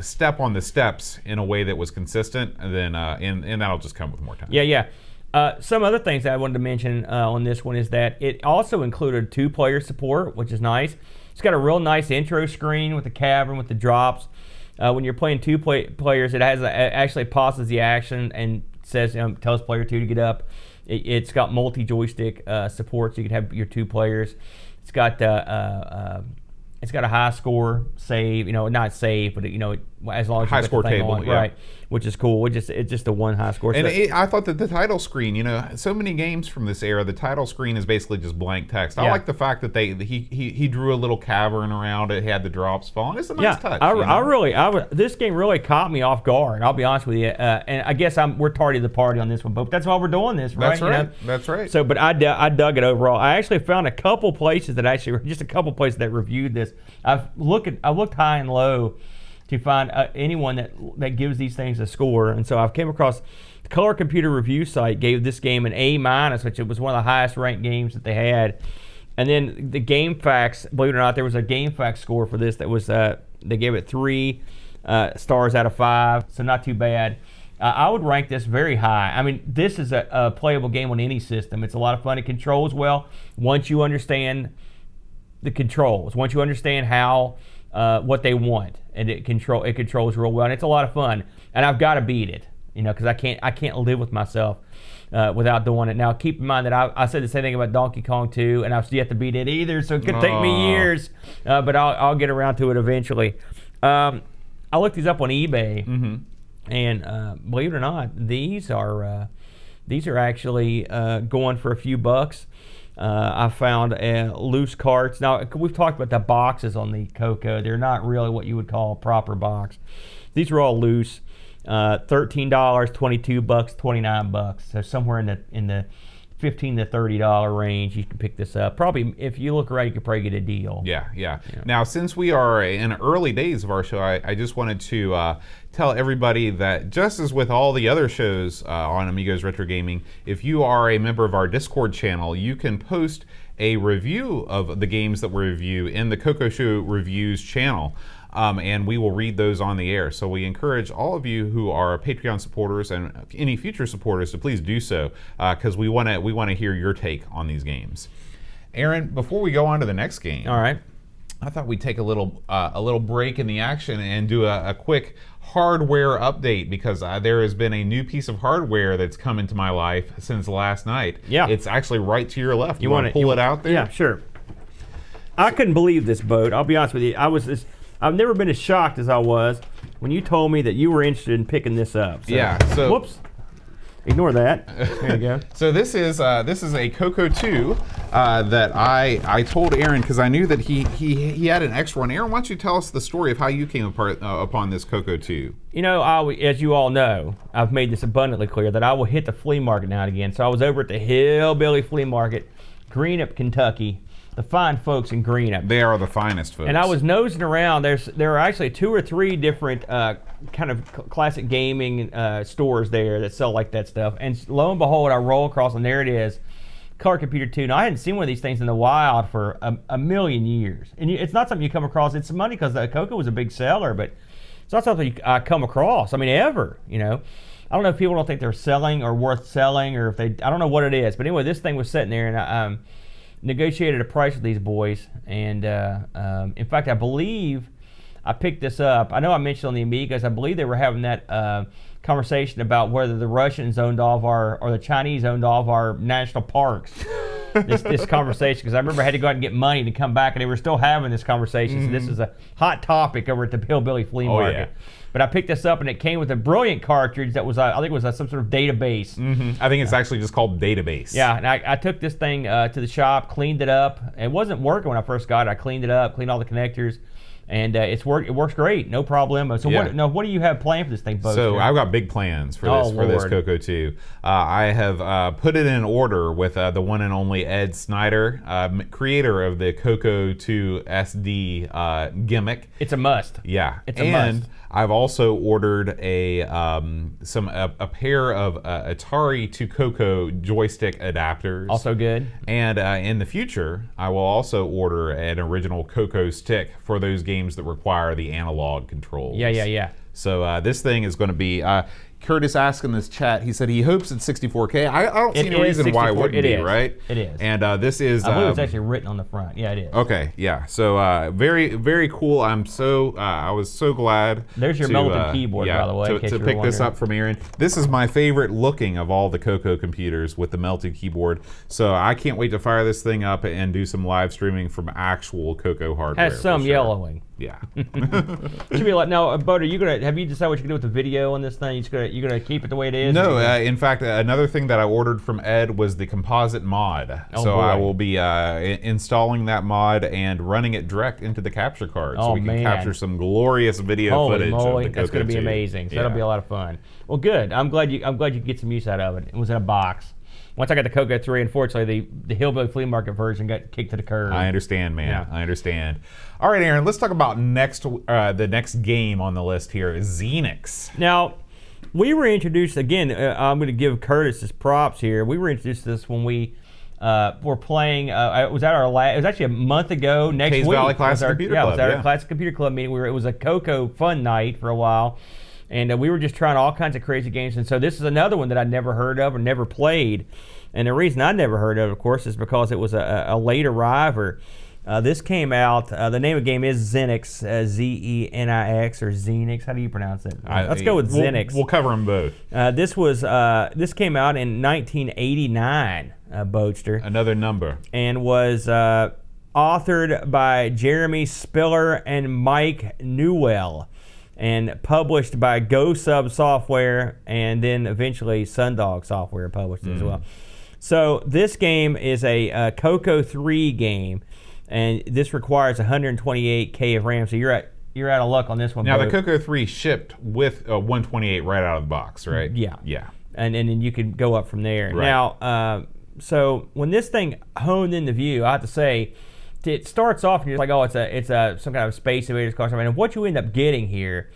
step on the steps in a way that was consistent, then and that'll just come with more time. Yeah. Some other things that I wanted to mention on this one is that it also included 2-player support, which is nice. It's got a real nice intro screen with the cavern, with the drops. When you're playing 2 players, it has actually pauses the action and says, tells player 2 to get up. It's got multi-joystick support, so you can have your 2 players. It's got a high score save, not save, but as long as you high put score the thing table, on, right, which is cool. It's just a 1 high score. And I thought that the title screen, so many games from this era, the title screen is basically just blank text. I like the fact that he drew a little cavern around it. He had the drops falling. It's a nice touch. This game really caught me off guard. I'll be honest with you, and I guess we're tardy to the party on this one, but that's why we're doing this, right? That's right. That's right. So, but I dug it overall. I actually found a couple places that reviewed this. I looked high and low to find anyone that gives these things a score, and so I've came across the Color Computer review site gave this game an A-, which it was one of the highest ranked games that they had. And then the GameFAQs, believe it or not, there was a GameFAQs score for this that was they gave it 3 stars out of 5, so not too bad. I would rank this very high. I mean, this is a playable game on any system. It's a lot of fun. It controls well once you understand the controls, once you understand how what they want, and it controls real well, and it's a lot of fun. And I've got to beat it, because I can't live with myself without doing it. Now, keep in mind that I said the same thing about Donkey Kong 2, and I've still yet to beat it either, so it could take me years, but I'll get around to it eventually. I looked these up on eBay, and believe it or not, these are actually going for a few bucks. I found loose carts. Now, we've talked about the boxes on the Coco. They're not really what you would call a proper box. These are all loose. $13, $22, $29. So somewhere in the $15 to $30 range, you can pick this up. Probably, if you look around, you could probably get a deal. Yeah. Now, since we are in early days of our show, I just wanted to tell everybody that just as with all the other shows on Amigos Retro Gaming, if you are a member of our Discord channel, you can post a review of the games that we review in the Coco Show Reviews channel. And we will read those on the air. So we encourage all of you who are Patreon supporters and any future supporters to please do so, because we want to hear your take on these games. Aaron, before we go on to the next game, All right. I thought we'd take a little break in the action and do a quick hardware update, because there has been a new piece of hardware that's come into my life since last night. Yeah. It's actually right to your left. You want to pull it out there? Yeah, sure. I couldn't believe this, Boat. I'll be honest with you. I've never been as shocked as I was when you told me that you were interested in picking this up. So, yeah. So whoops. Ignore that. There you go. So this is a Coco 2 that I told Aaron, because I knew that he had an extra one. Aaron, why don't you tell us the story of how you came upon this Coco 2? You know, as you all know, I've made this abundantly clear that I will hit the flea market now and again. So I was over at the Hillbilly Flea Market, Greenup, Kentucky. The fine folks in Greenup. They are the finest folks. And I was nosing around. There are actually 2 or 3 different kind of classic gaming stores there that sell like that stuff. And lo and behold, I roll across, and there it is, Color Computer 2. Now, I hadn't seen one of these things in the wild for a million years. And it's not something you come across. It's money, because Coco was a big seller, but it's not something I come across. I mean, ever, you know. I don't know if people don't think they're selling or worth selling, or if I don't know what it is. But anyway, this thing was sitting there, and I negotiated a price with these boys, and in fact, I believe I picked this up. I know I mentioned on the Amigos, I believe they were having that conversation about whether the Russians owned all of or the Chinese owned all of our national parks. this conversation, because I remember I had to go out and get money to come back, and they were still having this conversation. Mm-hmm. So this is a hot topic over at the Hillbilly Flea Market. Yeah. But I picked this up, and it came with a brilliant cartridge that was, I think it was some sort of database. Mm-hmm. I think it's actually just called Database. Yeah, and I took this thing to the shop, cleaned it up. It wasn't working when I first got it. I cleaned it up, cleaned all the connectors, and it works great, no problem. So what do you have planned for this thing, Bo? So I've got big plans for this Coco 2. I have put it in order with the one and only Ed Snyder, creator of the Coco 2 SD gimmick. It's a must. Yeah, it's a must. I've also ordered a pair of Atari to Coco joystick adapters. Also good. And in the future, I will also order an original Coco stick for those games that require the analog controls. Yeah. So this thing is going to be. Curtis asked in this chat, he said he hopes it's 64K. I don't see any reason why it wouldn't be, right? It is. And this is... I believe it's actually written on the front. Yeah, it is. Okay, yeah. So very, very cool. I was so glad There's your melted keyboard, by the way, to pick this up from Aaron. This is my favorite looking of all the Coco computers with the melted keyboard. So I can't wait to fire this thing up and do some live streaming from actual Coco hardware. Has some yellowing. Yeah. Should be like, now, Bud, have you decided what you're gonna do with the video on this thing? You're gonna keep it the way it is? No, in fact, another thing that I ordered from Ed was the composite mod. Oh, so boy. I will be installing that mod and running it direct into the capture card, so we can capture some glorious video footage of the Coco 2. That's gonna be amazing. So that'll be a lot of fun. Well, good. I'm glad you get some use out of it. It was in a box. Once I got the Coco 3, unfortunately, the Hillbilly Flea Market version got kicked to the curb. I understand, man. Yeah. I understand. All right, Aaron, let's talk about the next game on the list here, Xenix. Now, we were introduced, again, I'm going to give Curtis his props here. We were introduced to this when we were playing, it was actually a month ago, next week. Case Valley Classic Computer Club. Yeah, it was at our Classic Computer Club meeting. It was a Coco fun night for a while. And we were just trying all kinds of crazy games. And so this is another one that I'd never heard of or never played. And the reason I never heard of course, is because it was a late arriver. This came out, the name of the game is Xenix, Z-E-N-I-X, or Xenix. How do you pronounce it? Let's go with Xenix. We'll cover them both. This came out in 1989, Boatster. Another number. And was authored by Jeremy Spiller and Mike Newell, and published by Go Sub Software, and then eventually Sundog Software published it as well. So this game is a Coco 3 game, and this requires 128K of RAM. So you're out of luck on this one. Now the Coco 3 shipped with 128 right out of the box, right? Yeah. Yeah. And then you can go up from there. Right. Now, So when this thing honed into view, I have to say, it starts off and you're like, oh, it's a some kind of Space Invaders costume, and what you end up getting here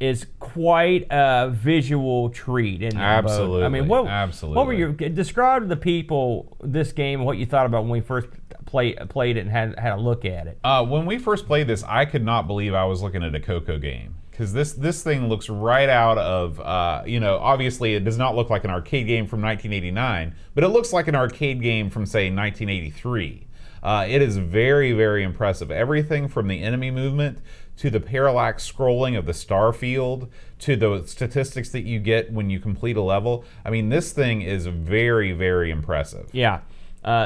is quite a visual treat. Absolutely. I mean, absolutely. What were your describe to the people this game and what you thought about when we first played it and had a look at it? When we first played this, I could not believe I was looking at a Coco game. Because this thing looks right out of, obviously it does not look like an arcade game from 1989, but it looks like an arcade game from, say, 1983. It is very, very impressive. Everything from the enemy movement to the parallax scrolling of the star field to the statistics that you get when you complete a level. I mean, this thing is very, very impressive. Yeah.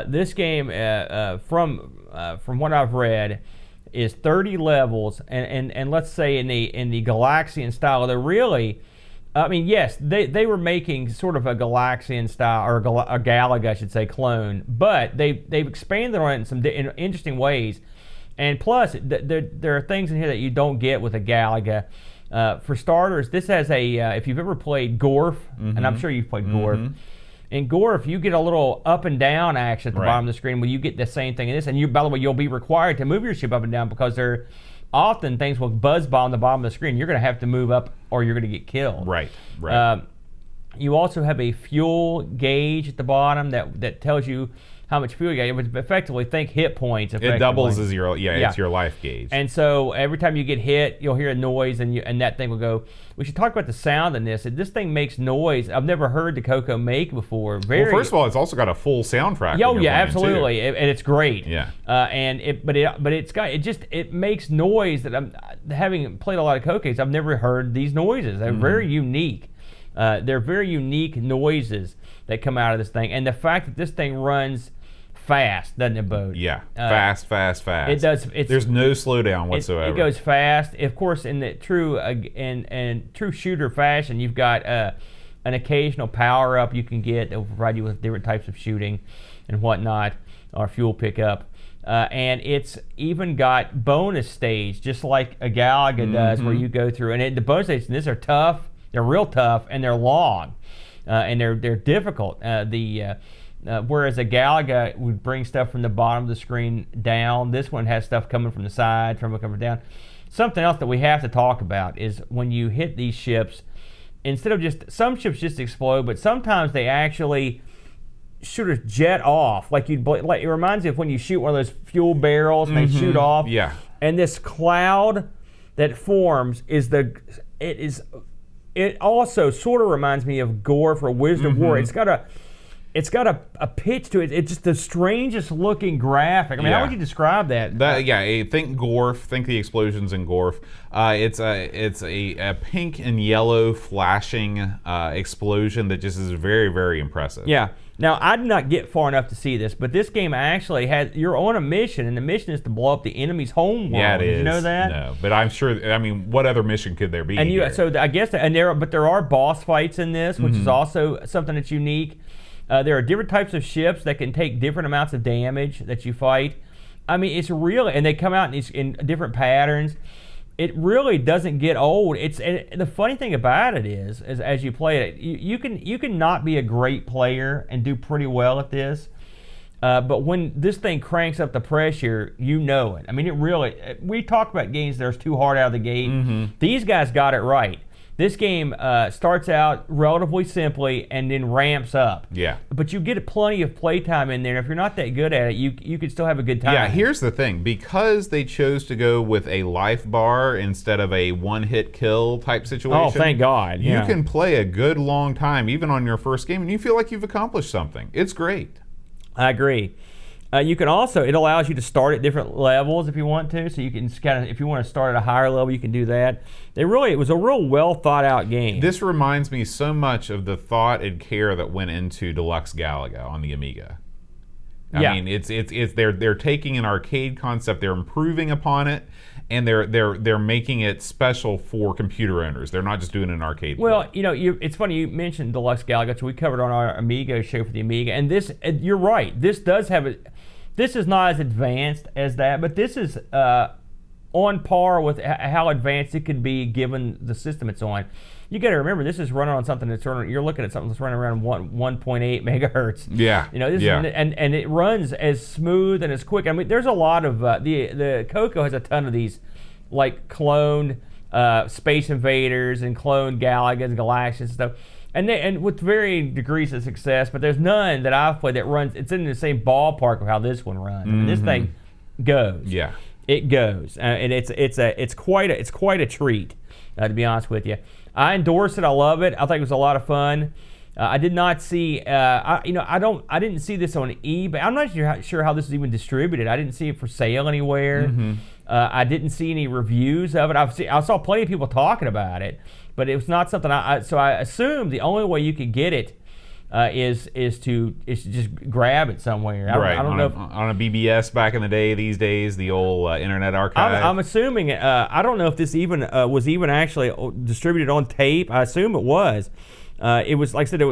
This game, from what I've read, is 30 levels, and let's say in the Galaxian style, they're really, I mean, yes, they were making sort of a Galaxian style, or a Galaga, I should say, clone, but they've expanded on it in some interesting ways, and plus, there are things in here that you don't get with a Galaga. For starters, this has if you've ever played Gorf, and I'm sure you've played Gorf, in Gorf, you get a little up and down action at the bottom of the screen where you get the same thing in this. And by the way, you'll be required to move your ship up and down because there are often things with buzzsaw on the bottom of the screen. You're going to have to move up or you're going to get killed. Right. You also have a fuel gauge at the bottom that tells you how much fuel you got. It would effectively think hit points. It doubles as it's your life gauge. And so every time you get hit, you'll hear a noise, and that thing will go. We should talk about the sound in this. This thing makes noise I've never heard the Coco make before. Well, first of all, it's also got a full soundtrack. Oh yeah, absolutely, and it's great. Yeah. It makes noise that I'm having played a lot of Cocos. I've never heard these noises. They're very unique. They're very unique noises that come out of this thing, and the fact that this thing runs fast, doesn't it, Bo? Yeah, fast. It does. There's no slowdown whatsoever. It goes fast. Of course, in the true true shooter fashion, you've got an occasional power up you can get that will provide you with different types of shooting and whatnot, or fuel pickup. And it's even got bonus stage, just like a Galaga does, where you go through. And the bonus stages in this are tough. They're real tough, and they're long, and they're difficult. Whereas a Galaga would bring stuff from the bottom of the screen down, this one has stuff coming from the side, coming down. Something else that we have to talk about is when you hit these ships, instead of some ships just explode, but sometimes they actually sort of jet off. Like it reminds you of when you shoot one of those fuel barrels and they shoot off. Yeah. And this cloud that forms it also sort of reminds me of Gorf or Wizard of War. It's got a pitch to it. It's just the strangest looking graphic. I mean, how would you describe that? Think Gorf. Think the explosions in Gorf. It's a pink and yellow flashing explosion that just is very, very impressive. Yeah. Now, I did not get far enough to see this, but this game actually you're on a mission, and the mission is to blow up the enemy's home world. Yeah, it is. Did you know that? No, but I'm sure. I mean, what other mission could there be? And I guess, but there are boss fights in this, which is also something that's unique. There are different types of ships that can take different amounts of damage that you fight. I mean, it's really, and they come out in different patterns. It really doesn't get old. And the funny thing about it is as you play it, you can not be a great player and do pretty well at this. But when this thing cranks up the pressure, you know it. I mean, we talk about games that are too hard out of the gate. These guys got it right. This game starts out relatively simply and then ramps up. Yeah. But you get plenty of playtime in there. And if you're not that good at it, you can still have a good time. Yeah, here's the thing. Because they chose to go with a life bar instead of a one-hit kill type situation. Oh, thank God. You can play a good long time, even on your first game, and you feel like you've accomplished something. It's great. I agree. You can also, it allows you to start at different levels if you want to. So you can if you want to start at a higher level, you can do that. It was a real well thought out game. This reminds me so much of the thought and care that went into Deluxe Galaga on the Amiga. I mean, they're taking an arcade concept, they're improving upon it, and they're making it special for computer owners. They're not just doing an arcade. Well, it's funny you mentioned Deluxe Galaga, which we covered on our Amigo show for the Amiga, and this, you're right. This does have this is not as advanced as that, but this is on par with how advanced it could be given the system it's on. you got to remember this is running on something that's running. You're looking at something that's running around 1.8 megahertz. Yeah. You know, this is, and it runs as smooth and as quick. I mean, there's a lot of the Coco has a ton of these, like cloned Space Invaders and cloned Galagas and Galactus and stuff. And with varying degrees of success, but there's none that I've played that runs. It's in the same ballpark of how this one runs. I mean, this thing goes. Yeah, it goes, and it's quite a treat. To be honest with you, I endorse it. I love it. I think it was a lot of fun. I did not see. I didn't see this on eBay. I'm not sure how this is even distributed. I didn't see it for sale anywhere. I didn't see any reviews of it. I saw plenty of people talking about it, but it was not something so I assumed the only way you could get it is to just grab it somewhere. I don't know on a BBS back in the day. These days, the old Internet Archive. I'm assuming. I don't know if this even was even actually distributed on tape. I assume it was. It was, like I said,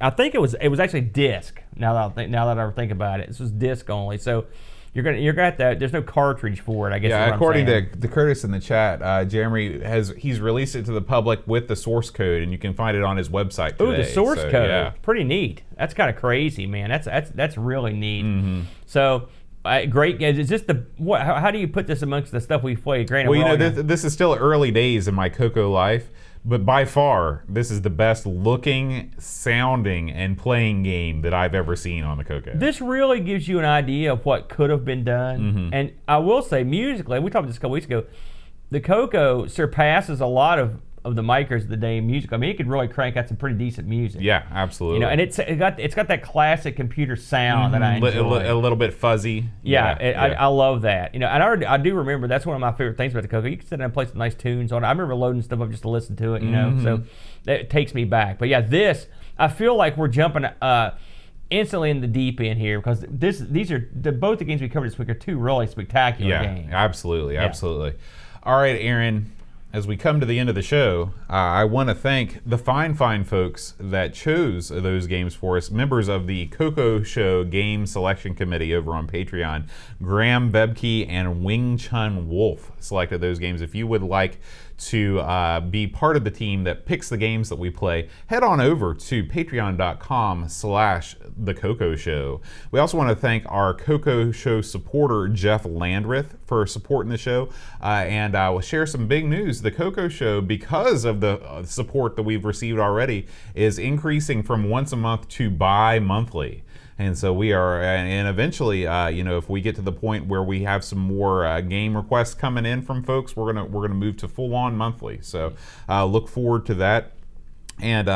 I think it was actually disc. Now that I think about it, this was disc only. So you're gonna there's no cartridge for it, I guess. Yeah, according to Curtis in the chat, Jeremy he's released it to the public with the source code, and you can find it on his website today. Ooh, the source code, yeah. Pretty neat. That's kind of crazy, man. That's really neat. So. Great. Is this how do you put this amongst the stuff we've played? Granted, well, this is still early days in my Coco life, but by far, this is the best looking, sounding, and playing game that I've ever seen on the Coco. This really gives you an idea of what could have been done. And I will say, musically, we talked about this a couple weeks ago, the Coco surpasses a lot of the makers of the day in music. I mean, it could really crank out some pretty decent music. Yeah, absolutely. You know, and it's got that classic computer sound that I enjoy. A little bit fuzzy. I love that. You know, and I do remember that's one of my favorite things about the Coco. You can sit down and play some nice tunes on it. I remember loading stuff up just to listen to it. You know, so it takes me back. But yeah, this I feel like we're jumping instantly in the deep end here because these are both the games we covered this week are two really spectacular games. Absolutely. All right, Aaron. As we come to the end of the show, I want to thank the fine folks that chose those games for us, members of the Coco Show Game Selection Committee over on Patreon. Graham Bebke and Wing Chun Wolf selected those games. If you would like to be part of the team that picks the games that we play, head on over to patreon.com/The Coco Show. We also want to thank our Coco Show supporter, Jeff Landreth, for supporting the show. And we'll share some big news. The Coco Show, because of the support that we've received already, is increasing from once a month to bi-monthly. And so we are, and eventually, if we get to the point where we have some more game requests coming in from folks, we're gonna move to full-on monthly. So look forward to that. And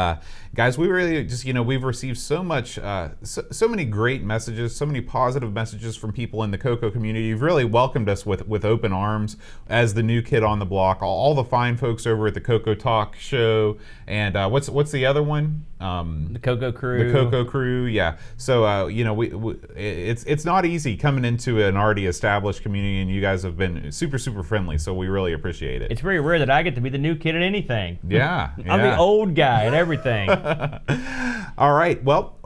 guys, we really just, we've received so much, so many great messages, so many positive messages from people in the Coco community. You've really welcomed us with open arms as the new kid on the block. All the fine folks over at the Coco Talk Show, and what's the other one? The Coco Crew. The Coco Crew, yeah. So it's not easy coming into an already established community, and you guys have been super friendly. So we really appreciate it. It's very rare that I get to be the new kid at anything. Yeah, I'm the old guy at everything. All right. Well,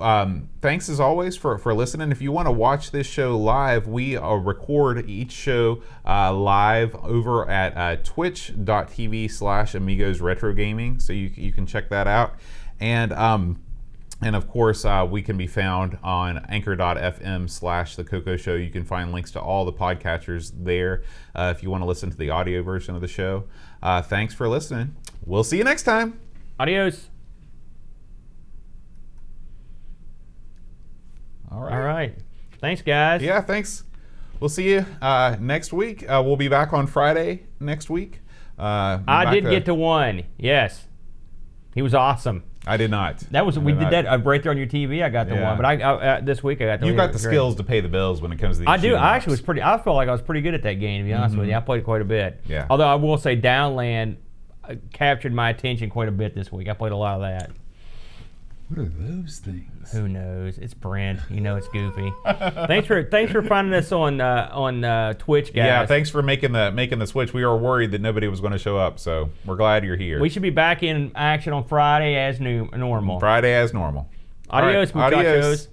thanks as always for listening. If you want to watch this show live, we record each show live over at twitch.tv/Amigos Retro Gaming. So you can check that out. And of course, we can be found on anchor.fm/The Coco Show. You can find links to all the podcatchers there if you want to listen to the audio version of the show. Thanks for listening. We'll see you next time. Adios. All right. Thanks, guys. Yeah, thanks. We'll see you next week. We'll be back on Friday next week. I did get to one. Yes. He was awesome. I did not. We did that right there on your TV. I got the one, but I this week I got the. You got the skills to pay the bills when it comes to these. I do. I actually was pretty. I felt like I was pretty good at that game, to be honest with you. I played it quite a bit. Yeah. Although I will say, Downland captured my attention quite a bit this week. I played a lot of that. What are those things? Who knows? It's Brent. You know it's goofy. Thanks for finding us on Twitch, guys. Yeah, thanks for making the switch. We were worried that nobody was going to show up, so we're glad you're here. We should be back in action on Friday as normal. Friday as normal. Adios, muchachos. Adios.